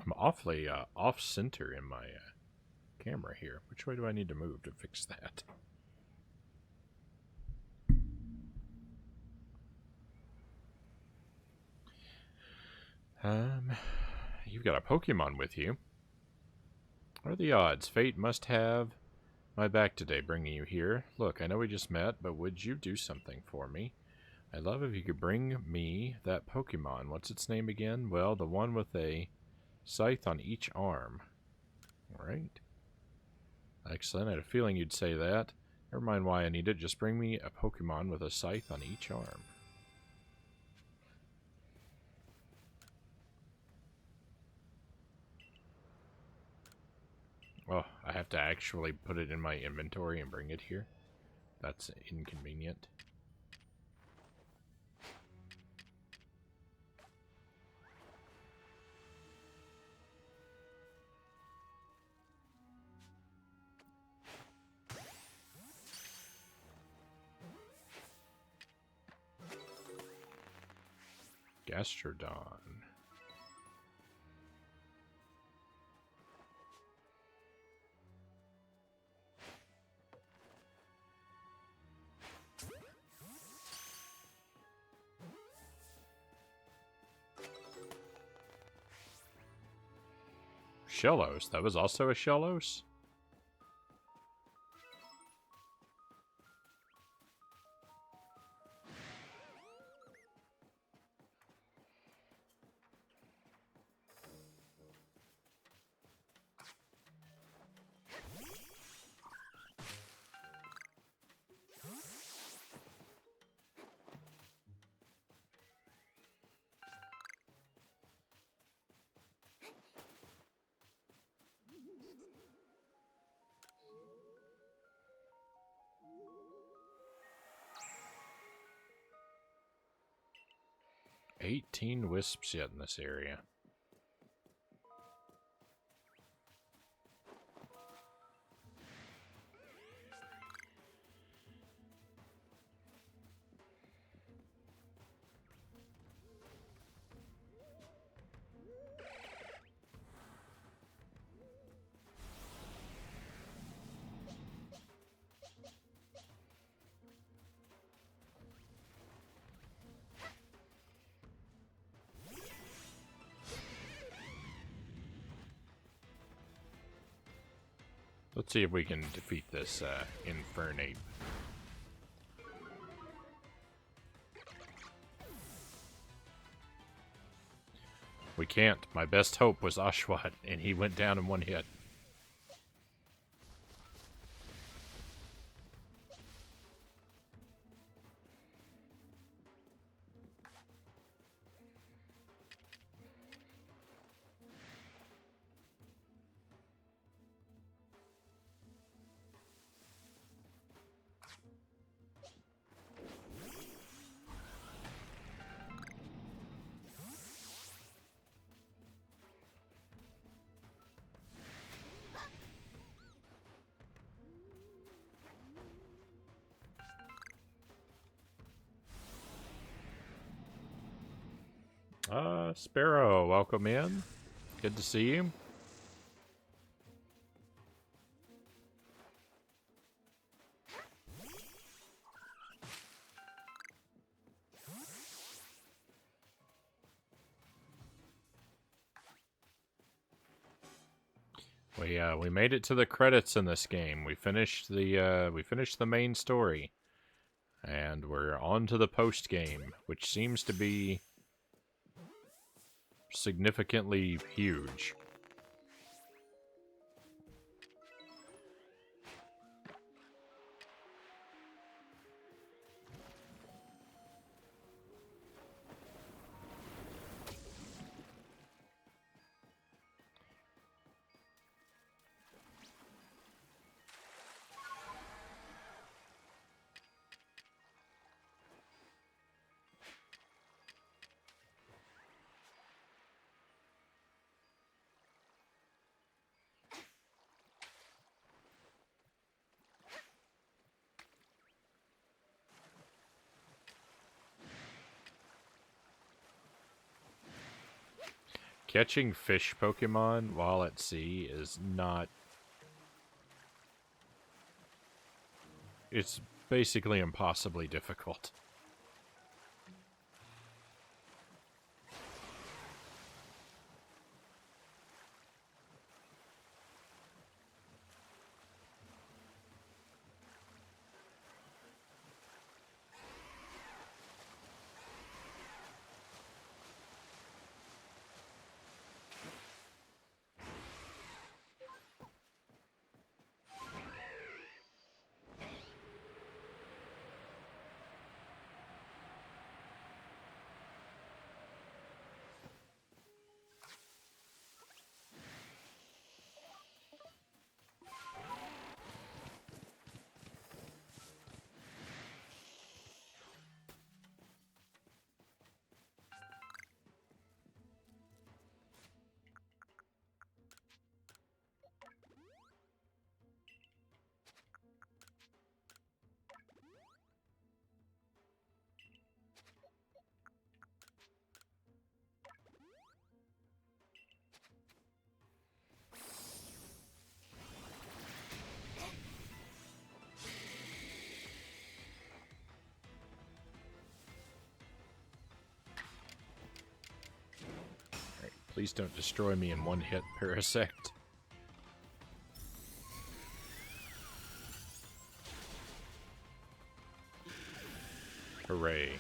I'm awfully off-center in my camera here. Which way do I need to move to fix that? You've got a Pokemon with you. What are the odds? Fate must have my back today bringing you here. Look, I know we just met, but would you do something for me? I'd love if you could bring me that Pokemon. What's its name again? Well, the one with a scythe on each arm. Alright. Excellent. I had a feeling you'd say that. Never mind why I need it. Just bring me a Pokemon with a scythe on each arm. Oh, I have to actually put it in my inventory and bring it here? That's inconvenient. Gastrodon. Shellos. That was also a Shellos? "18 wisps yet in this area." Let's see if we can defeat this Infernape. We can't. My best hope was Oshawott, and he went down in one hit. Sparrow, welcome in. Good to see you. We made it to the credits in this game. We finished the main story, and we're on to the post game, which seems to be significantly huge. Catching fish Pokemon while at sea is not... It's basically impossibly difficult. Please don't destroy me in one hit, Parasect. Hooray.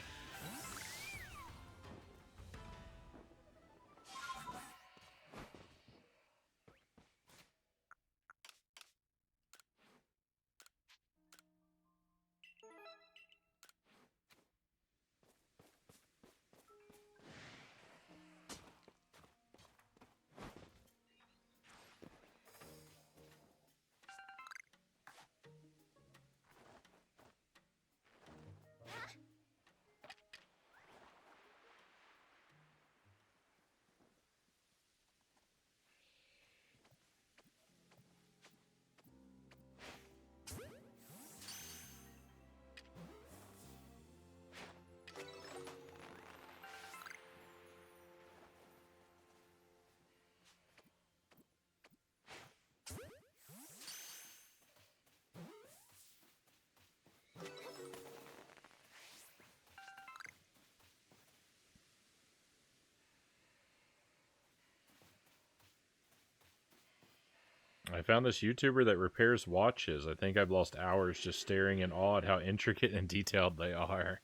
I found this YouTuber that repairs watches. I think I've lost hours just staring in awe at how intricate and detailed they are.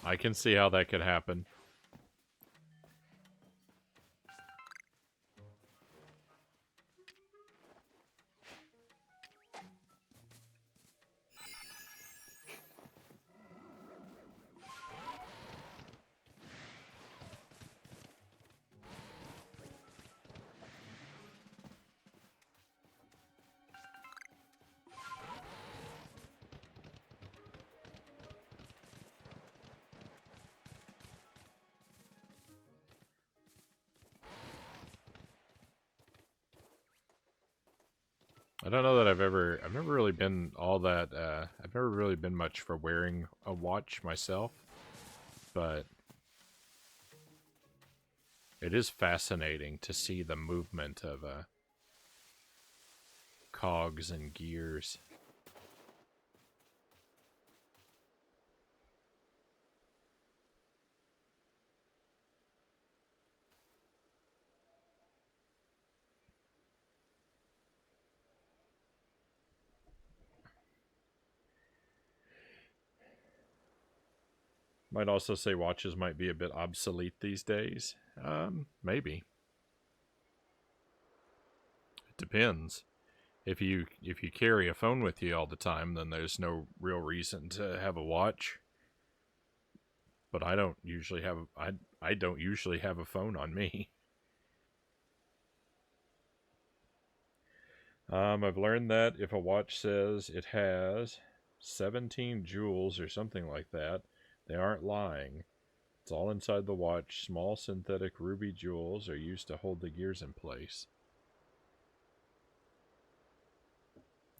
I can see how that could happen. I don't know that I've never really been all that, I've never really been much for wearing a watch myself, but it is fascinating to see the movement of, cogs and gears. Might also say watches might be a bit obsolete these days. Maybe. It depends. If you carry a phone with you all the time, then there's no real reason to have a watch. But I don't usually have a phone on me. I've learned that if a watch says it has 17 jewels or something like that, they aren't lying. It's all inside the watch. Small synthetic ruby jewels are used to hold the gears in place.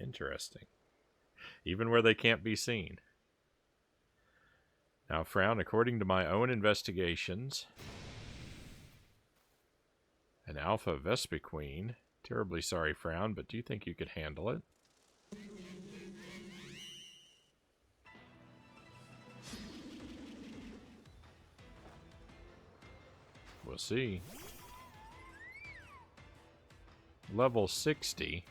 Interesting. Even where they can't be seen. Now, Frown, according to my own investigations, an alpha Vespiquen. Terribly sorry, Frown, but do you think you could handle it? We'll see. Level 60.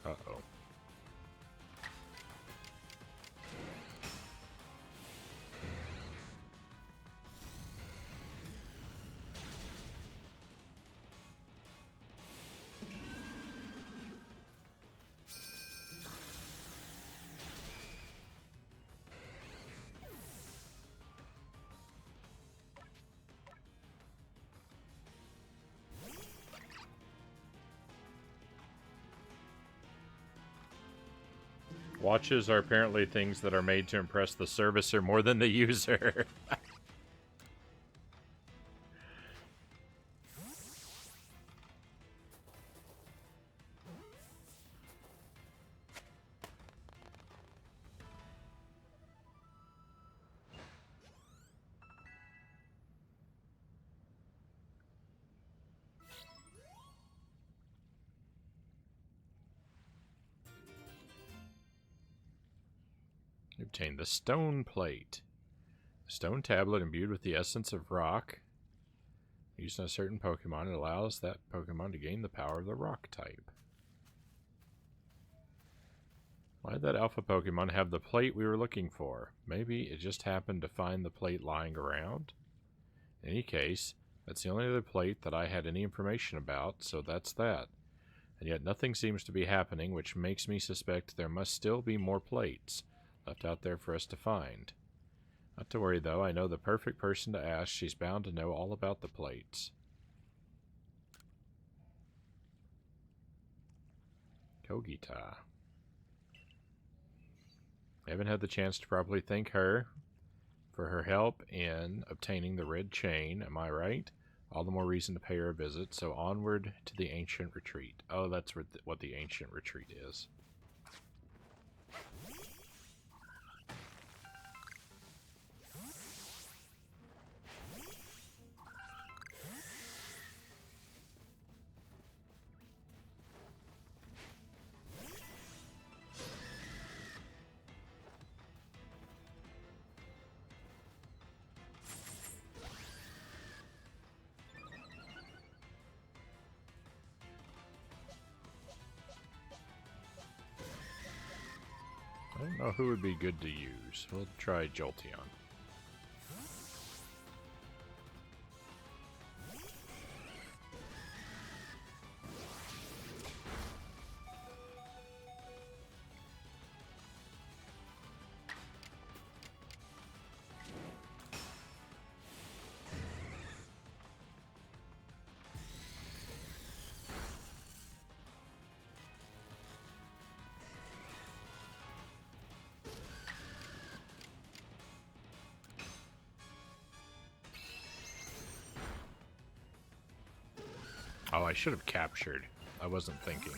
Uh-oh. Watches are apparently things that are made to impress the servicer more than the user. Obtain the stone plate. A stone tablet imbued with the essence of rock. Used on a certain Pokemon, it allows that Pokemon to gain the power of the rock type. Why did that alpha Pokemon have the plate we were looking for? Maybe it just happened to find the plate lying around? In any case, that's the only other plate that I had any information about, so that's that. And yet nothing seems to be happening, which makes me suspect there must still be more plates left out there for us to find. Not to worry, though. I know the perfect person to ask. She's bound to know all about the plates. Kogita. I haven't had the chance to properly thank her for her help in obtaining the red chain. Am I right? All the more reason to pay her a visit. So onward to the ancient retreat. Oh, that's what the ancient retreat is. I don't know who would be good to use. We'll try Jolteon. Oh, I should have captured. I wasn't thinking.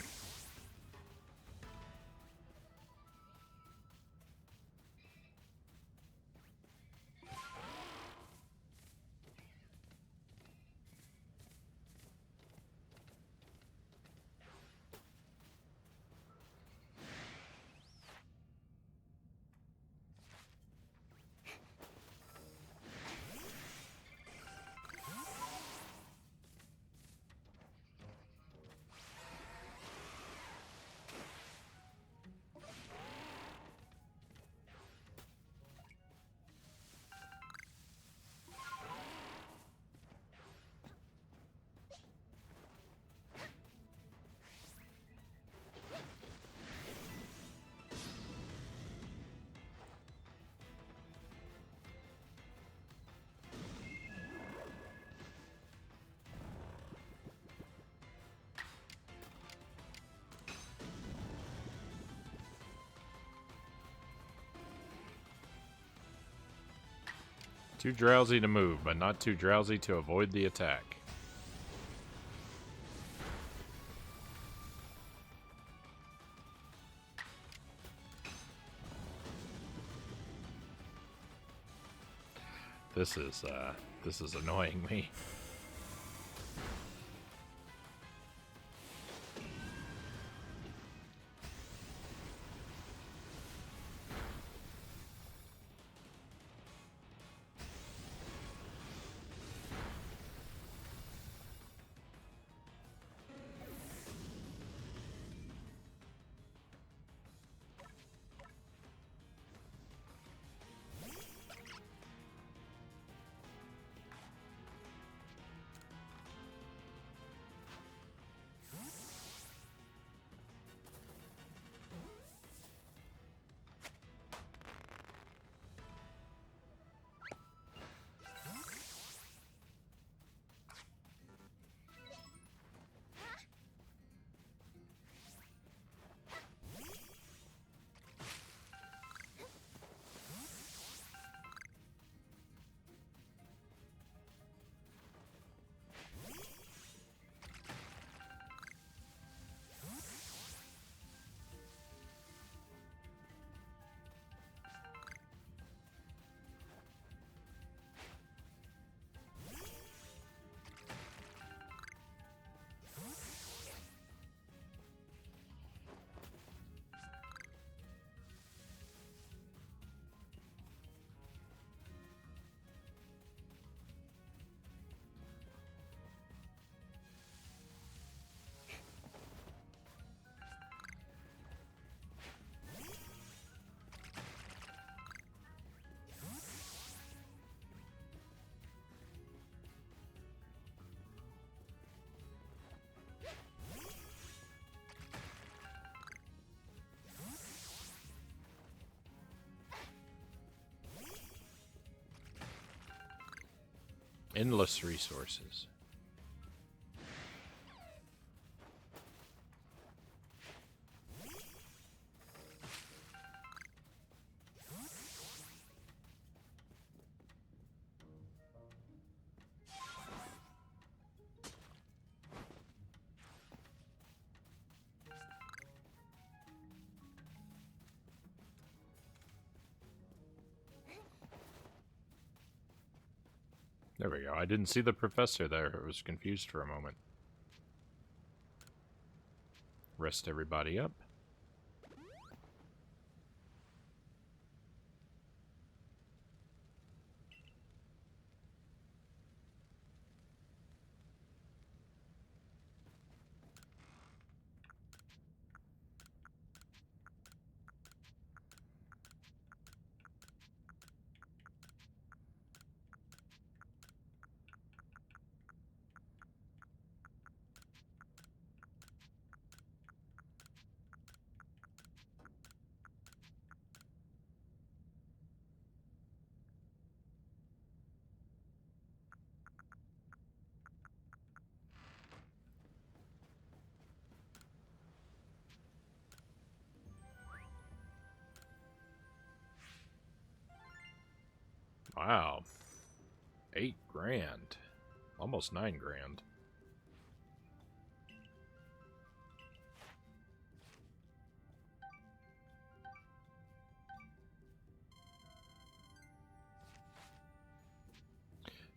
Too drowsy to move, but not too drowsy to avoid the attack. This is annoying me. Endless resources. There we go. I didn't see the professor there. I was confused for a moment. Rest everybody up. Wow. 8 grand. Almost 9 grand.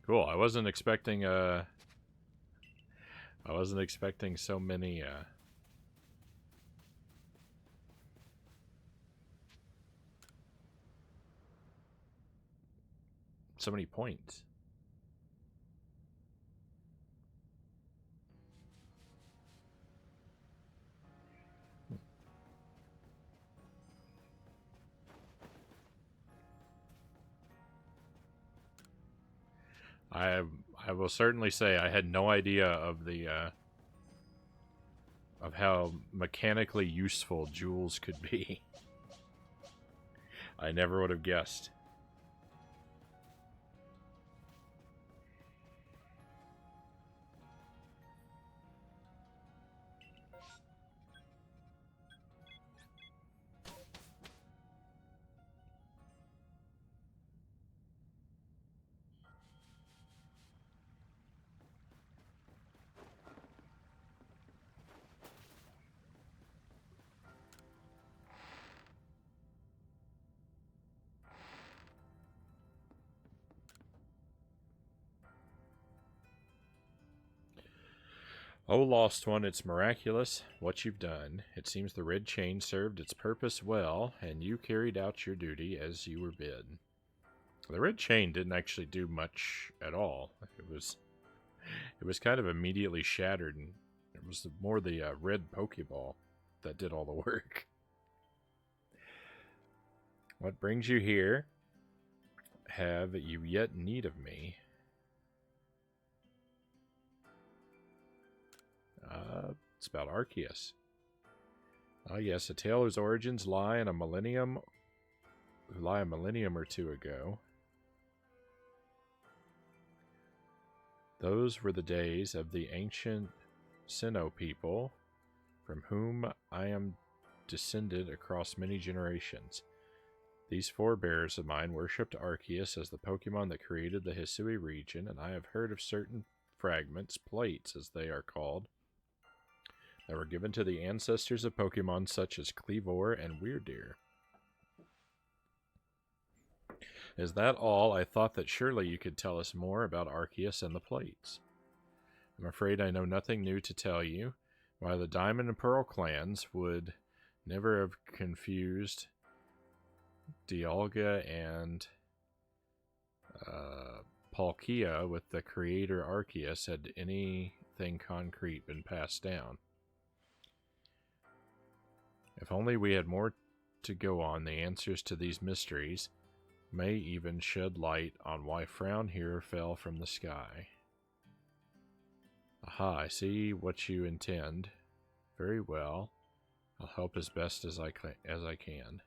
Cool. I wasn't expecting so many so many points. I will certainly say I had no idea of the of how mechanically useful jewels could be. I never would have guessed. Oh, lost one, it's miraculous what you've done. It seems the red chain served its purpose well, and you carried out your duty as you were bid. The red chain didn't actually do much at all. It was kind of immediately shattered, and it was more the red Pokeball that did all the work. What brings you here? Have you yet need of me? It's about Arceus. Ah, yes, a tale whose origins lie a millennium or two ago. Those were the days of the ancient Sinnoh people, from whom I am descended across many generations. These forebears of mine worshipped Arceus as the Pokemon that created the Hisui region, and I have heard of certain fragments, plates as they are called, that were given to the ancestors of Pokemon such as Cleavor and Weirdeer. Is that all? I thought that surely you could tell us more about Arceus and the plates. I'm afraid I know nothing new to tell you. Why, the Diamond and Pearl clans would never have confused Dialga and Palkia with the creator Arceus had anything concrete been passed down. If only we had more to go on, the answers to these mysteries may even shed light on why Frownie fell from the sky. Aha, I see what you intend. Very well. I'll help as best as I can.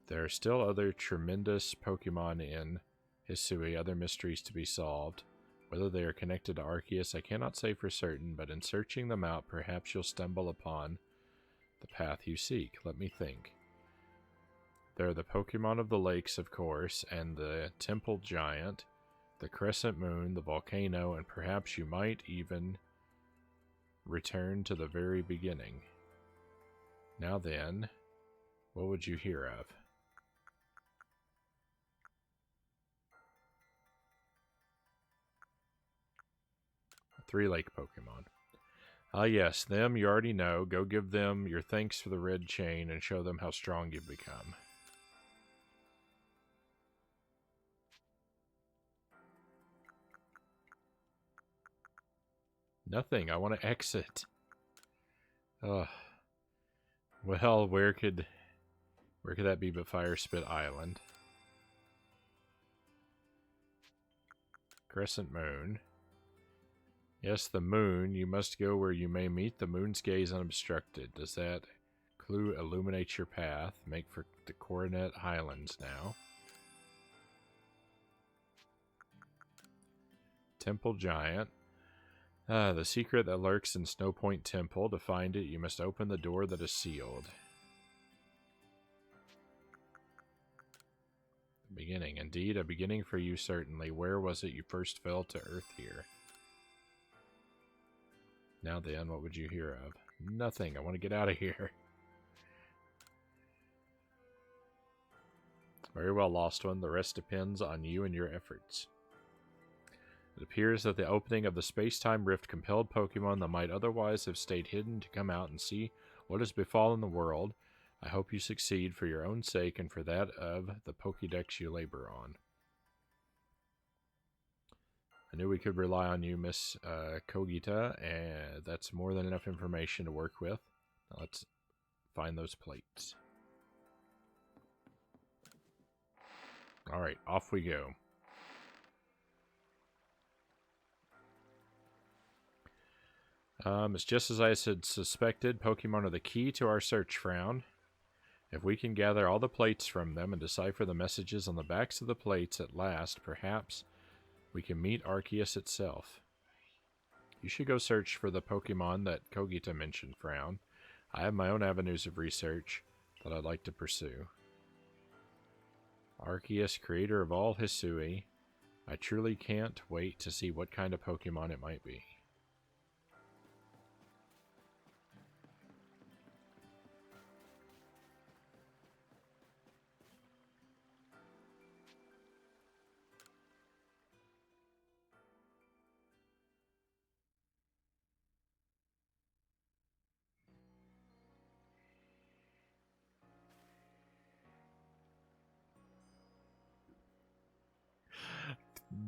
There are still other tremendous Pokemon in Hisui, other mysteries to be solved. Whether they are connected to Arceus, I cannot say for certain, but in searching them out, perhaps you'll stumble upon the path you seek. Let me think. There are the Pokemon of the lakes, of course, and the Temple Giant, the Crescent Moon, the volcano, and perhaps you might even return to the very beginning. Now then, what would you hear of? Three lake Pokemon. Ah yes, them you already know. Go give them your thanks for the red chain and show them how strong you've become. Nothing. I want to exit. Ugh. Well, where could that be but Fire Spit Island? Crescent Moon. Yes, the moon. You must go where you may meet the moon's gaze unobstructed. Does that clue illuminate your path? Make for the Coronet Highlands now. Temple Giant. The secret that lurks in Snow Point Temple. To find it, you must open the door that is sealed. The beginning. Indeed, a beginning for you, certainly. Where was it you first fell to earth here? Now then, what would you hear of? Nothing. I want to get out of here. Very well, Lost One. The rest depends on you and your efforts. It appears that the opening of the space-time rift compelled Pokemon that might otherwise have stayed hidden to come out and see what has befallen the world. I hope you succeed for your own sake and for that of the Pokédex you labor on. I knew we could rely on you, Miss Kogita, and that's more than enough information to work with. Now let's find those plates. Alright, off we go. It's just as I had suspected. Pokemon are the key to our search, Frown. If we can gather all the plates from them and decipher the messages on the backs of the plates at last, perhaps we can meet Arceus itself. You should go search for the Pokemon that Kogita mentioned, Frown. I have my own avenues of research that I'd like to pursue. Arceus, creator of all Hisui. I truly can't wait to see what kind of Pokemon it might be.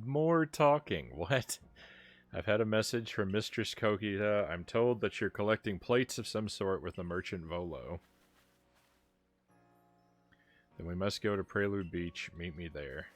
More talking. What? I've had a message from Mistress Kogita. I'm told that you're collecting plates of some sort with the merchant Volo. Then we must go to Prelude Beach. Meet me there.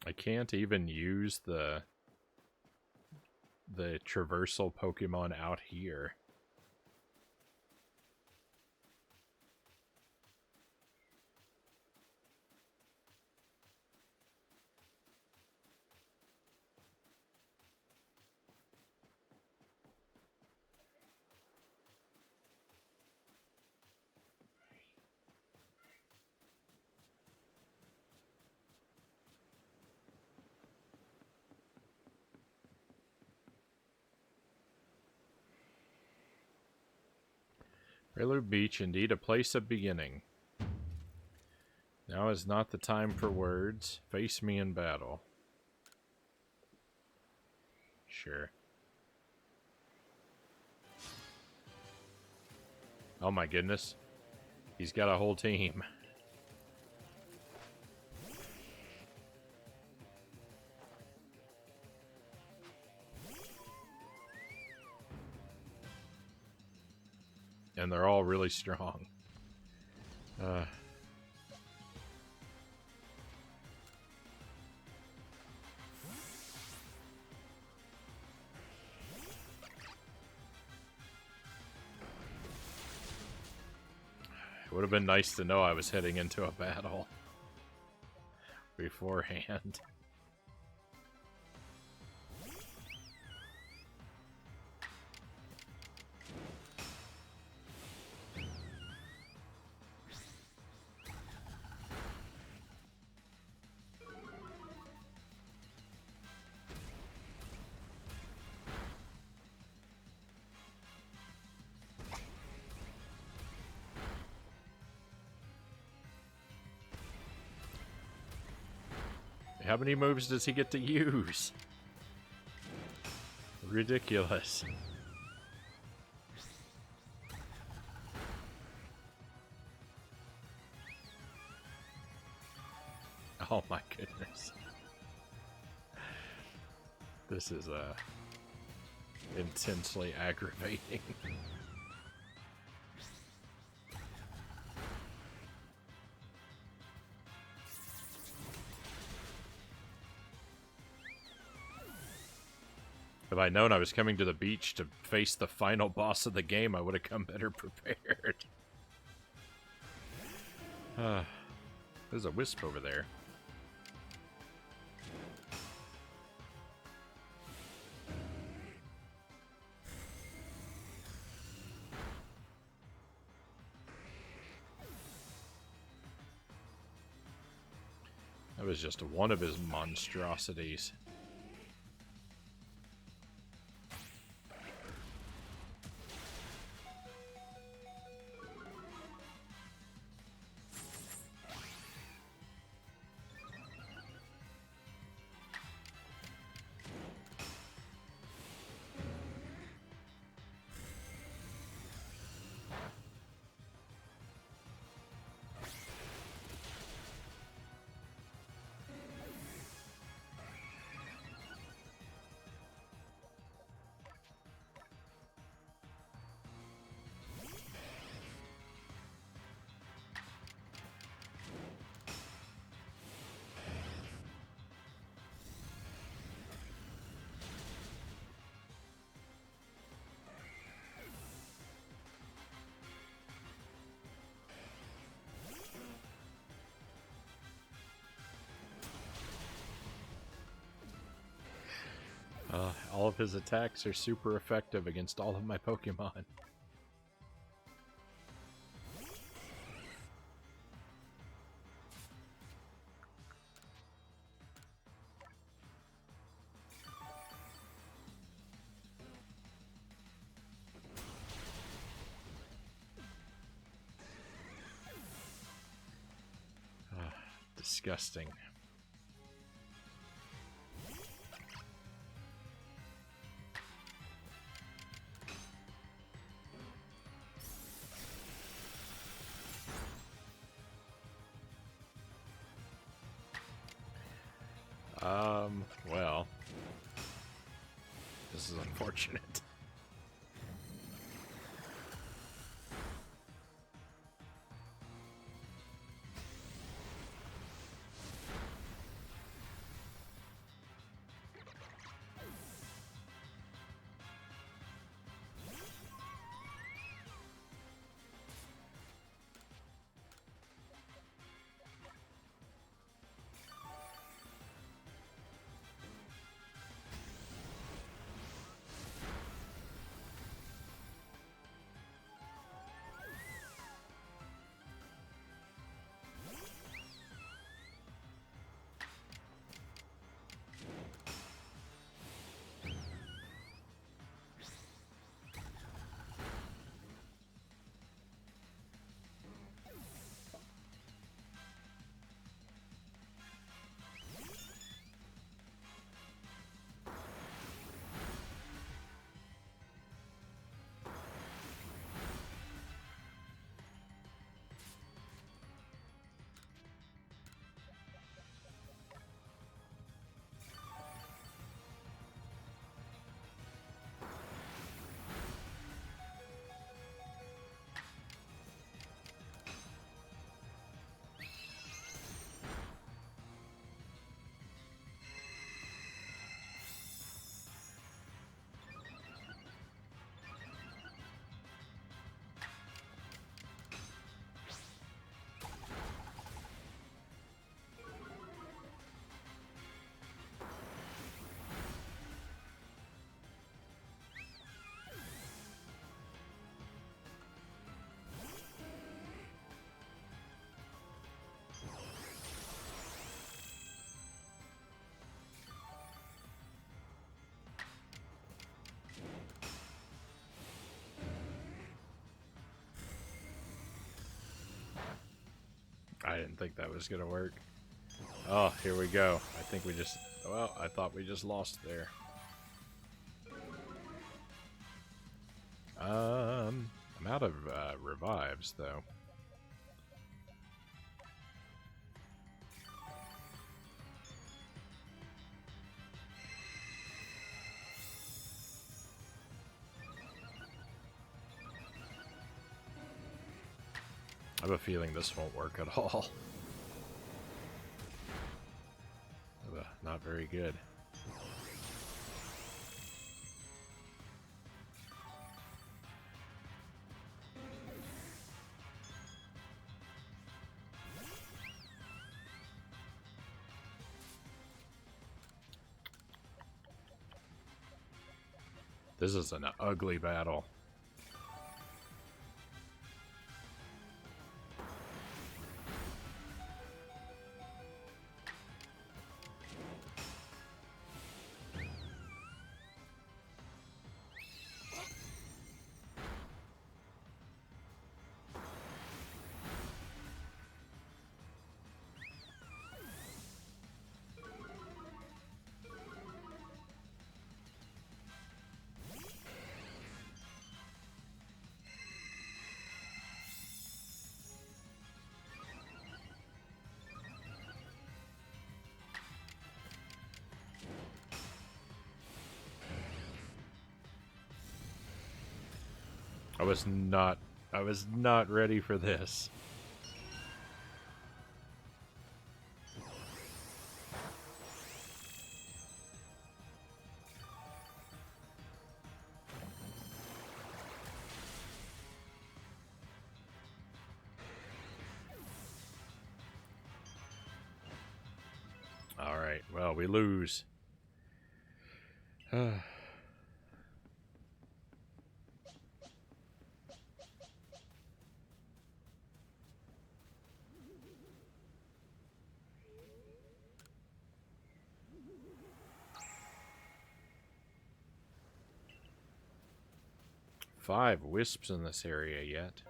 I can't even use the traversal Pokemon out here. Prelude Beach, indeed a place of beginning. Now is not the time for words. Face me in battle. Sure. Oh my goodness. He's got a whole team. And they're all really strong. It would have been nice to know I was heading into a battle beforehand. How many moves does he get to use? Ridiculous. Oh my goodness. This is intensely aggravating. If I'd known I was coming to the beach to face the final boss of the game, I would have come better prepared. There's a wisp over there. That was just one of his monstrosities. All of his attacks are super effective against all of my Pokemon. Disgusting. Well, this is unfortunate. didn't think that was gonna work. Oh, here we go. I think we just... Well, I thought we just lost there. I'm out of revives, though. I have a feeling this won't work at all. Not very good. This is an ugly battle. I was not ready for this. All right, well, we lose. 5 wisps in this area yet.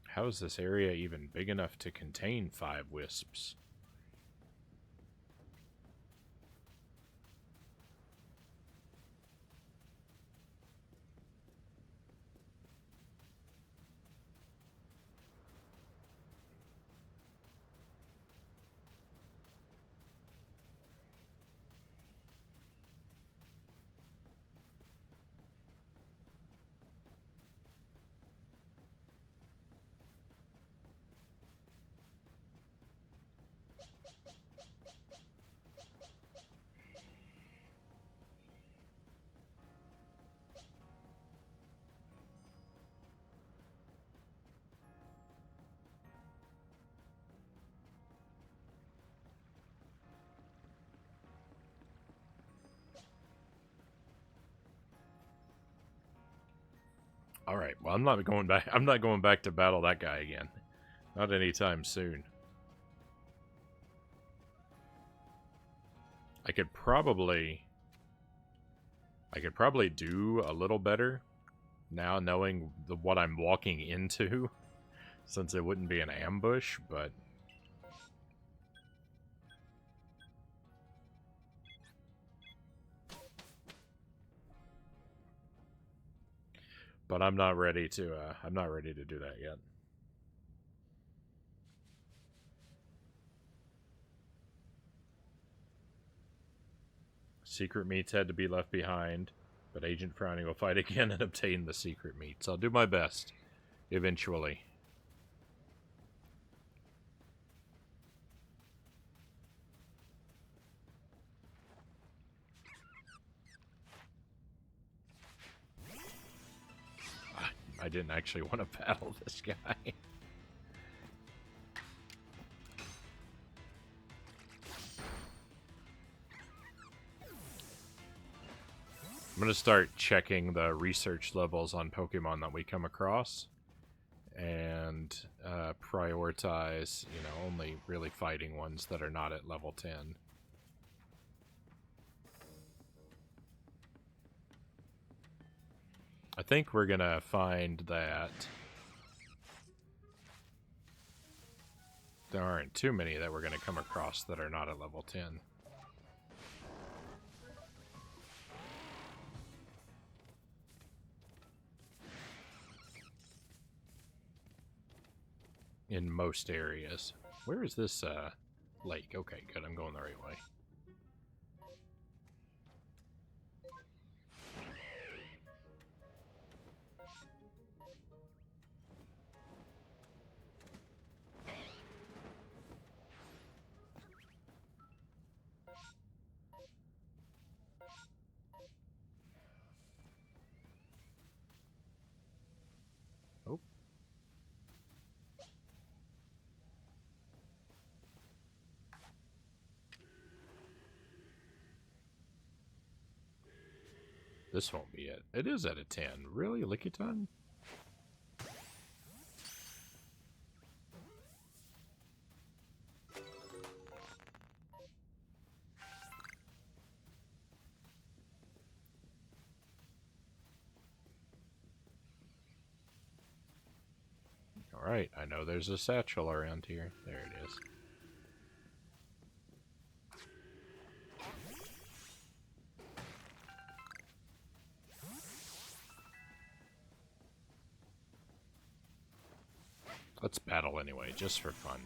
How is this area even big enough to contain 5 wisps? All right. Well, I'm not going back. I'm not going back to battle that guy again. Not anytime soon. I could probably do a little better now knowing what I'm walking into, since it wouldn't be an ambush, but I'm not ready to do that yet. Secret meats had to be left behind, but Agent Frownie will fight again and obtain the secret meats. I'll do my best, eventually. I didn't actually want to battle this guy. I'm going to start checking the research levels on Pokemon that we come across and prioritize, you know, only really fighting ones that are not at level 10. I think we're going to find that there aren't too many that we're going to come across that are not at level 10. In most areas. Where is this lake? Okay, good. I'm going the right way. Oh. This won't be it. It is at a 10. Really? Lickitung? Alright, I know there's a satchel around here. There it is. Let's battle anyway, just for fun.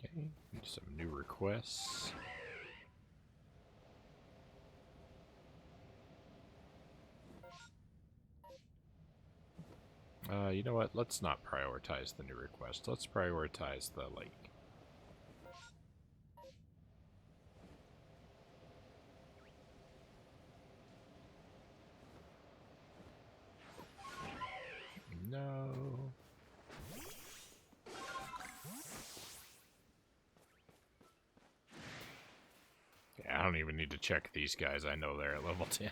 Okay, some new requests. You know what? Let's not prioritize the new request. Let's prioritize the lake. No. Yeah, I don't even need to check these guys. I know they're at level 10.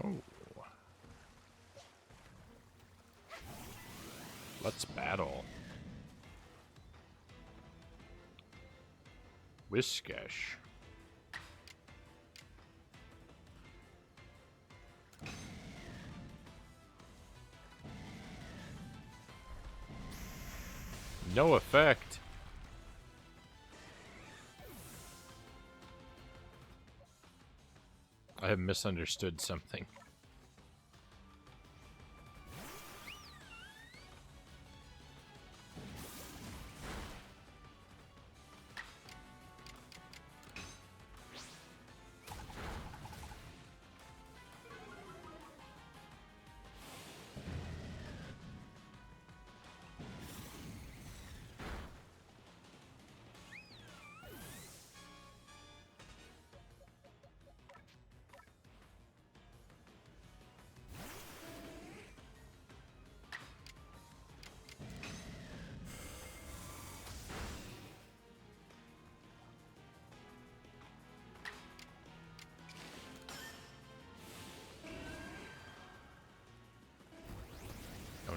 Oh. Let's battle. Whiscash. No effect. I have misunderstood something.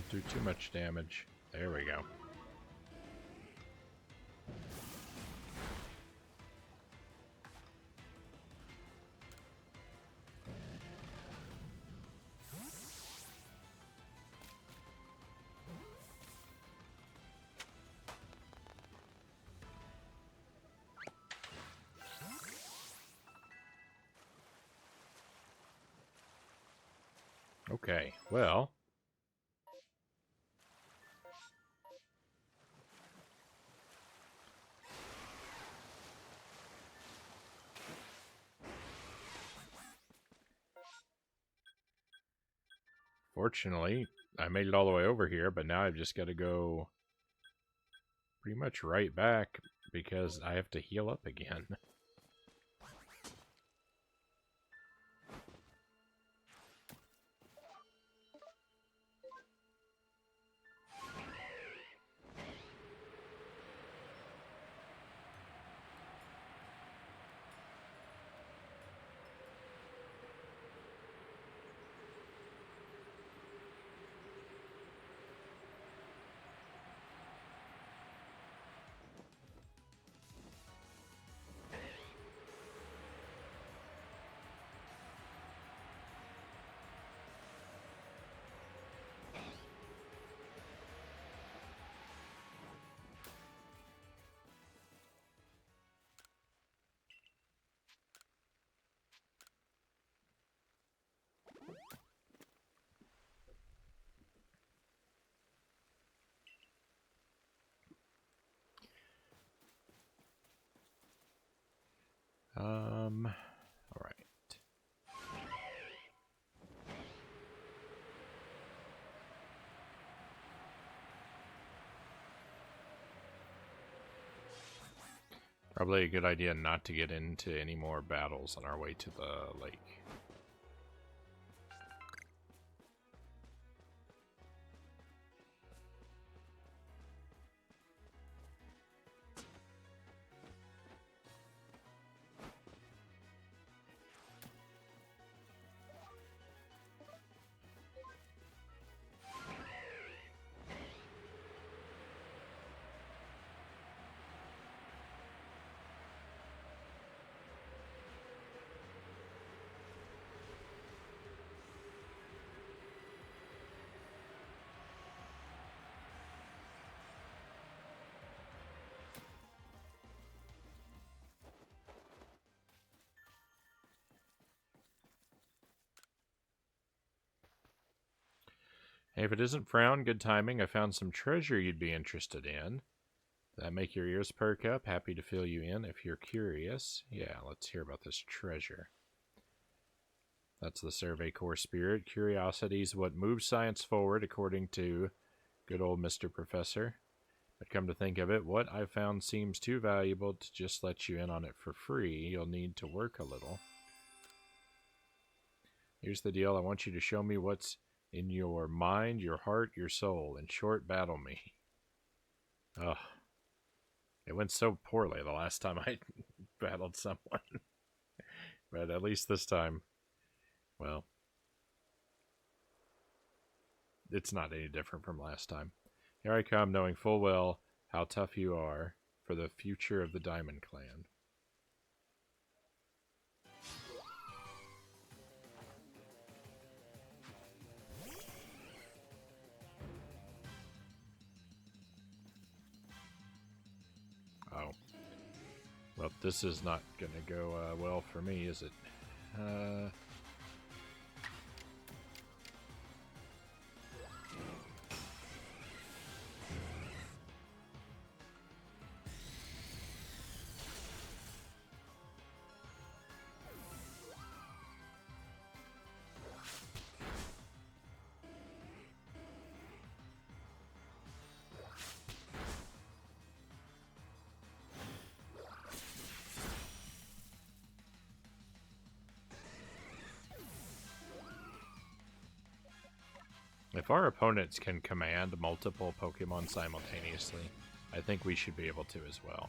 do too much damage. There we go. Okay, well... Fortunately, I made it all the way over here, but now I've just got to go pretty much right back because I have to heal up again. All right. Probably a good idea not to get into any more battles on our way to the lake. Hey, if it isn't Frown, good timing. I found some treasure you'd be interested in. That make your ears perk up? Happy to fill you in if you're curious. Yeah, let's hear about this treasure. That's the Survey Corps spirit. Curiosity is what moves science forward, according to good old Mr. Professor. But come to think of it, what I found seems too valuable to just let you in on it for free. You'll need to work a little. Here's the deal. I want you to show me what's in your mind, your heart, your soul. In short, battle me. Ugh. It went so poorly the last time I battled someone. But at least this time, well, it's not any different from last time. Here I come, knowing full well how tough you are for the future of the Diamond Clan. Oh. Well, this is not going to go well for me, is it? If our opponents can command multiple Pokemon simultaneously, I think we should be able to as well.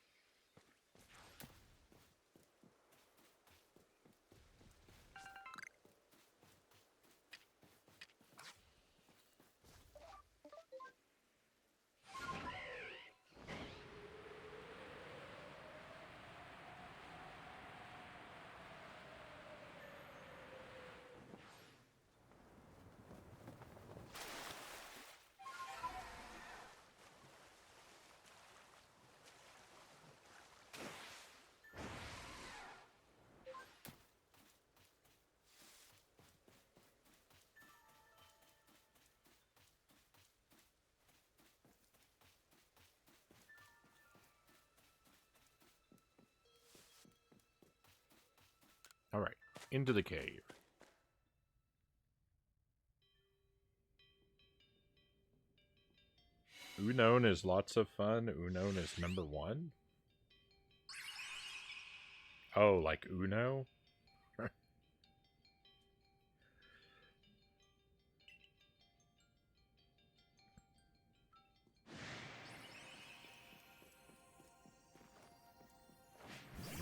into the cave. Unknown is lots of fun. Unknown is number 1. Oh, like Uno?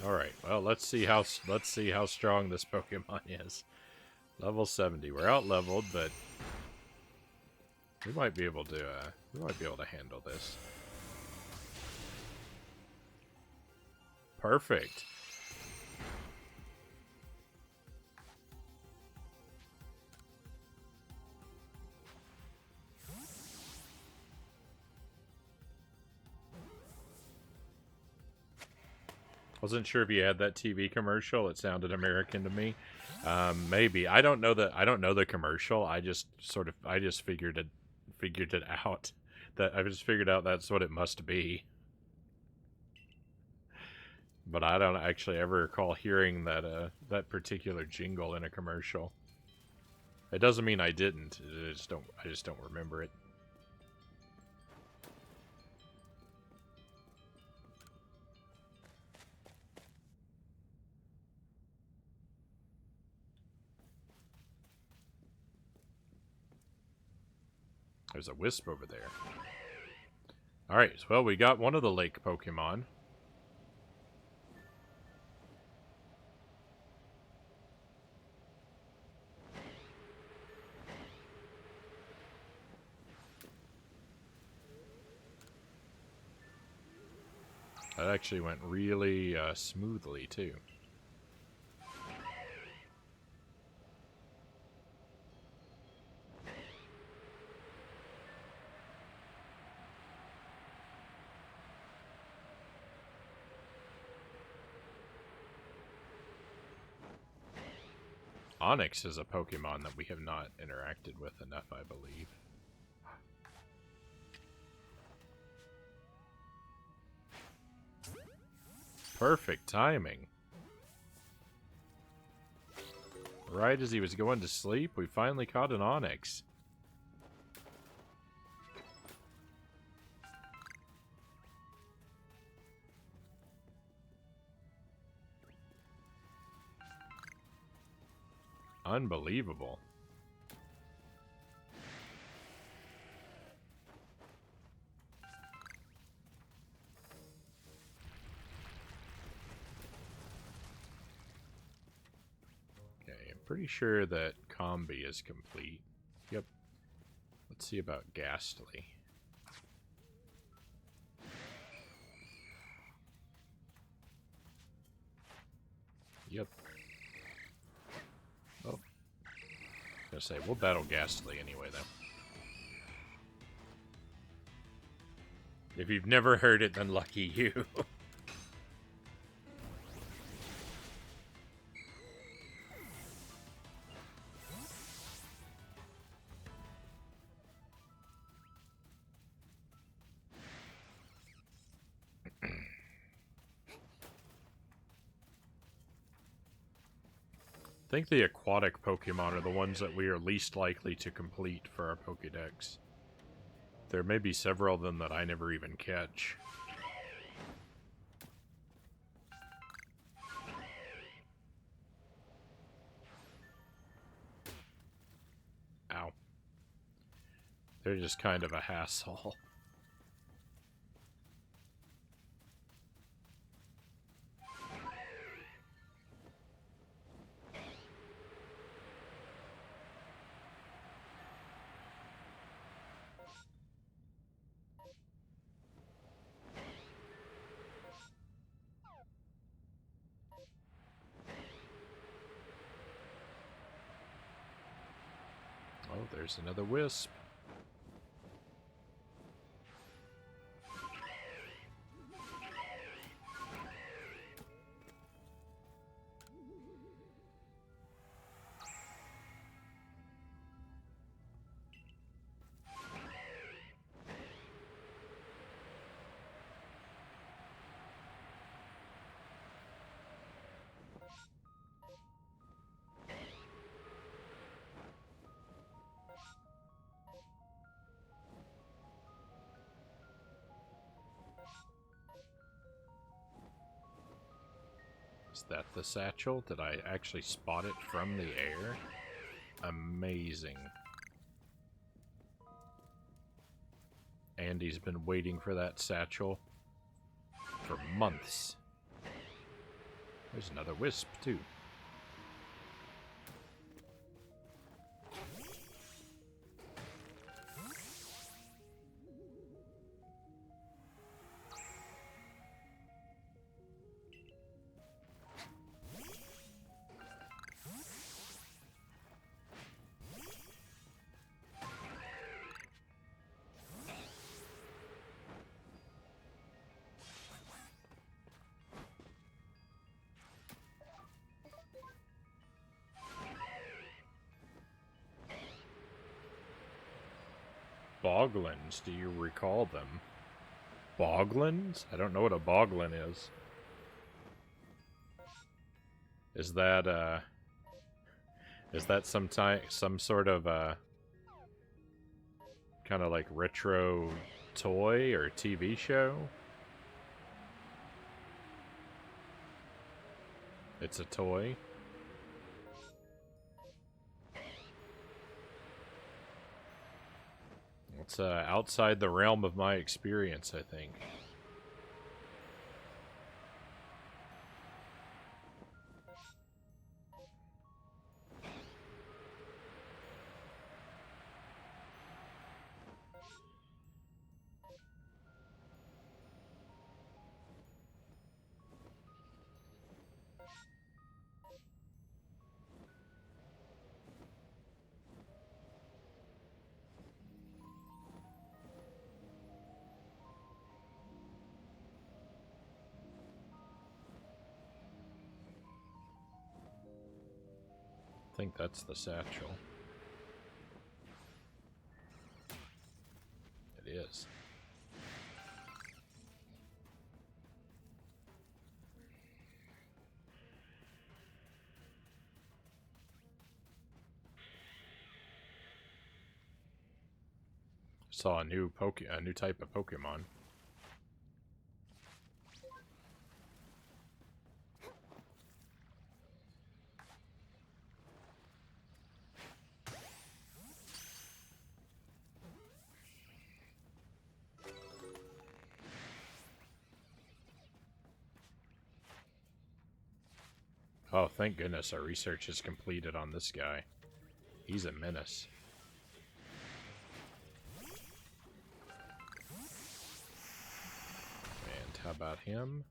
All right. Well, let's see how strong this Pokemon is. Level 70. We're out leveled, but we might be able to handle this. Perfect. Wasn't sure if you had that TV commercial. It sounded American to me. Maybe. I don't know the commercial. I just figured it out. I just figured out that's what it must be. But I don't actually ever recall hearing that particular jingle in a commercial. It doesn't mean I didn't. I just don't remember it. There's a Wisp over there. Alright, well, we got one of the lake Pokemon. That actually went really smoothly, too. Onyx is a Pokemon that we have not interacted with enough, I believe. Perfect timing. Right as he was going to sleep, we finally caught an Onyx. Unbelievable. Okay, I'm pretty sure that Combi is complete. Yep. Let's see about Ghastly. Yep. Oh. I was gonna say, we'll battle Ghastly anyway, though. If you've never heard it, then lucky you. I think the aquatic Pokemon are the ones that we are least likely to complete for our Pokédex. There may be several of them that I never even catch. Ow. They're just kind of a hassle. Oh, there's another Wisp. Is that the satchel? Did I actually spot it from the air? Amazing. Andy's been waiting for that satchel for months. There's another wisp, too. Boglins, do you recall them? Boglins? I don't know what a boglin is. Is that some sort of kind of like retro toy or TV show? It's a toy. It's outside the realm of my experience, I think. I think that's the satchel. It is. Saw a new type of Pokemon. Oh, thank goodness our research is completed on this guy. He's a menace. And how about him?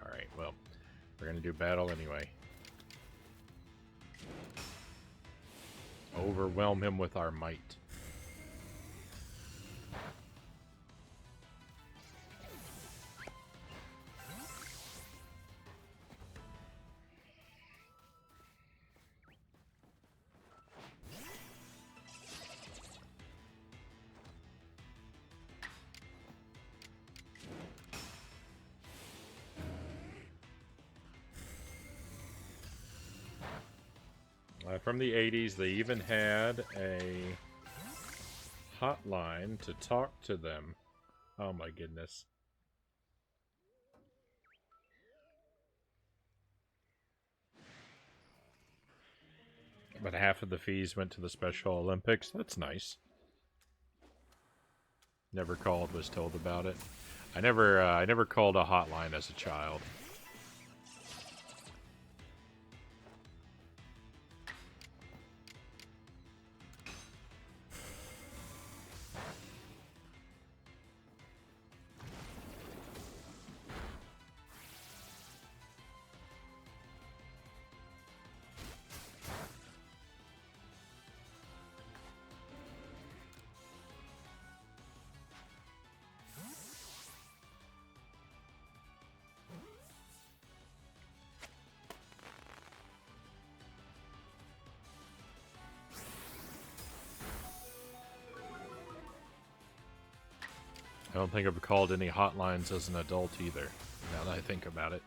Alright, well, we're gonna do battle anyway. Overwhelm him with our might. From the 80s, they even had a hotline to talk to them. Oh my goodness. But half of the fees went to the Special Olympics. That's nice. Never called, was told about it. I never called a hotline as a child. I don't think I've called any hotlines as an adult either, now that I think about it.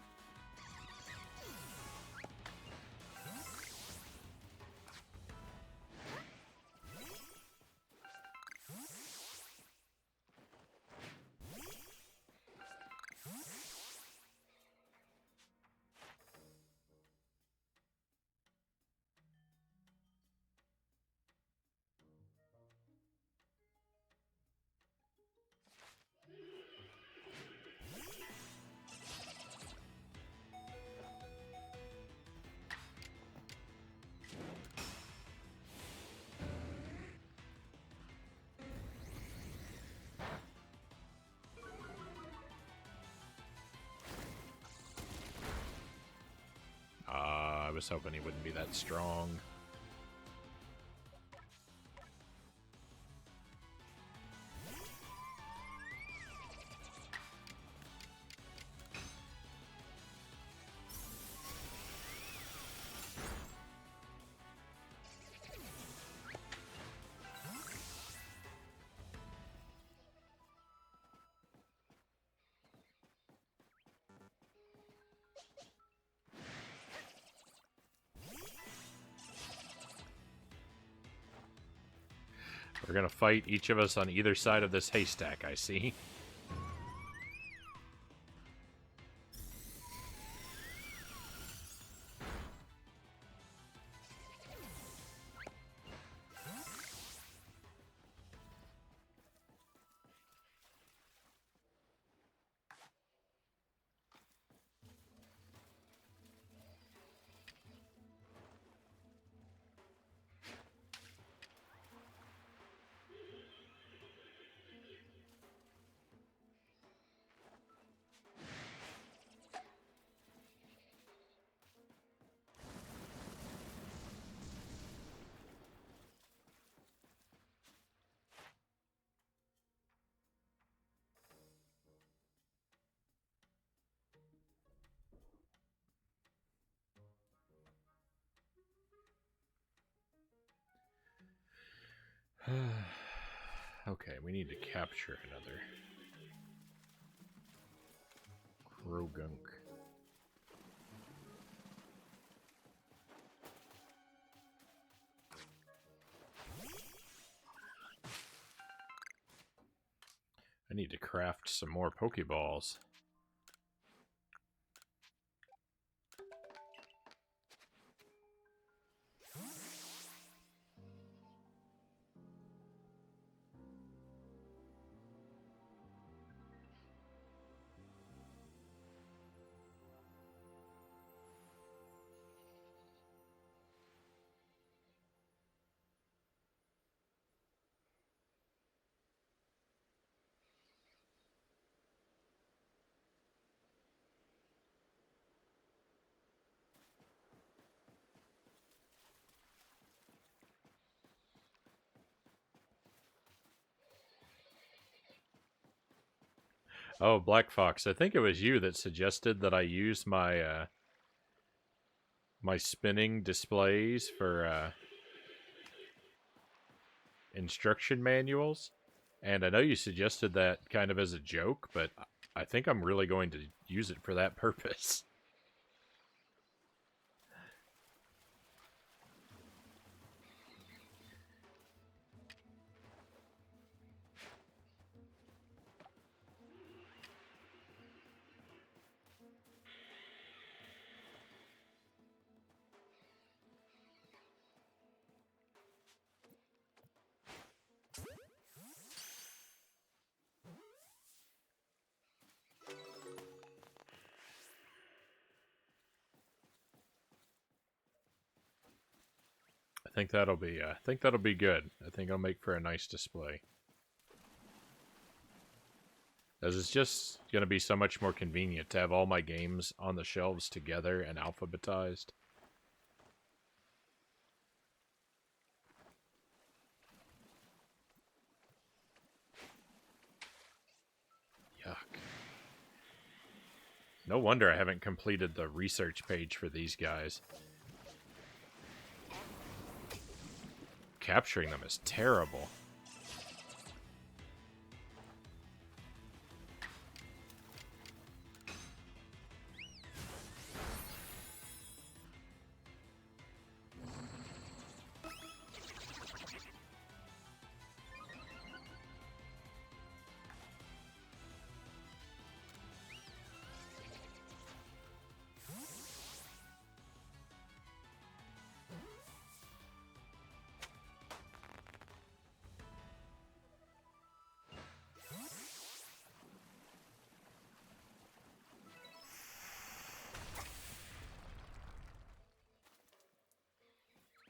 was hoping he wouldn't be that strong. We're gonna fight each of us on either side of this haystack, I see. Okay, we need to capture another Krogunk. I need to craft some more Pokeballs. Oh, Black Fox, I think it was you that suggested that I use my my spinning displays for instruction manuals. And I know you suggested that kind of as a joke, but I think I'm really going to use it for that purpose. I think that'll be good. I think it'll make for a nice display. As it's just going to be so much more convenient to have all my games on the shelves together and alphabetized. Yuck. No wonder I haven't completed the research page for these guys. Capturing them is terrible.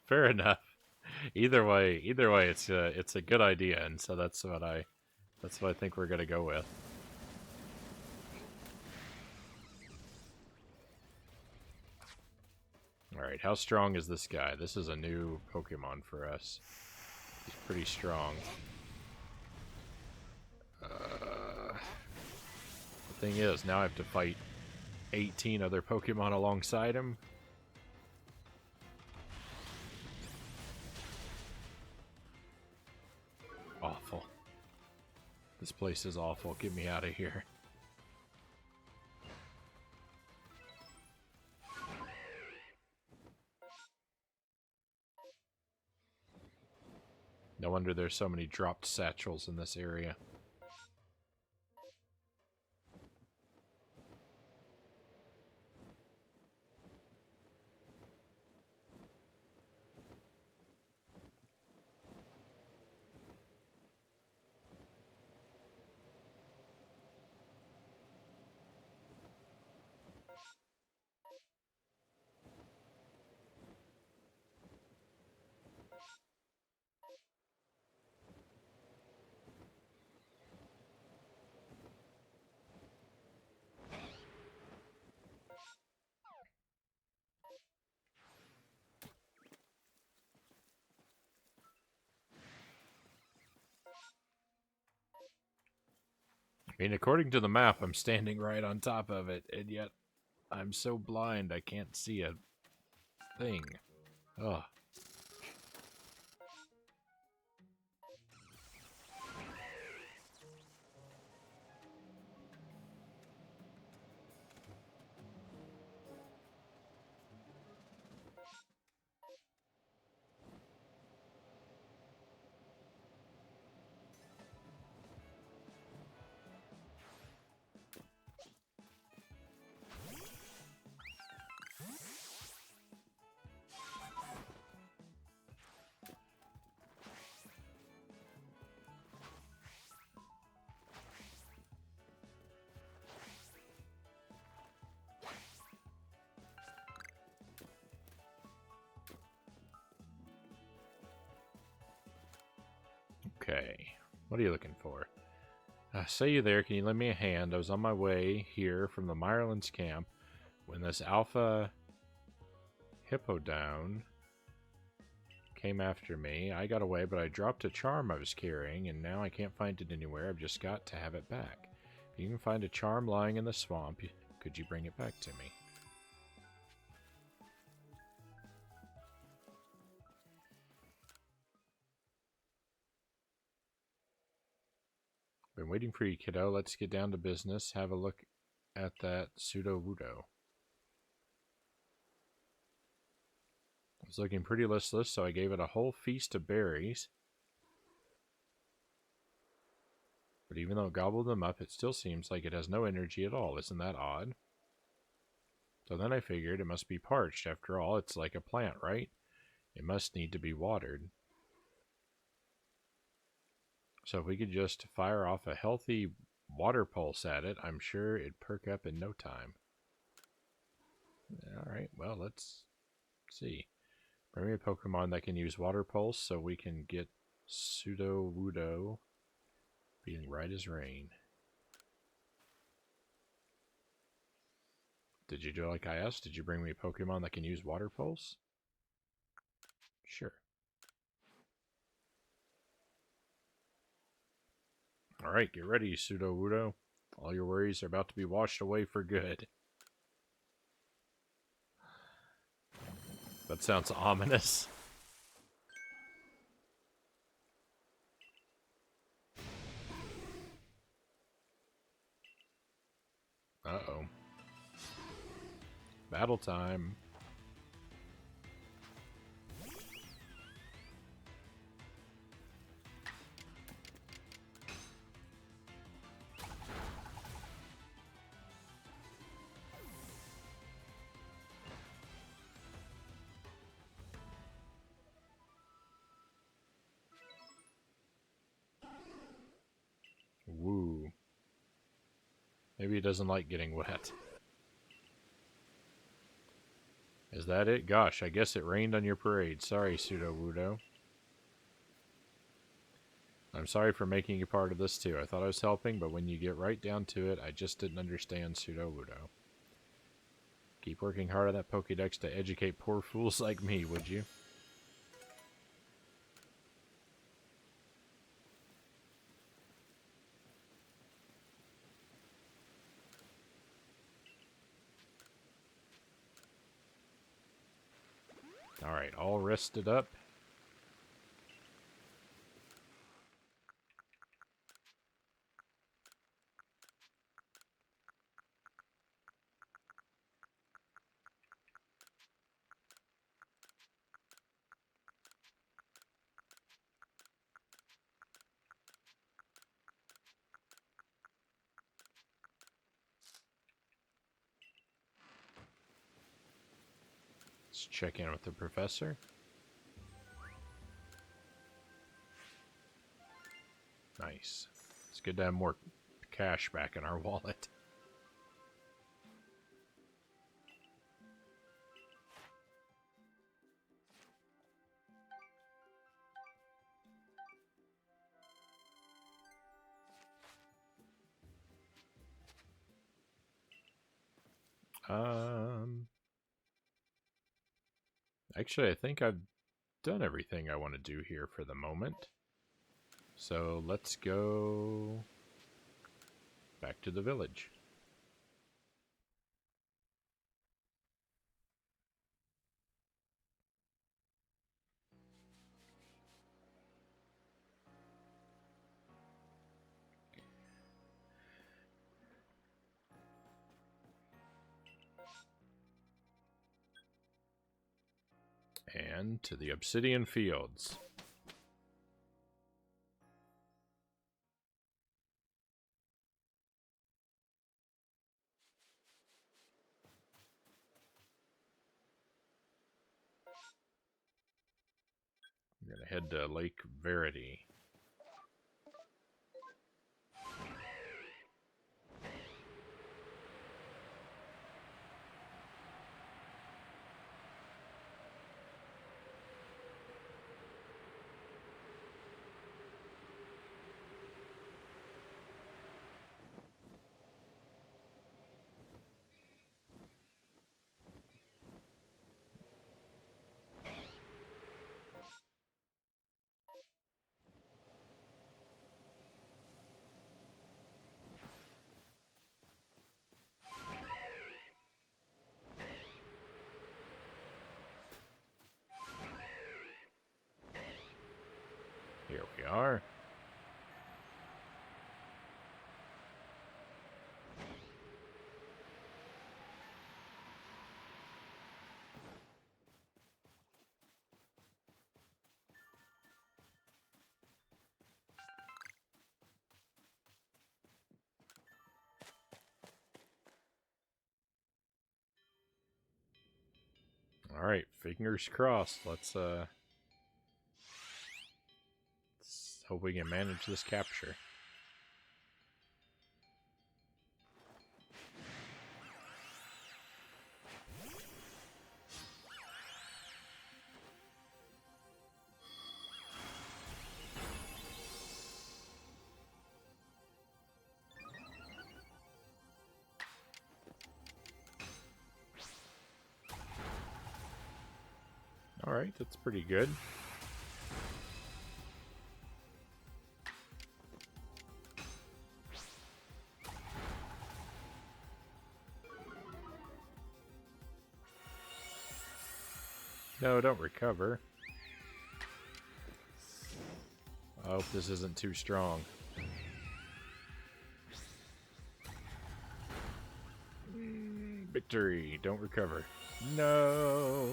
Fair enough. Either way, it's a good idea, and so that's what I think we're gonna go with. Alright, how strong is this guy? This is a new Pokemon for us. He's pretty strong. The thing is, now I have to fight 18 other Pokemon alongside him. Awful. This place is awful. Get me out of here. No wonder there's so many dropped satchels in this area. I mean, according to the map, I'm standing right on top of it, and yet I'm so blind I can't see a thing. Ugh. Okay. What are you looking for? Say you there, can you lend me a hand? I was on my way here from the Myerlands camp when this alpha Hippowdon came after me. I got away, but I dropped a charm I was carrying, and now I can't find it anywhere. I've just got to have it back. If you can find a charm lying in the swamp, could you bring it back to me? Been waiting for you, kiddo. Let's get down to business. Have a look at that Pseudo-Wudo. I was looking pretty listless, so I gave it a whole feast of berries. But even though it gobbled them up, it still seems like it has no energy at all. Isn't that odd? So then I figured it must be parched. After all, it's like a plant, right? It must need to be watered. So if we could just fire off a healthy water pulse at it, I'm sure it'd perk up in no time. Alright, well, let's see. Bring me a Pokemon that can use water pulse so we can get Pseudo-Wudo being right as rain. Did you do like I asked? Did you bring me a Pokemon that can use water pulse? Sure. Alright, get ready, Pseudo-Wudo. All your worries are about to be washed away for good. That sounds ominous. Uh-oh. Battle time. Woo. Maybe he doesn't like getting wet. Is that it? Gosh, I guess it rained on your parade. Sorry, Pseudo-Wudo. I'm sorry for making you part of this too. I thought I was helping, but when you get right down to it, I just didn't understand Pseudo-Wudo. Keep working hard on that Pokédex to educate poor fools like me, would you? Alright, all rested up. Let's check in with the professor. Nice. It's good to have more cash back in our wallet. Actually, I think I've done everything I want to do here for the moment. So let's go back to the village. And to the Obsidian Fields. We're going to head to Lake Verity. Here we are. Alright, fingers crossed. Let's hope we can manage this capture. Alright, that's pretty good. No, don't recover. I hope this isn't too strong. Victory! Don't recover. No!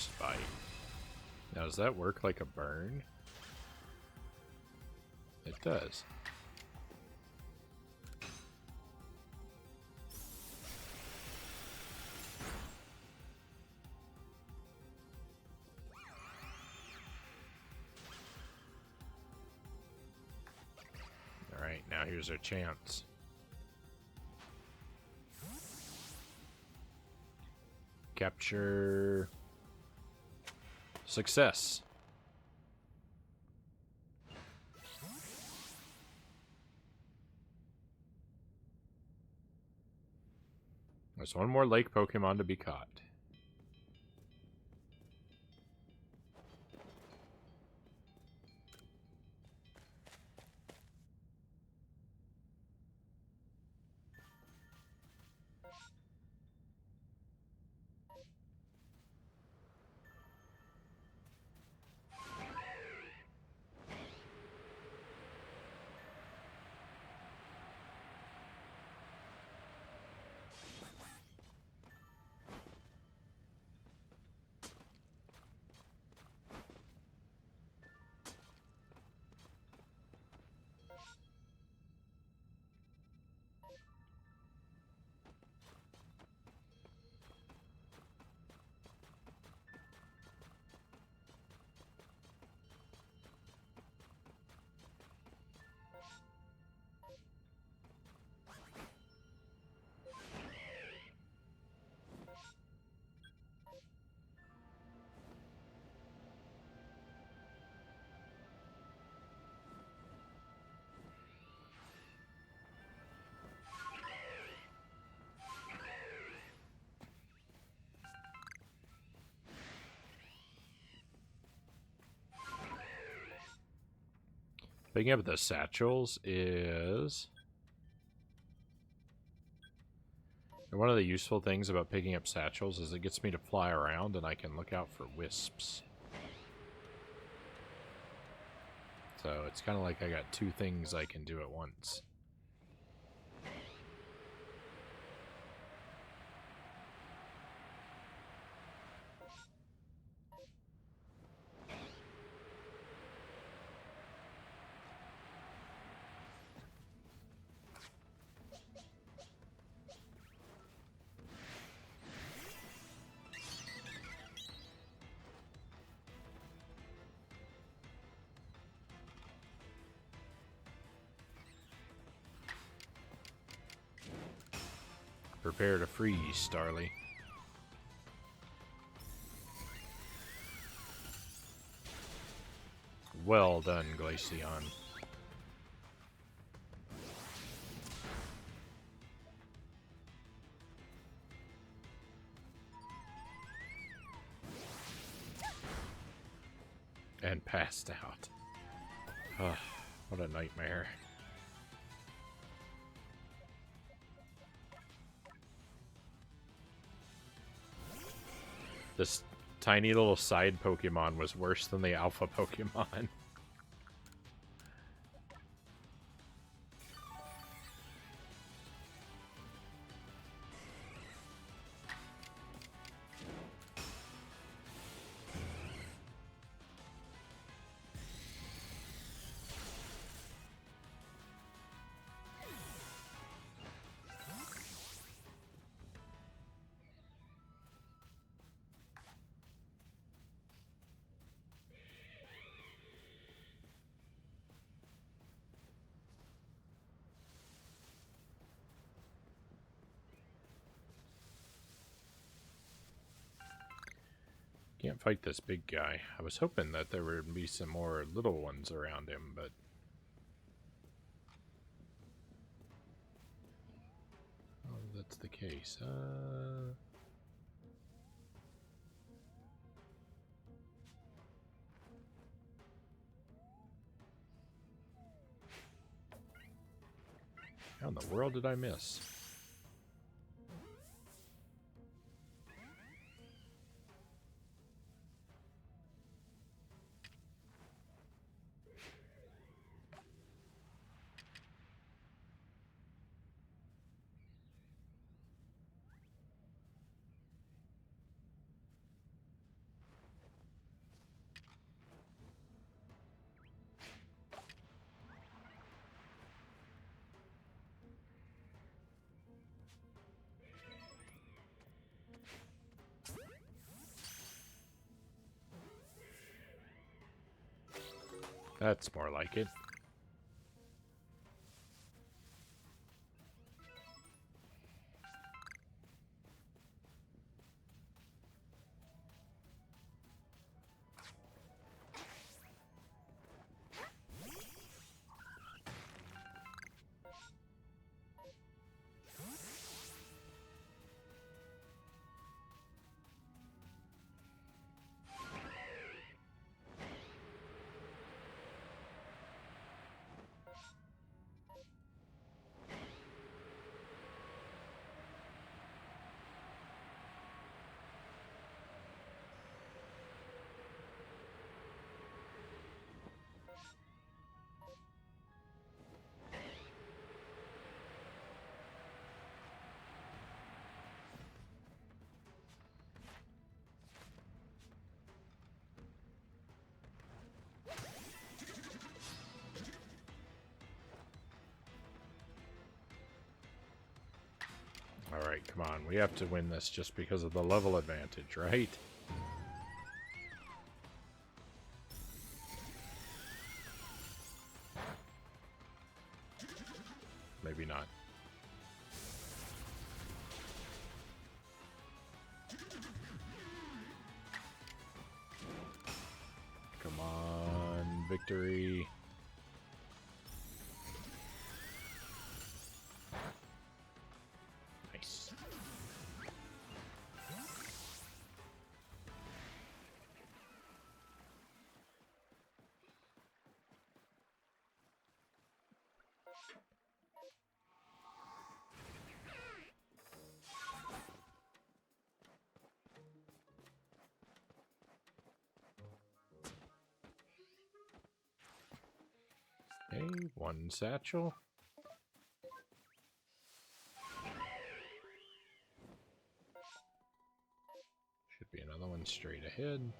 frostbite. Now, does that work like a burn? It does. Alright, now here's our chance. Capture. Success. There's one more lake Pokemon to be caught. Picking up the satchels is... And one of the useful things about picking up satchels is it gets me to fly around and I can look out for wisps. So it's kind of like I got two things I can do at once. Prepare to freeze, Starly. Well done, Glaceon. And passed out. Ugh, what a nightmare. This tiny little side Pokemon was worse than the alpha Pokemon. Can't fight this big guy. I was hoping that there would be some more little ones around him, but... Oh, that's the case. How in the world did I miss? That's more like it. Alright, come on. We have to win this just because of the level advantage, right? Maybe not. Come on, victory. Nice. Okay, one satchel. Should be another one straight ahead.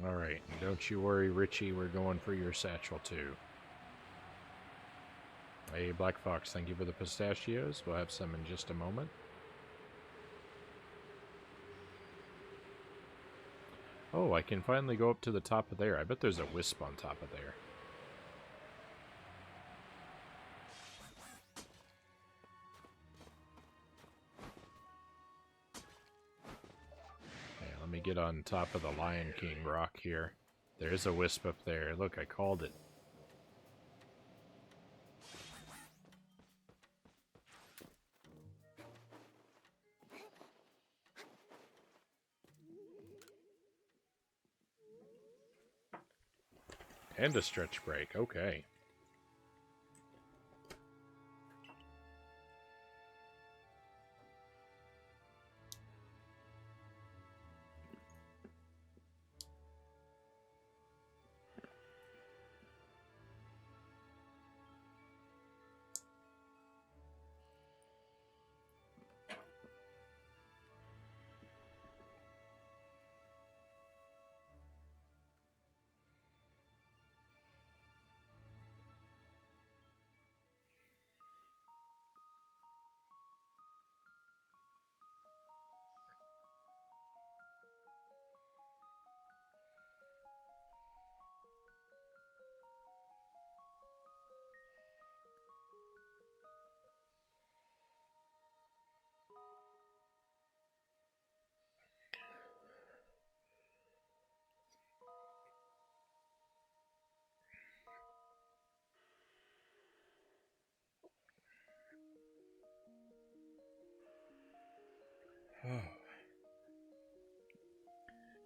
Alright, don't you worry, Richie, we're going for your satchel too. Hey, Black Fox, thank you for the pistachios. We'll have some in just a moment. Oh, I can finally go up to the top of there. I bet there's a wisp on top of there. Yeah, let me get on top of the Lion King rock here. There's a wisp up there. Look, I called it. And a stretch break, okay.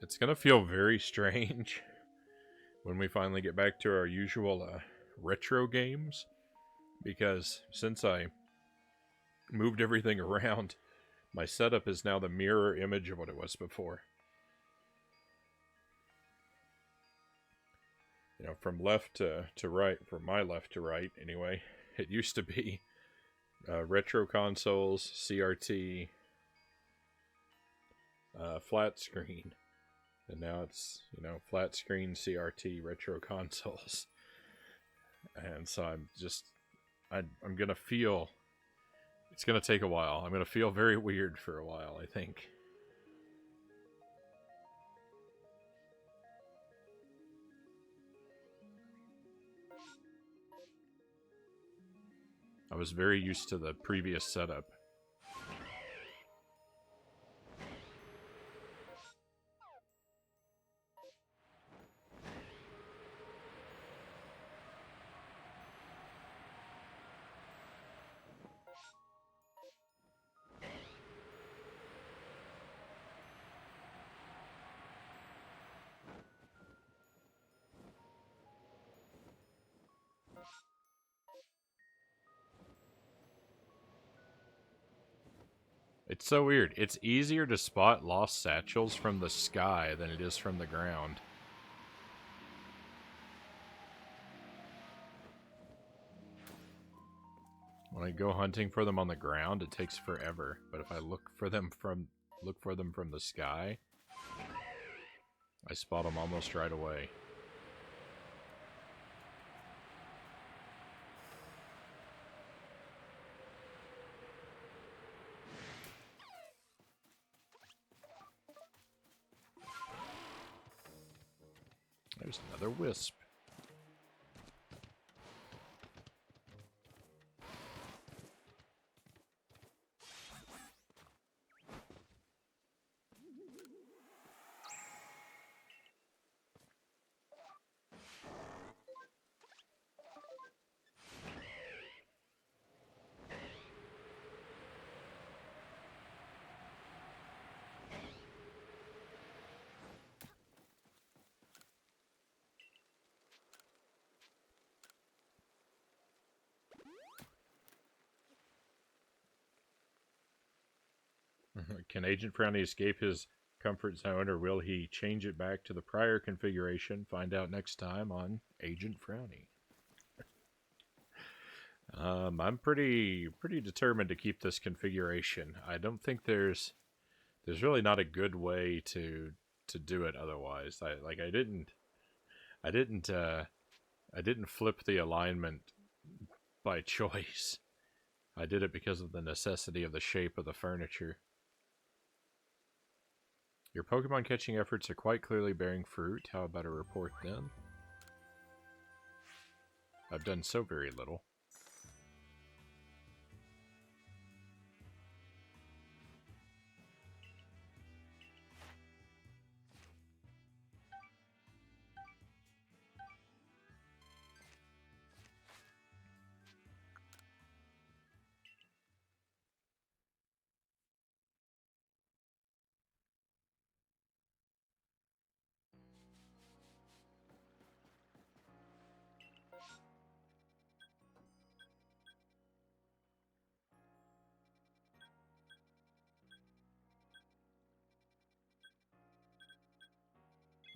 It's gonna feel very strange when we finally get back to our usual retro games, because since I moved everything around, my setup is now the mirror image of what it was before. You know, from left to right, from my left to right anyway, it used to be retro consoles, CRT, flat screen. And now it's, you know, flat screen, CRT, retro consoles. And so I'm going to feel, it's going to take a while. I'm going to feel very weird for a while, I think. I was very used to the previous setup. It's so weird. It's easier to spot lost satchels from the sky than it is from the ground. When I go hunting for them on the ground, it takes forever. But if I look for them from the sky, I spot them almost right away. There's another wisp. Can Agent Frownie escape his comfort zone, or will he change it back to the prior configuration? Find out next time on Agent Frownie. I'm pretty determined to keep this configuration. I don't think there's really not a good way to do it otherwise. I didn't flip the alignment by choice. I did it because of the necessity of the shape of the furniture. Your Pokemon catching efforts are quite clearly bearing fruit. How about a report then? I've done so very little.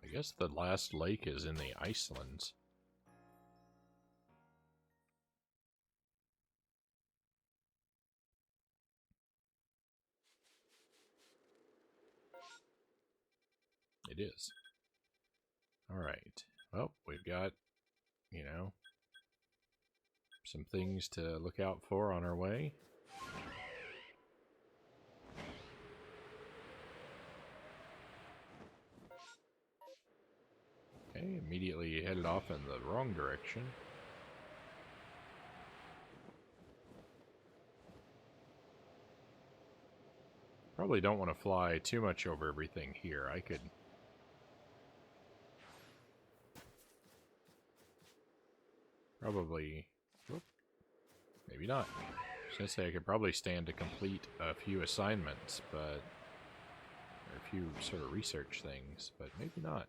I guess the last lake is in the Icelands. It is. Alright. Well, we've got, you know, some things to look out for on our way. Okay, immediately headed off in the wrong direction. Probably don't want to fly too much over everything here. I could... probably... whoop, maybe not. I was going to say I could probably stand to complete a few assignments, but... or a few sort of research things, but maybe not.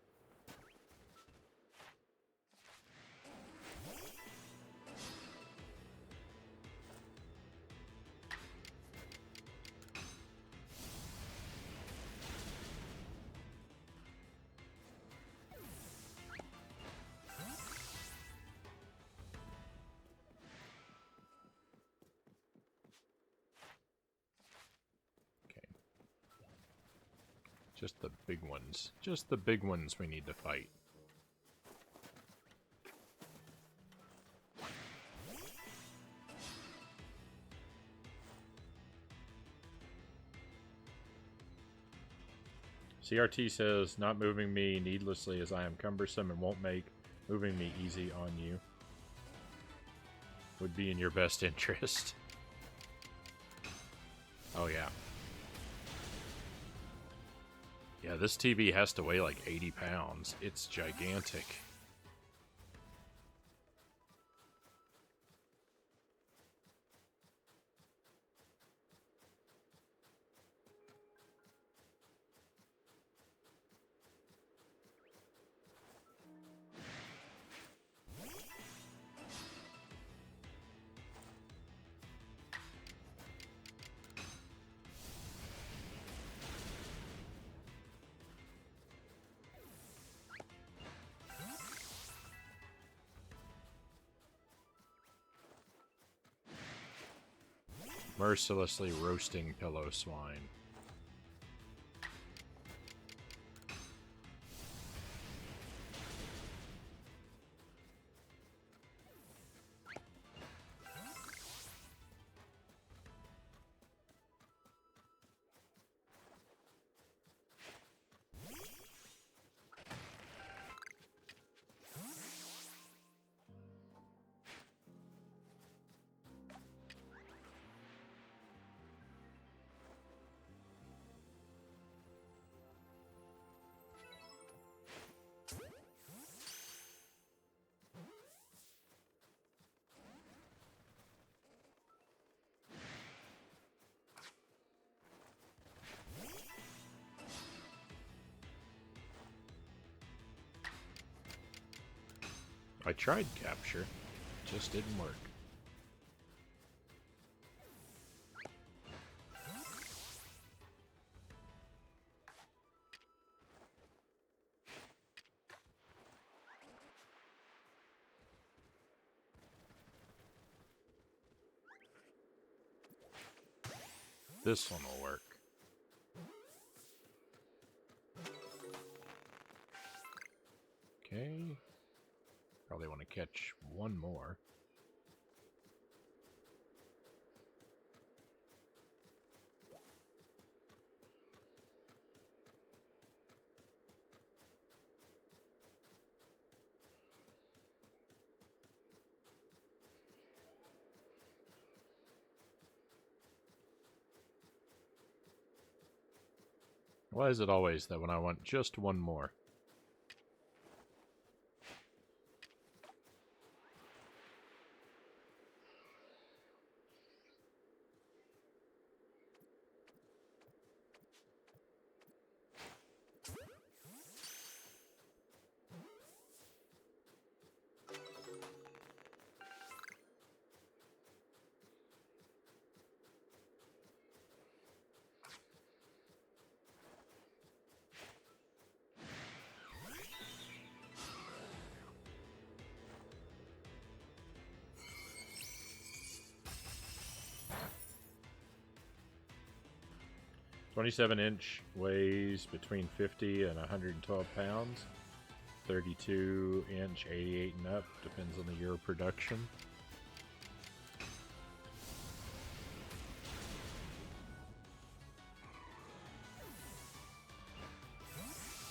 Just the big ones. Just the big ones we need to fight. CRT says, not moving me needlessly as I am cumbersome and won't make moving me easy on you. Would be in your best interest. Oh, yeah. Yeah, this TV has to weigh like 80 pounds. It's gigantic. Mercilessly roasting pillow swine. I tried capture, just didn't work. This one will work. Okay. Probably want to catch one more. Why is it always that when I want just one more? .27-inch weighs between 50 and 112 pounds. 32-inch, 88 and up, depends on the year of production.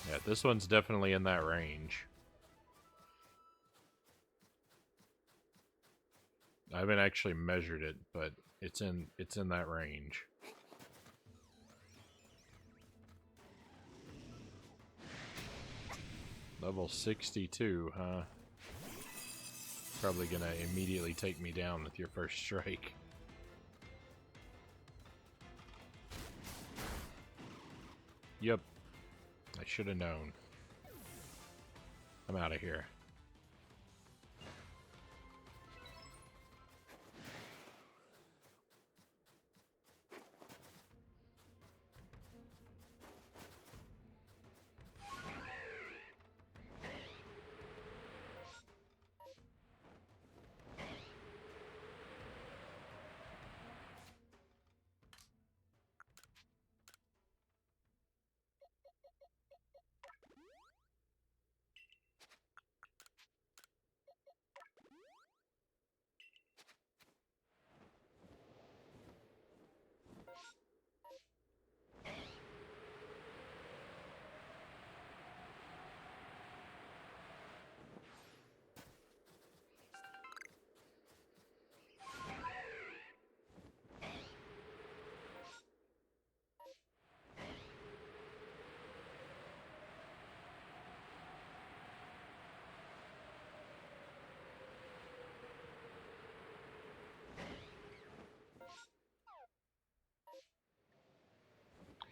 Yeah, this one's definitely in that range. I haven't actually measured it, but it's in that range. Level 62, huh? Probably gonna immediately take me down with your first strike. Yep. I should have known. I'm out of here.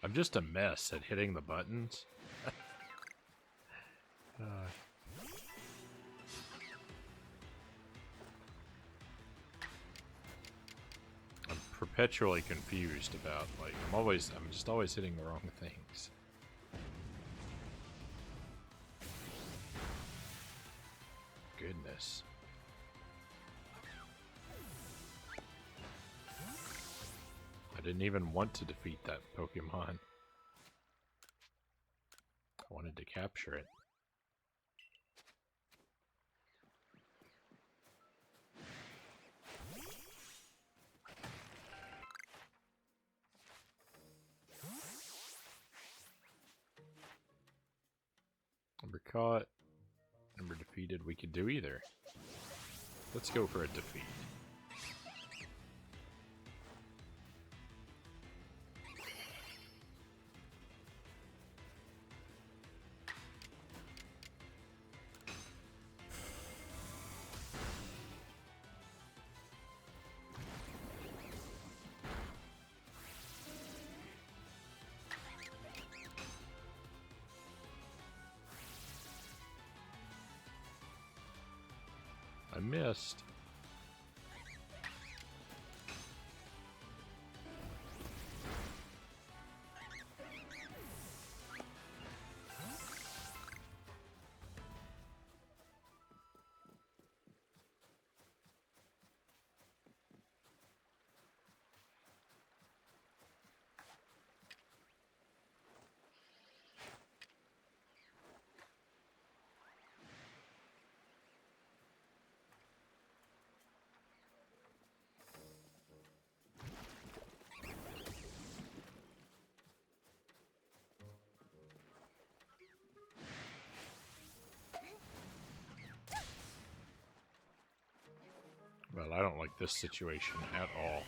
I'm just a mess at hitting the buttons. I'm perpetually confused about, like, I'm just always hitting the wrong things. Goodness. I didn't even want to defeat that Pokemon. I wanted to capture it. Number caught, number defeated. We could do either. Let's go for a defeat. I missed. Well, I don't like this situation at all.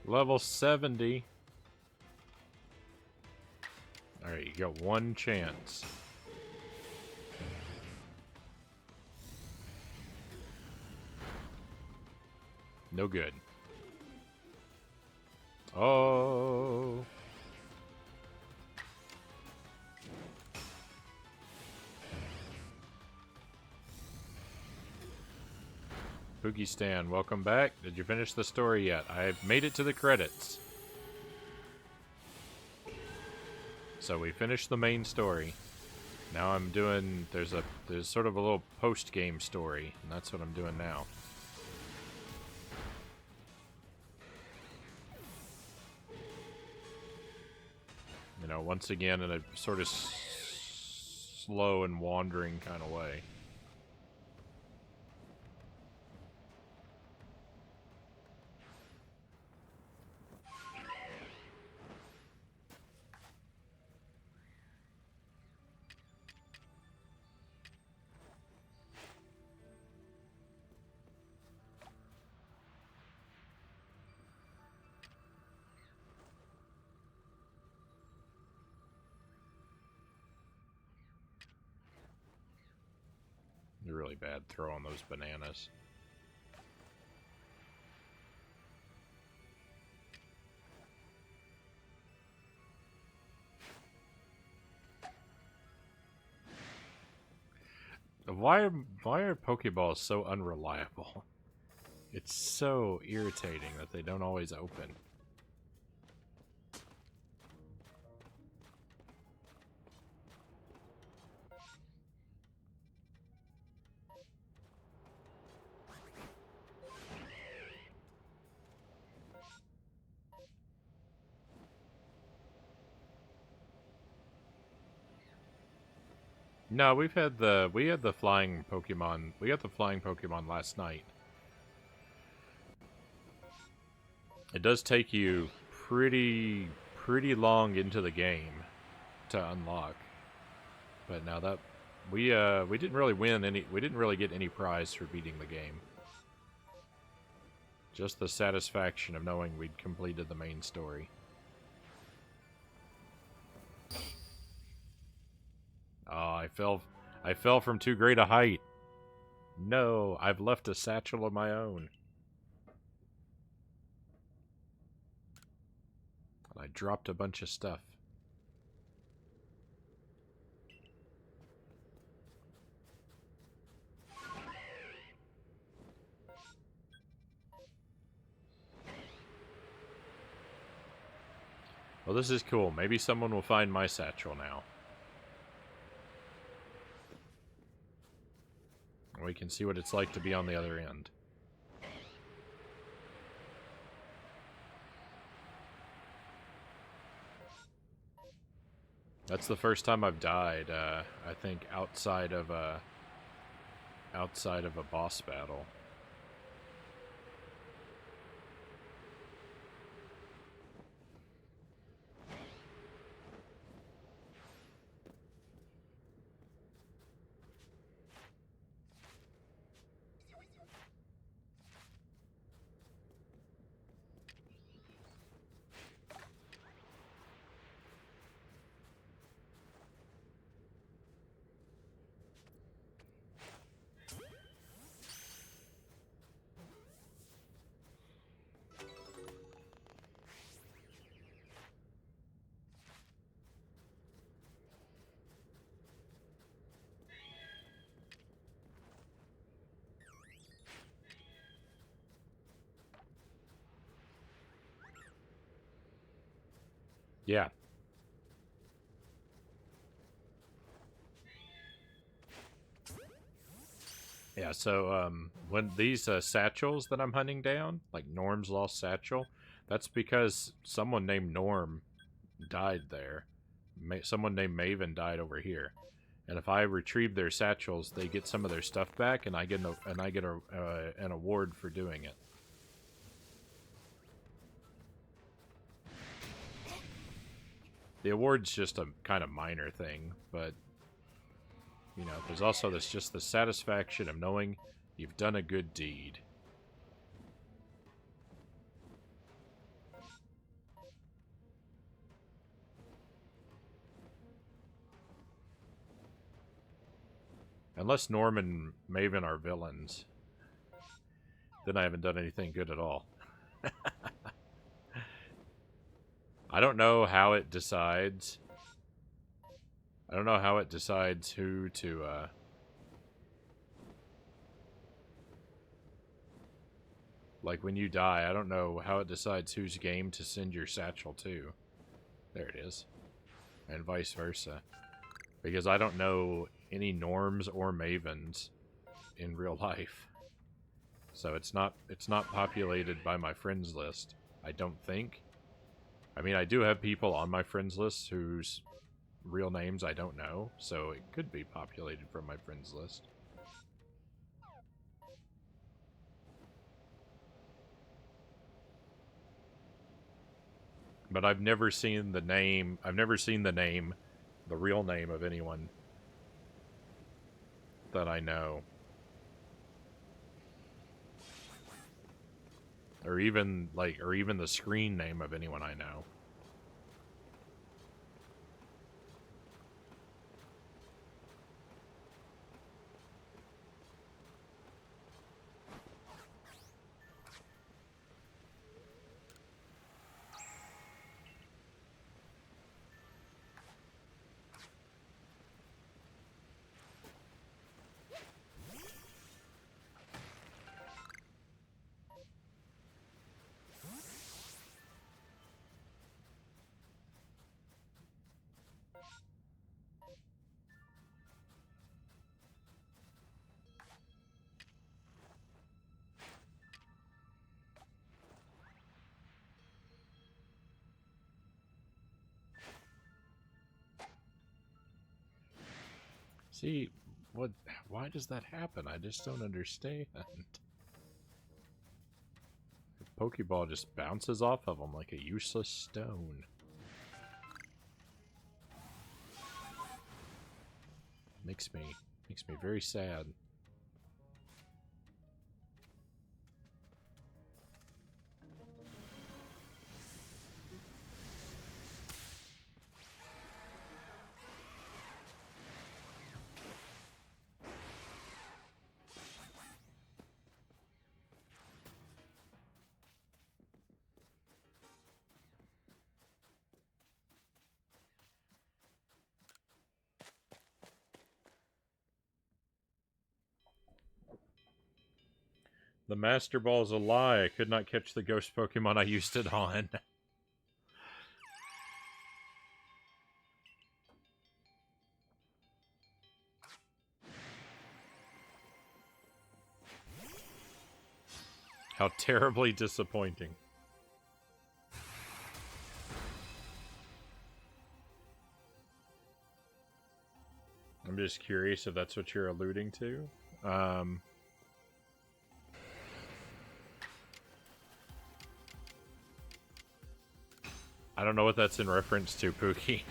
Level 70. Alright, you got one chance. No good. Oh. Pookie Stan, welcome back. Did you finish the story yet? I've made it to the credits. So we finished the main story. Now I'm doing, there's sort of a little post-game story, and that's what I'm doing now. You know, once again in a sort of slow and wandering kind of way. You're really bad throwing those bananas. Why are Pokeballs so unreliable? It's so irritating that they don't always open. No, we had the flying Pokemon. We got the flying Pokemon last night. It does take you pretty long into the game to unlock. But now that we didn't really win any, we didn't really get any prize for beating the game. Just the satisfaction of knowing we'd completed the main story. Oh, I fell from too great a height. No, I've left a satchel of my own. I dropped a bunch of stuff. Well, this is cool. Maybe someone will find my satchel now. We can see what it's like to be on the other end. That's the first time I've died, I think, outside of a boss battle. Yeah. Yeah, so when these satchels that I'm hunting down, like Norm's lost satchel, that's because someone named Norm died there. Someone named Maven died over here. And if I retrieve their satchels, they get some of their stuff back, and I get an award for doing it. The award's just a kind of minor thing, but you know, there's also just the satisfaction of knowing you've done a good deed. Unless Norm and Maven are villains, then I haven't done anything good at all. I don't know how it decides. I don't know how it decides who to, like, when you die, I don't know how it decides whose game to send your satchel to. There it is. And vice versa. Because I don't know any Norms or Mavens in real life. So it's not populated by my friends list, I don't think. I mean, I do have people on my friends list whose real names I don't know, so it could be populated from my friends list. But I've never seen the name, the real name of anyone that I know. Or even the screen name of anyone I know. See, what? Why does that happen? I just don't understand. The Pokeball just bounces off of him like a useless stone. Makes me very sad. The Master Ball is a lie. I could not catch the ghost Pokemon I used it on. How terribly disappointing. I'm just curious if that's what you're alluding to. I don't know what that's in reference to, Pookie.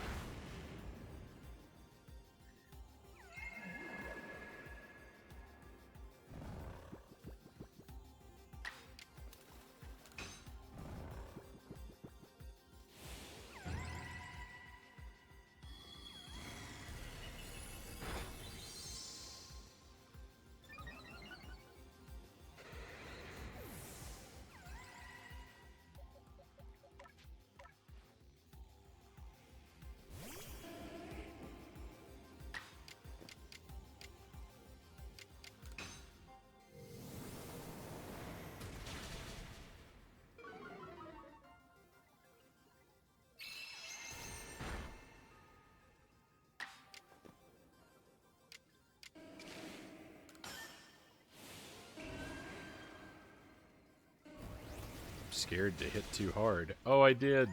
Scared to hit too hard. Oh, I did.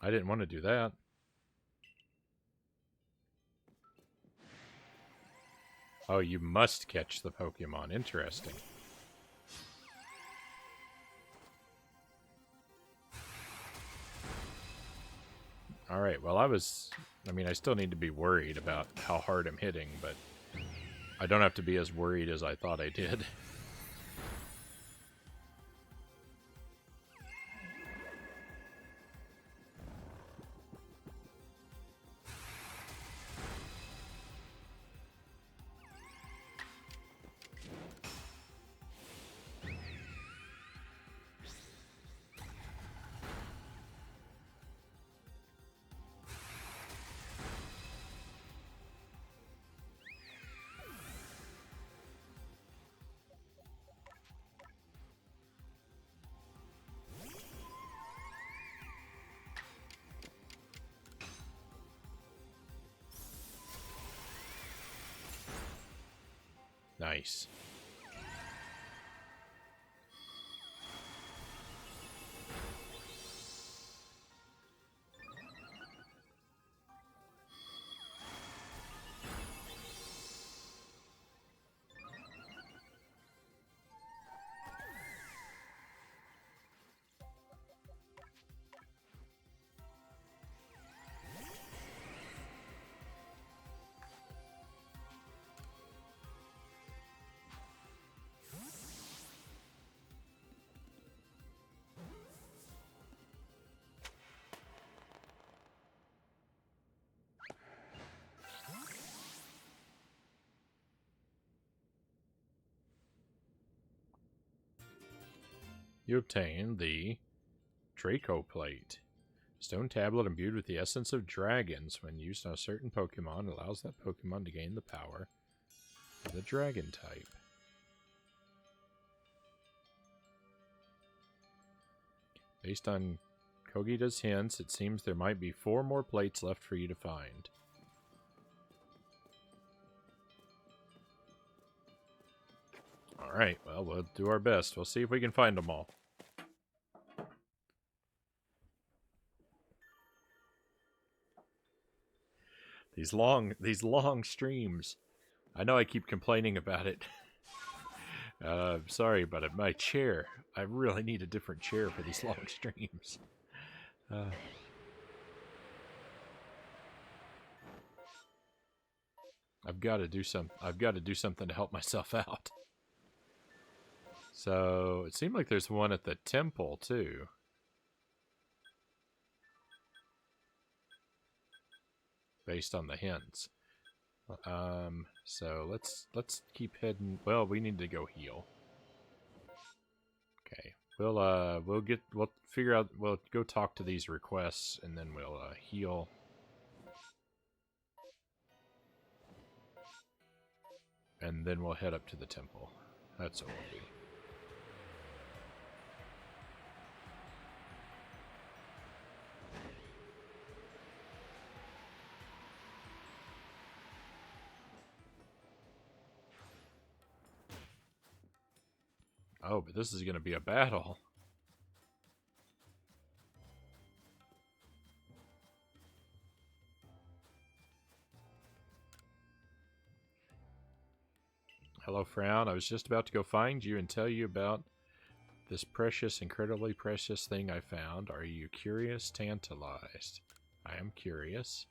I didn't want to do that. Oh, you must catch the Pokemon. Interesting. Alright, well I mean, I still need to be worried about how hard I'm hitting, but I don't have to be as worried as I thought I did. Nice. You obtain the Draco plate. Stone tablet imbued with the essence of dragons. When used on a certain Pokemon, allows that Pokemon to gain the power of the dragon type. Based on Kogita's hints, it seems there might be 4 more plates left for you to find. Alright, well, we'll do our best. We'll see if we can find them all. These long streams. I know I keep complaining about it. Sorry, but my chair. I really need a different chair for these long streams. I've got to do something to help myself out. So it seemed like there's one at the temple too. Based on the hints. So let's keep heading. Well, we need to go heal. Okay. We'll figure out, we'll go talk to these requests and then we'll heal. And then we'll head up to the temple. That's what we'll do. Oh, but this is going to be a battle. Hello, Frown. I was just about to go find you and tell you about this precious, incredibly precious thing I found. Are you curious, tantalized? I am curious.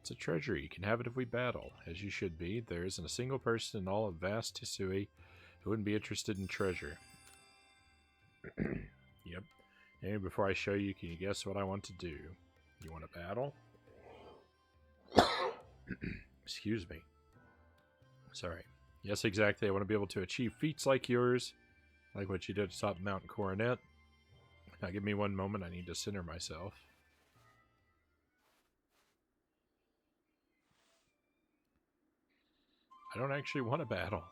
It's a treasure. You can have it if we battle, as you should be. There isn't a single person in all of vast Tisui who wouldn't be interested in treasure. Yep. And before I show you, can you guess what I want to do? You want to battle? Excuse me. Sorry. Yes, exactly. I want to be able to achieve feats like yours, like what you did atop Mount Coronet. Now give me one moment. I need to center myself. I don't actually want to battle.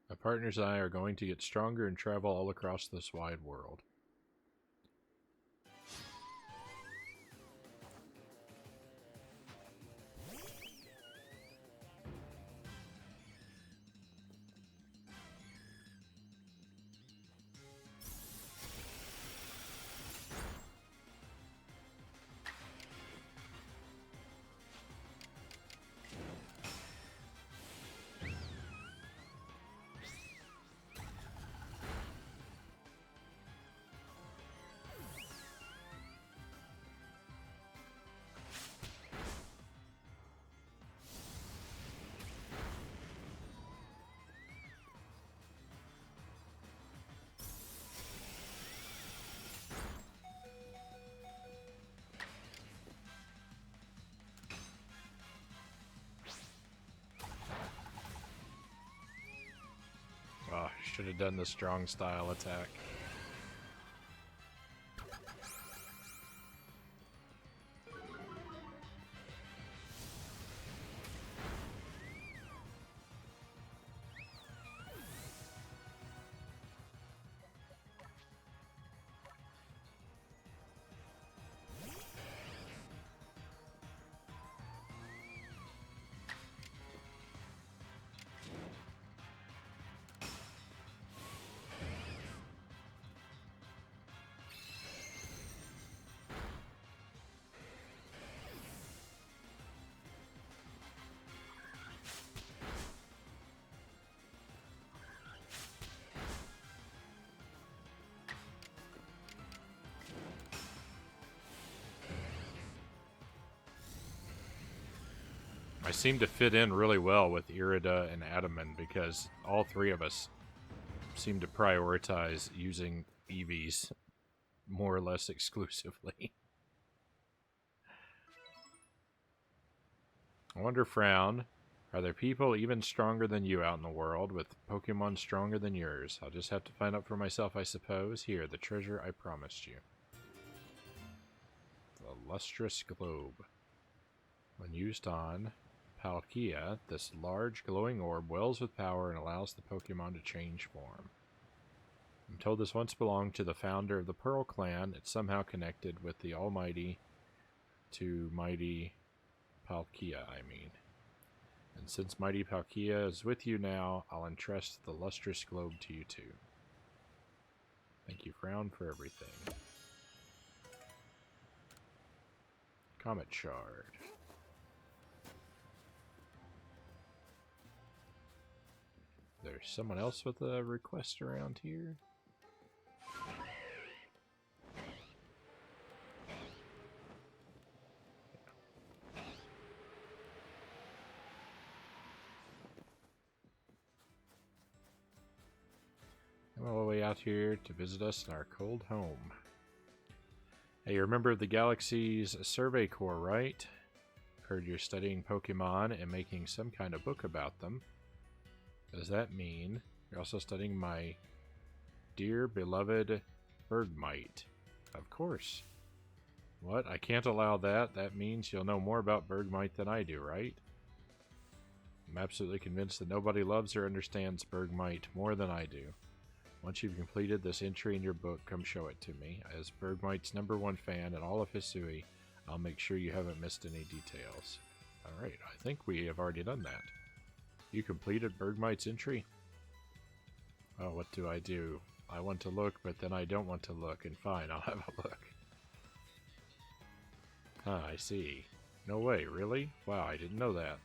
My partners and I are going to get stronger and travel all across this wide world. Oh, should have done the strong style attack. I seem to fit in really well with Irida and Adamant because all three of us seem to prioritize using EVs more or less exclusively. I wonder, Frown, are there people even stronger than you out in the world with Pokemon stronger than yours? I'll just have to find out for myself, I suppose. Here, the treasure I promised you. The Lustrous Globe. When used on Palkia, this large glowing orb wells with power and allows the Pokemon to change form. I'm told this once belonged to the founder of the Pearl Clan. It's somehow connected with the Almighty to Mighty Palkia, And since Mighty Palkia is with you now, I'll entrust the Lustrous Globe to you too. Thank you, Frown, for everything. Comet Shard. There's someone else with a request around here. I'm all the way out here to visit us in our cold home. Hey, you remember the Galaxy's Survey Corps, right? Heard you're studying Pokemon and making some kind of book about them. Does that mean you're also studying my dear beloved Bergmite? Of course. What? I can't allow that. That means you'll know more about Bergmite than I do, right? I'm absolutely convinced that nobody loves or understands Bergmite more than I do. Once you've completed this entry in your book, come show it to me. As Bergmite's #1 fan in all of Hisui, I'll make sure you haven't missed any details. Alright, I think we have already done that. You completed Bergmite's entry? Oh, what do? I want to look, but then I don't want to look, and fine, I'll have a look. Huh, I see. No way, really? Wow, I didn't know that.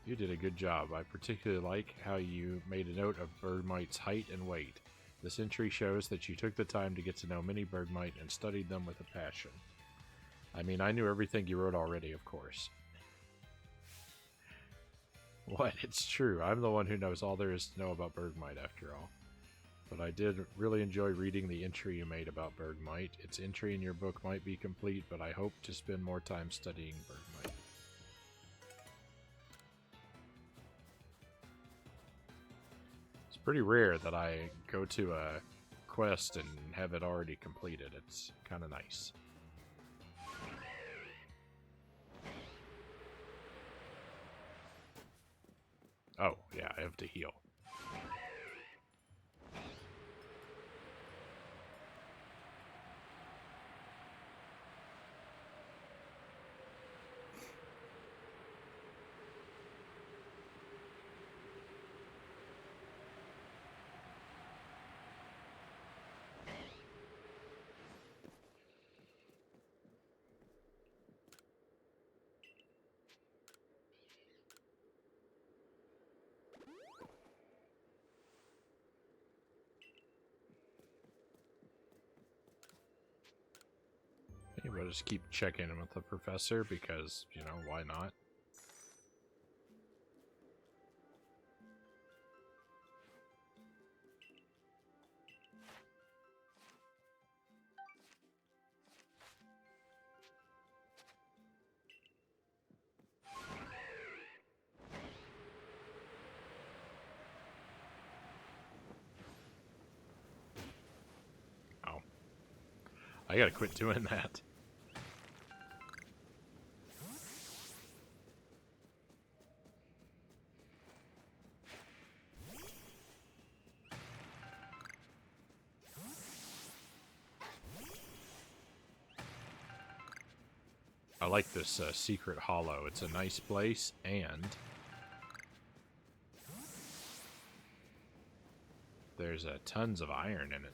You did a good job. I particularly like how you made a note of Bergmite's height and weight. This entry shows that you took the time to get to know many Bergmite and studied them with a passion. I mean, I knew everything you wrote already, of course. What? It's true. I'm the one who knows all there is to know about Bergmite, after all. But I did really enjoy reading the entry you made about Bergmite. Its entry in your book might be complete, but I hope to spend more time studying Bergmite. It's pretty rare that I go to a quest and have it already completed. It's kind of nice. Oh, yeah, I have to heal. Okay, we'll just keep checking in with the professor because, you know, why not? Oh. I gotta quit doing that. I like this secret hollow. It's a nice place, and there's tons of iron in it.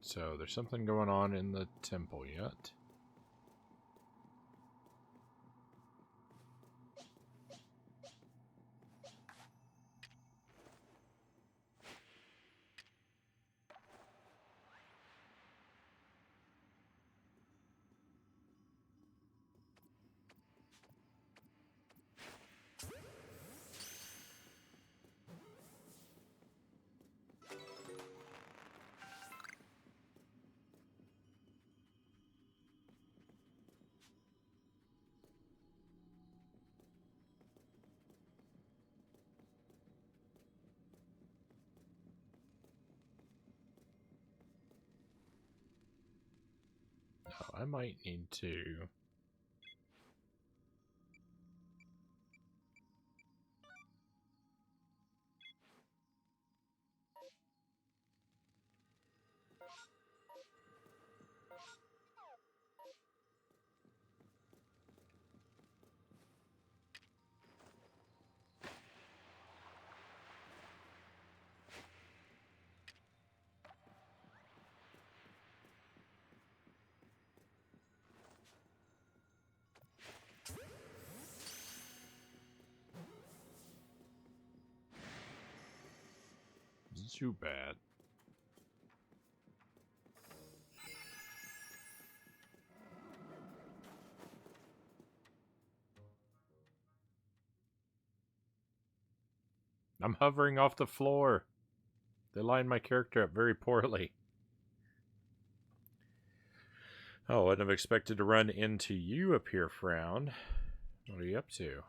So there's something going on in the temple yet. I might need to... Zubat. I'm hovering off the floor. They line my character up very poorly. Oh, I wouldn't have expected to run into you up here, Frown. What are you up to?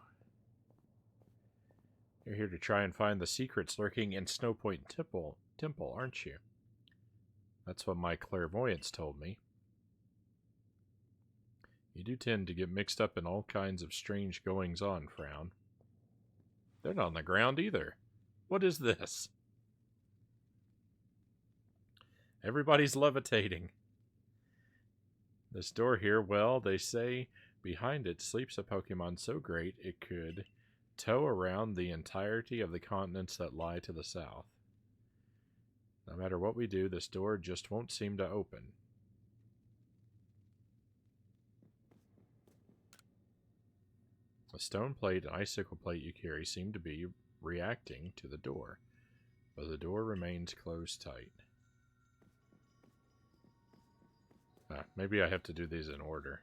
You're here to try and find the secrets lurking in Snowpoint Temple, aren't you? That's what my clairvoyance told me. You do tend to get mixed up in all kinds of strange goings-on, Frown. They're not on the ground either. What is this? Everybody's levitating. This door here, well, they say behind it sleeps a Pokemon so great it could tow around the entirety of the continents that lie to the south. No matter what we do, this door just won't seem to open. The stone plate and icicle plate you carry seem to be reacting to the door, but the door remains closed tight. Maybe I have to do these in order.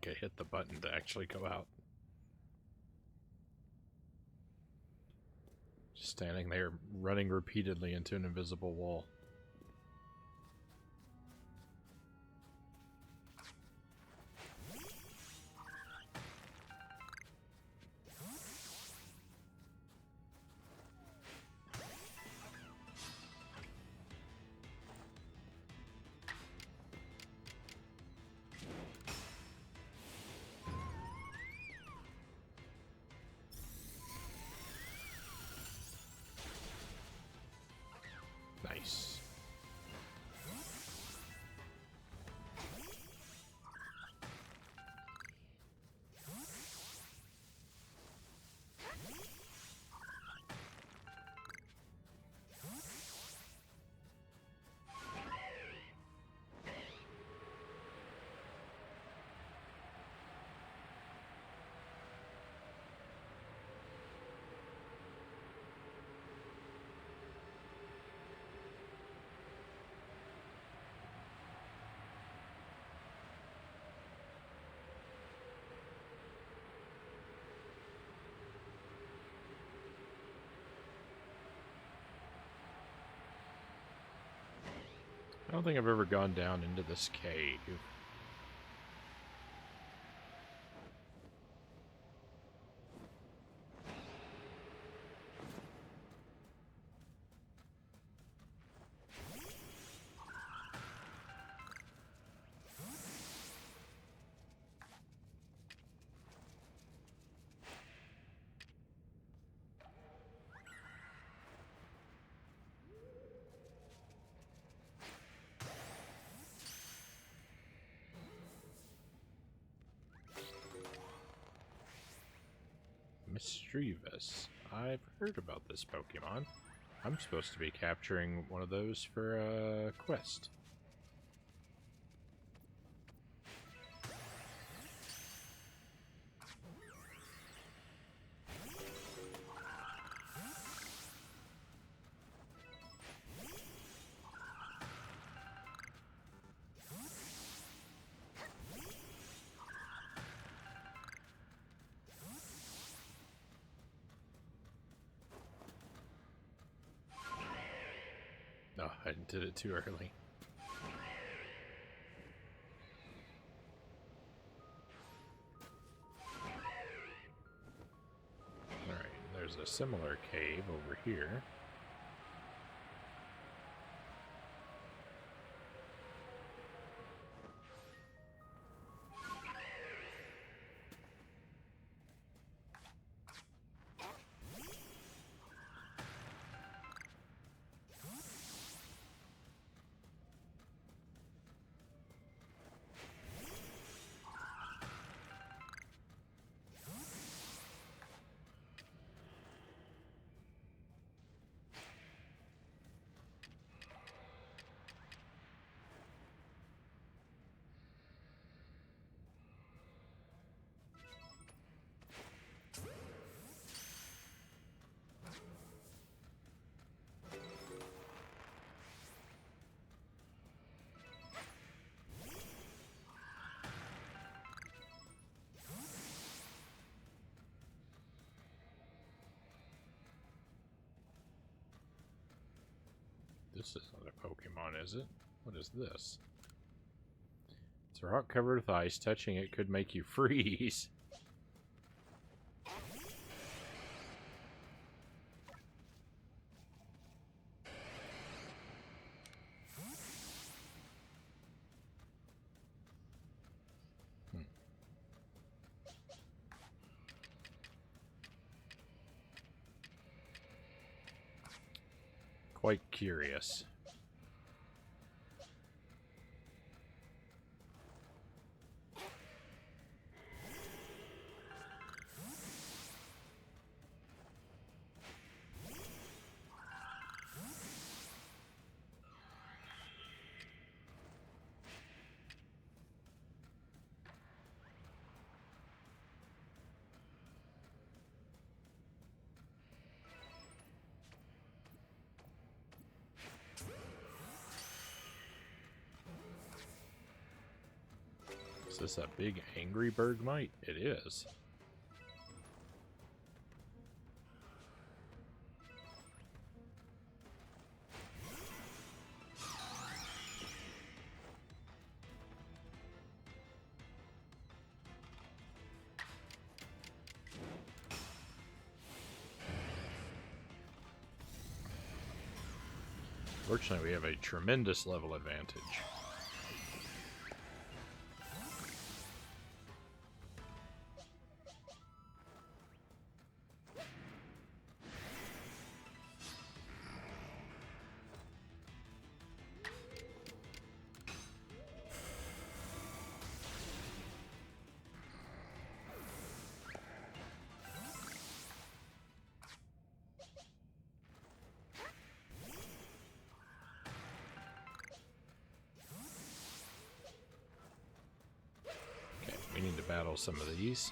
Okay, hit the button to actually go out. Just standing there, running repeatedly into an invisible wall. Nice. don't think I've ever gone down into this cave. Mischievous. I've heard about this Pokemon. I'm supposed to be capturing one of those for a quest. Oh, I did it too early. Alright, there's a similar cave over here. This isn't a Pokemon, is it? What is this? It's a rock covered with ice. Touching it could make you freeze. Quite curious. Is this a big angry Bergmite? It is. Fortunately, we have a tremendous level advantage. We need to battle some of these.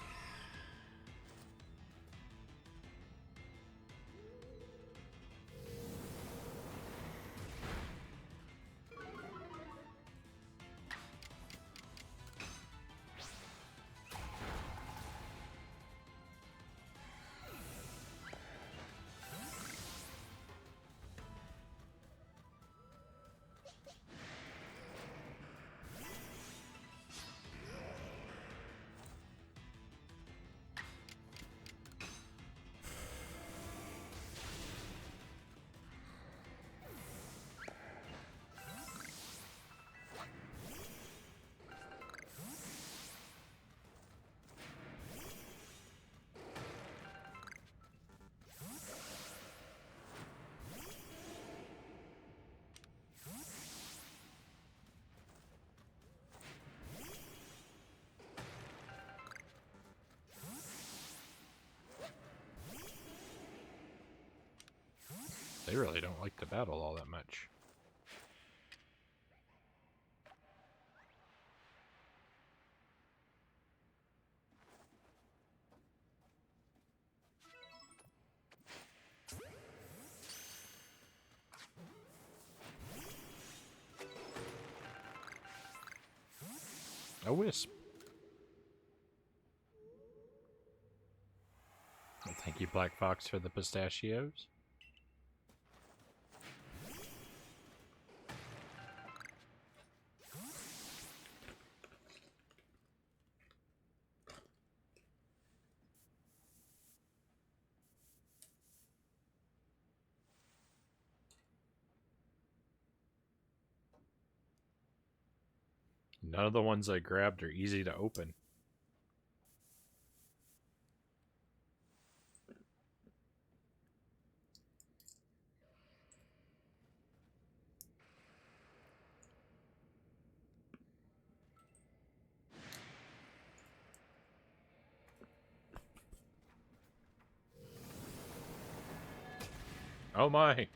They really don't like to battle all that much. A wisp. Well, thank you, Black Fox, for the pistachios. None of the ones I grabbed are easy to open. Oh my!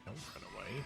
Don't run away.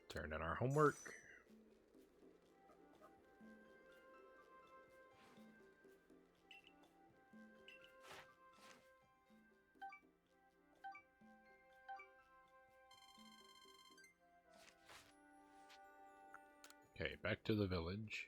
Turn in our homework. Okay, back to the village.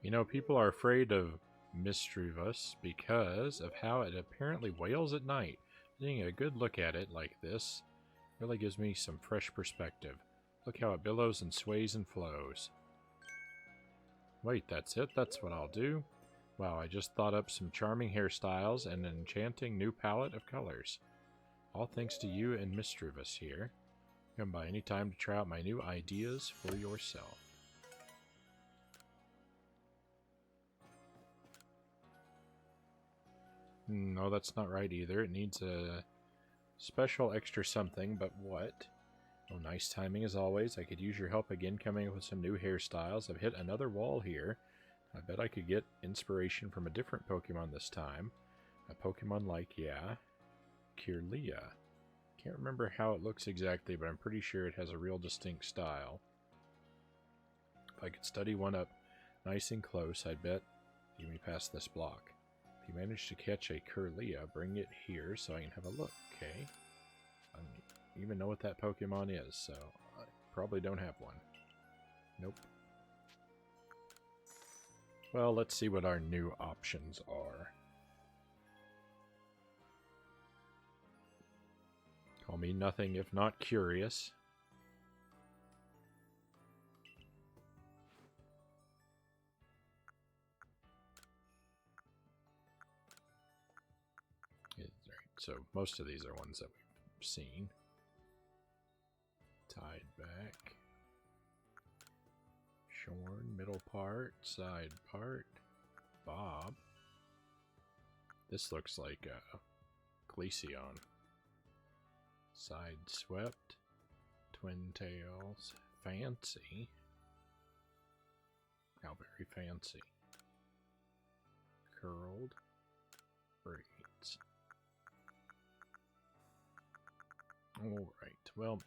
You know, people are afraid of Mischievous because of how it apparently wails at night. Taking a good look at it like this, Really gives me some fresh perspective. Look how it billows and sways and flows. Wait, that's it? That's what I'll do? Wow, I just thought up some charming hairstyles and an enchanting new palette of colors. All thanks to you and Mischievous here. Come by any time to try out my new ideas for yourself. No, that's not right either. It needs a special extra something, but what? Oh, nice timing as always. I could use your help again coming up with some new hairstyles. I've hit another wall here. I bet I could get inspiration from a different Pokemon this time. A Pokemon like, yeah, Kirlia. Can't remember how it looks exactly, but I'm pretty sure it has a real distinct style. If I could study one up nice and close, I'd bet you may pass this block. If you manage to catch a Kirlia, bring it here so I can have a look, okay? I don't even know what that Pokemon is, so I probably don't have one. Nope. Well, let's see what our new options are. Call me nothing if not curious. So most of these are ones that we've seen. Tied back. Shorn, middle part, side part. Bob. This looks like a Glaceon. Side swept. Twin tails. Fancy. How very fancy. Curled. Braids. Alright, well,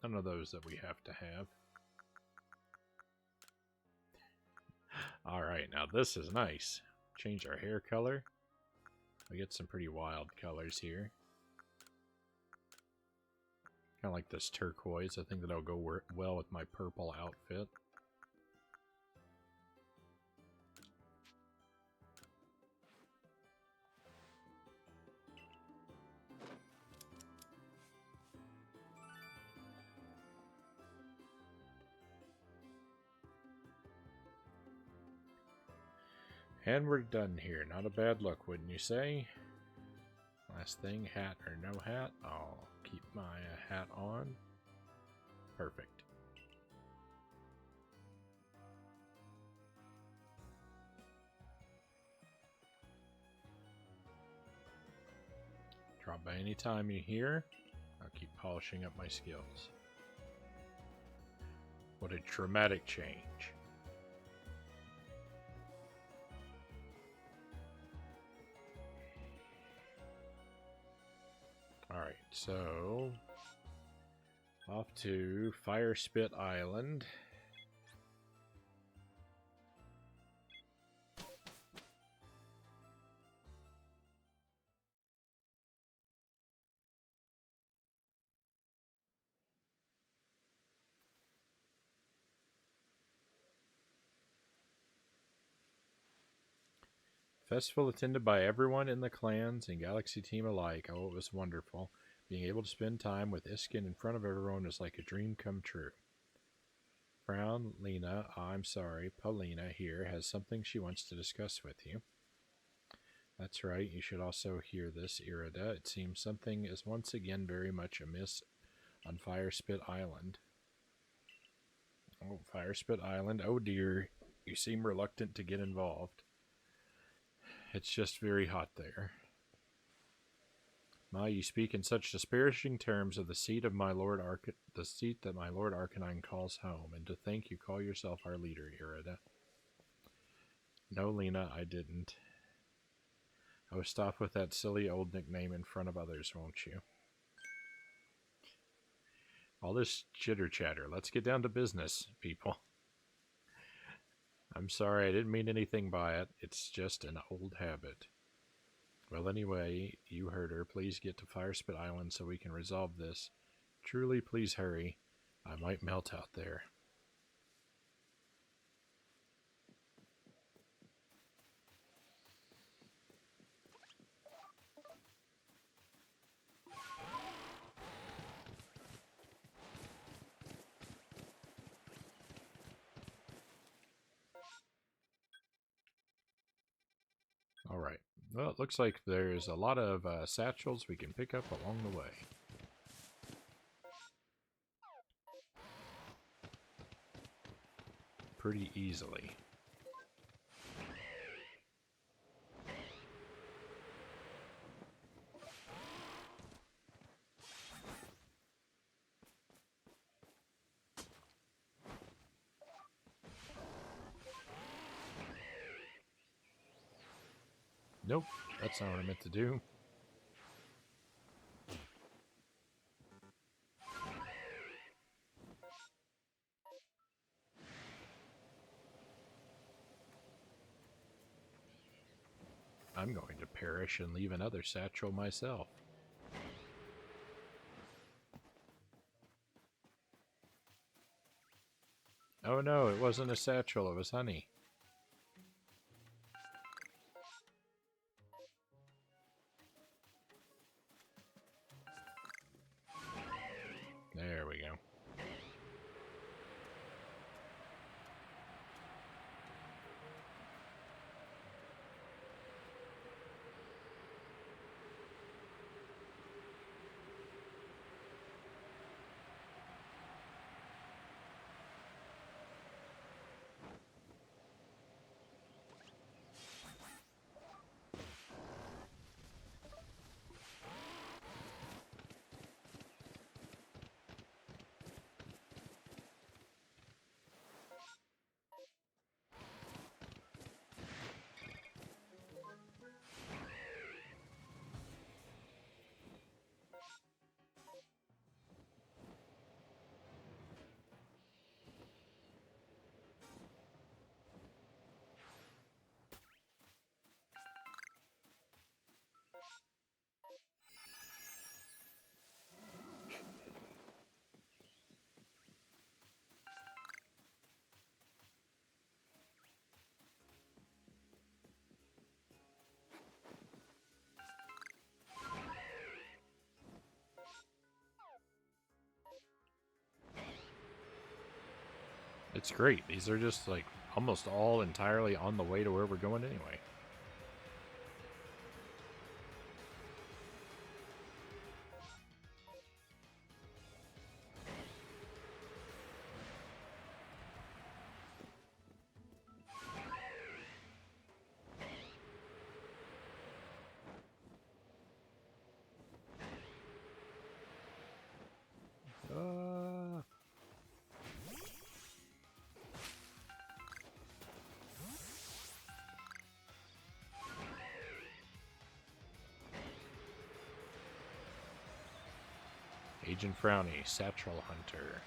none of those that we have to have. Alright, now this is nice. Change our hair color. We get some pretty wild colors here. Kind of like this turquoise. I think that'll go well with my purple outfit. And we're done here. Not a bad look, wouldn't you say? Last thing, hat or no hat. I'll keep my hat on. Perfect. Drop by any time you hear. I'll keep polishing up my skills. What a dramatic change. Alright, so off to Fire Spit Island. Festival attended by everyone in the clans and Galaxy team alike. Oh, it was wonderful. Being able to spend time with Iskin in front of everyone was like a dream come true. Frown, Lena, I'm sorry, Paulina here has something she wants to discuss with you. That's right, you should also hear this, Irida. It seems something is once again very much amiss on Fire Spit Island. Oh, Fire Spit Island. Oh dear, you seem reluctant to get involved. It's just very hot there. Ma, you speak in such disparaging terms of the seat of my Lord the seat that my Lord Arcanine calls home, and to think you call yourself our leader, Irida. No, Lena, I didn't. Oh, stop with that silly old nickname in front of others, won't you? All this chitter-chatter. Let's get down to business, people. I'm sorry, I didn't mean anything by it. It's just an old habit. Well, anyway, you heard her. Please get to Fire Spit Island so we can resolve this. Truly, please hurry. I might melt out there. Alright. Well, it looks like there's a lot of satchels we can pick up along the way. Pretty easily. Nope, that's not what I meant to do. I'm going to perish and leave another satchel myself. Oh no, it wasn't a satchel, it was honey. There we go. It's great. These are just like almost all entirely on the way to where we're going anyway. Agent Frownie, Satchel Hunter.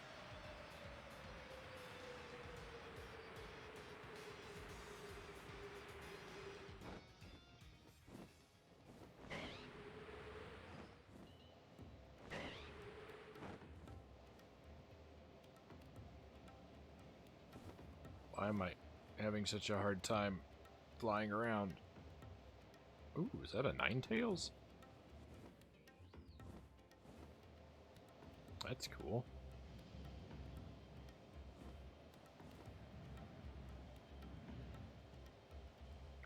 Why am I having such a hard time flying around? Ooh, is that a Ninetales? That's cool.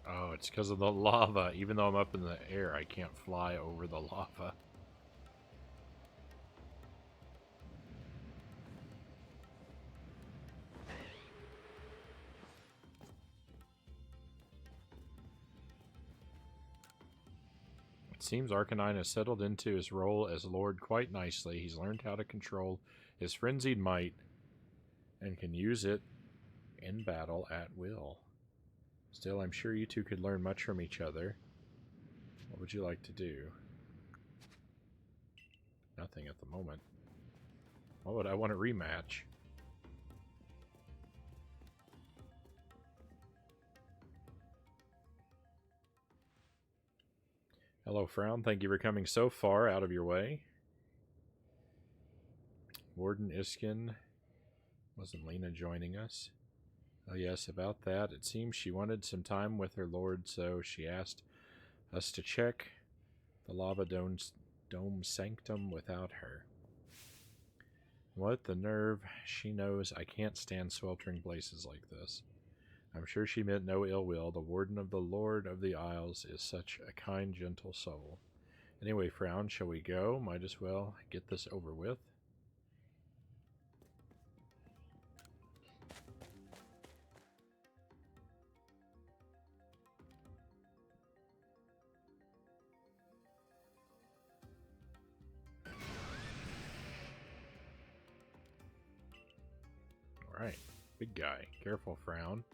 Oh, it's because of the lava. Even though I'm up in the air, I can't fly over the lava. It seems Arcanine has settled into his role as Lord quite nicely. He's learned how to control his frenzied might and can use it in battle at will. Still, I'm sure you two could learn much from each other. What would you like to do? Nothing at the moment. What would I want to rematch? Hello, Frown. Thank you for coming so far out of your way. Warden Iskin. Wasn't Lena joining us? Oh yes, about that. It seems she wanted some time with her lord, so she asked us to check the lava dome sanctum without her. What the nerve. She knows I can't stand sweltering places like this. I'm sure she meant no ill will. The warden of the Lord of the Isles is such a kind, gentle soul. Anyway, Frown, shall we go? Might as well get this over with. Alright, big guy. Careful, Frown.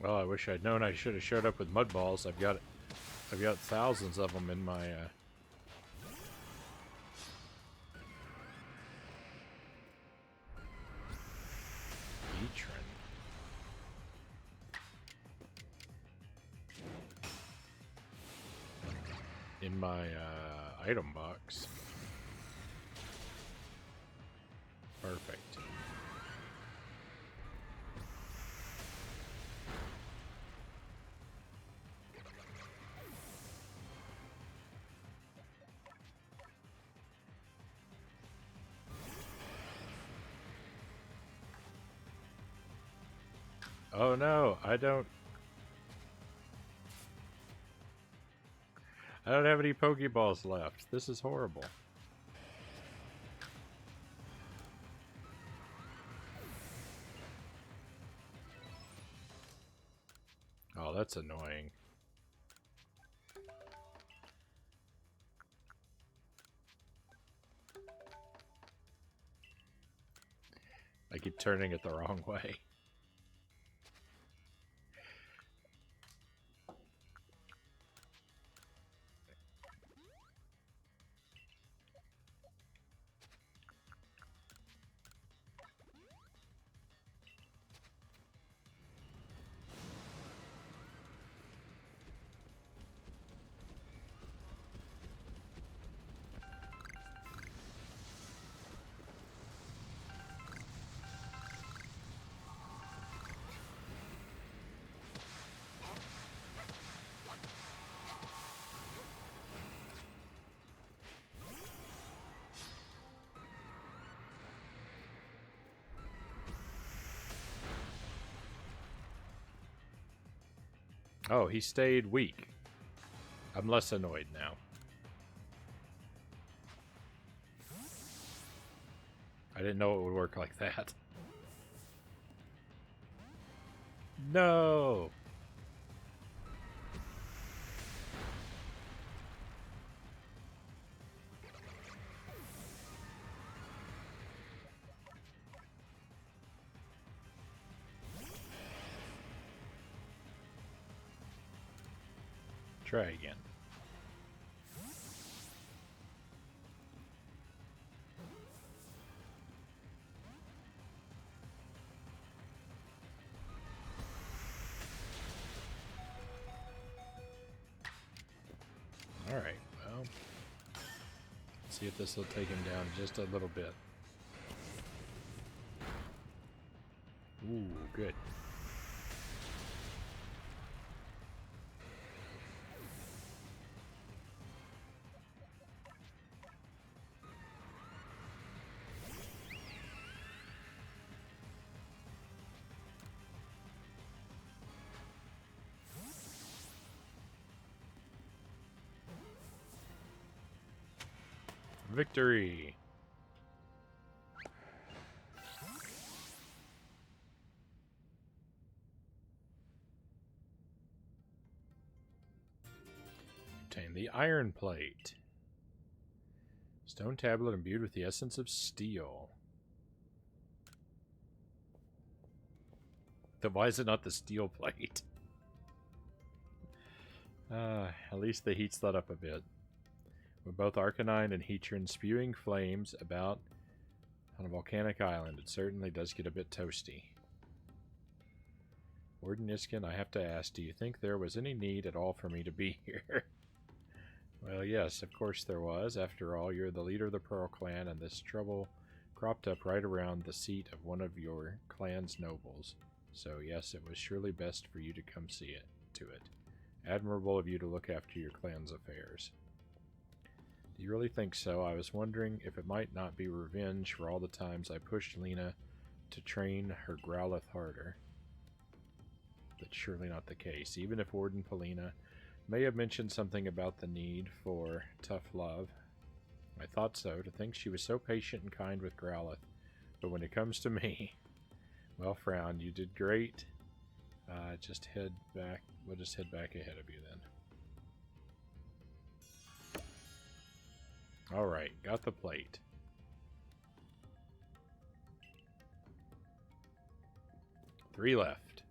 Well, I wish I'd known I should have showed up with mud balls. I've got thousands of them in my item box. Perfect. Oh no, I don't have any Pokeballs left. This is horrible. Oh, that's annoying. I keep turning it the wrong way. Oh, he stayed weak. I'm less annoyed now. I didn't know it would work like that. No! Try again. Alright, well, let's see if this will take him down just a little bit. Ooh, good. Victory! Obtain the iron plate. Stone tablet imbued with the essence of steel. Why is it not the steel plate? At least the heat's let up a bit. With both Arcanine and Heatran spewing flames about on a volcanic island, it certainly does get a bit toasty. Warden Iskin, I have to ask, do you think there was any need at all for me to be here? Well, yes, of course there was. After all, you're the leader of the Pearl Clan, and this trouble cropped up right around the seat of one of your clan's nobles. So yes, it was surely best for you to come see to it. Admirable of you to look after your clan's affairs. Do you really think so? I was wondering if it might not be revenge for all the times I pushed Lena to train her Growlithe harder. That's surely not the case. Even if Warden Polina may have mentioned something about the need for tough love, I thought so, to think she was so patient and kind with Growlithe. But when it comes to me, well, Frown, you did great. Just head back. We'll just head back ahead of you then. Alright, got the plate. Three left.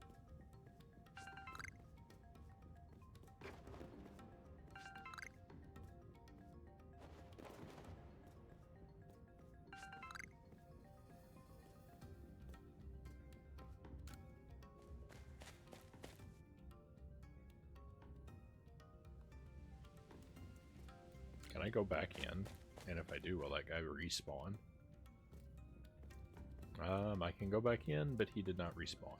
Can I go back in? And if I do, will that guy respawn? I can go back in, but he did not respawn.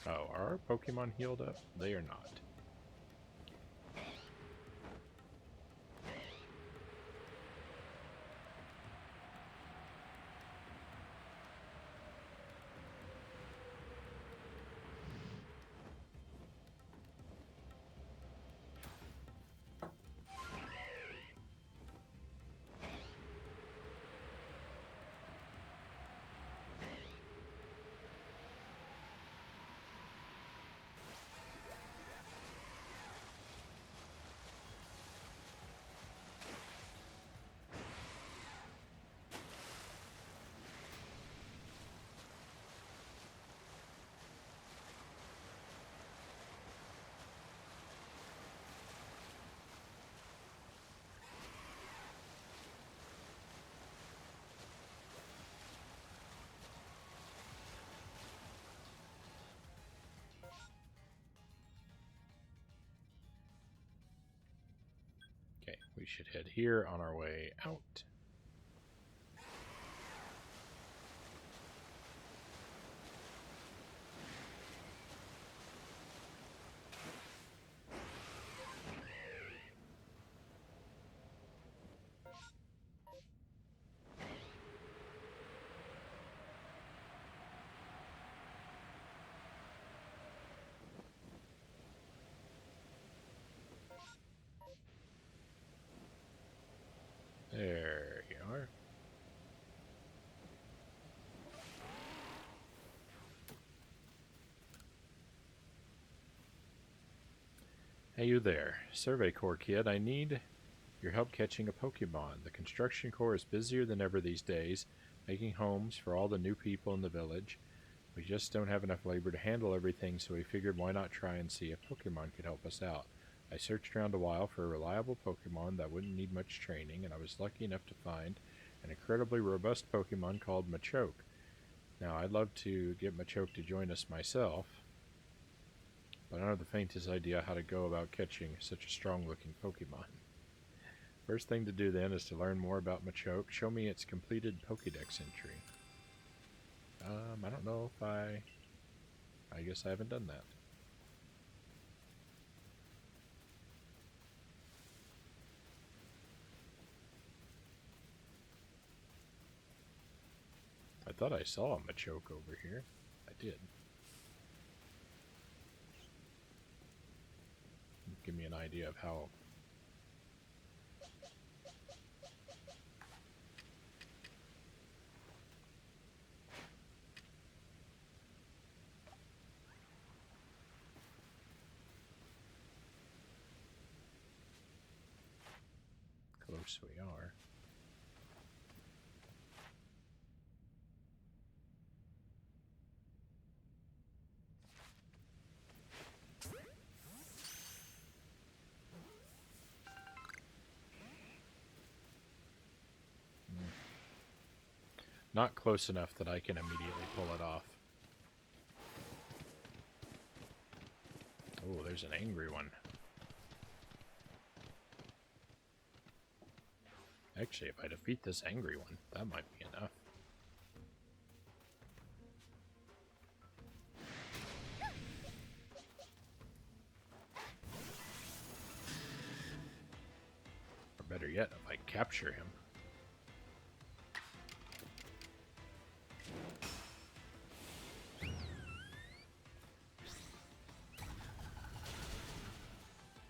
Oh, are our Pokemon healed up? They are not. Okay, we should head here on our way out. There you are. Hey, you there. Survey Corps kid, I need your help catching a Pokemon. The construction corps is busier than ever these days, making homes for all the new people in the village. We just don't have enough labor to handle everything, so we figured why not try and see if Pokemon could help us out. I searched around a while for a reliable Pokemon that wouldn't need much training, and I was lucky enough to find an incredibly robust Pokemon called Machoke. Now, I'd love to get Machoke to join us myself, but I don't have the faintest idea how to go about catching such a strong-looking Pokemon. First thing to do then is to learn more about Machoke. Show me its completed Pokédex entry. I don't know if I guess I haven't done that. I thought I saw a Machoke over here. I did. Give me an idea of how... close we are. Not close enough that I can immediately pull it off. Oh, there's an angry one. Actually, if I defeat this angry one, that might be enough. Or better yet, if I capture him.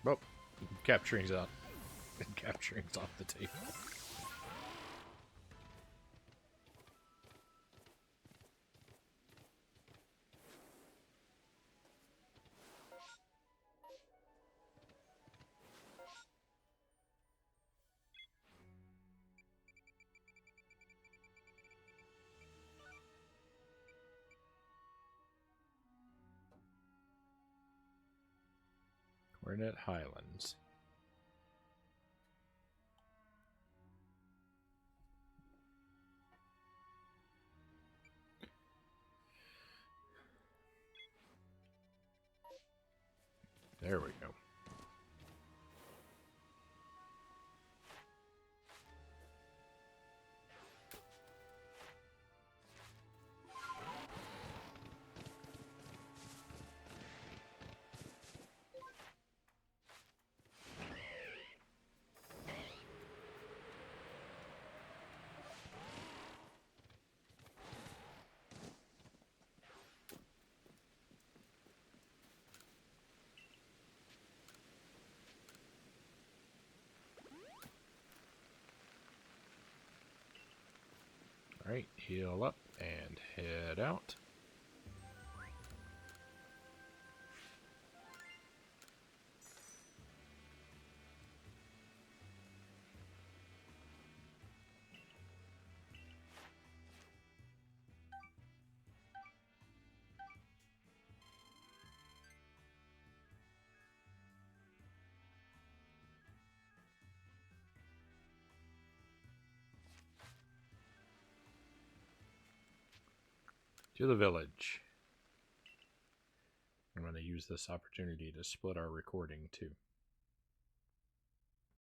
Oh, capturing's out. Capturing's off the table. Coronet Highlands. There we go. Alright, heal up and head out. To the village. I'm going to use this opportunity to split our recording too.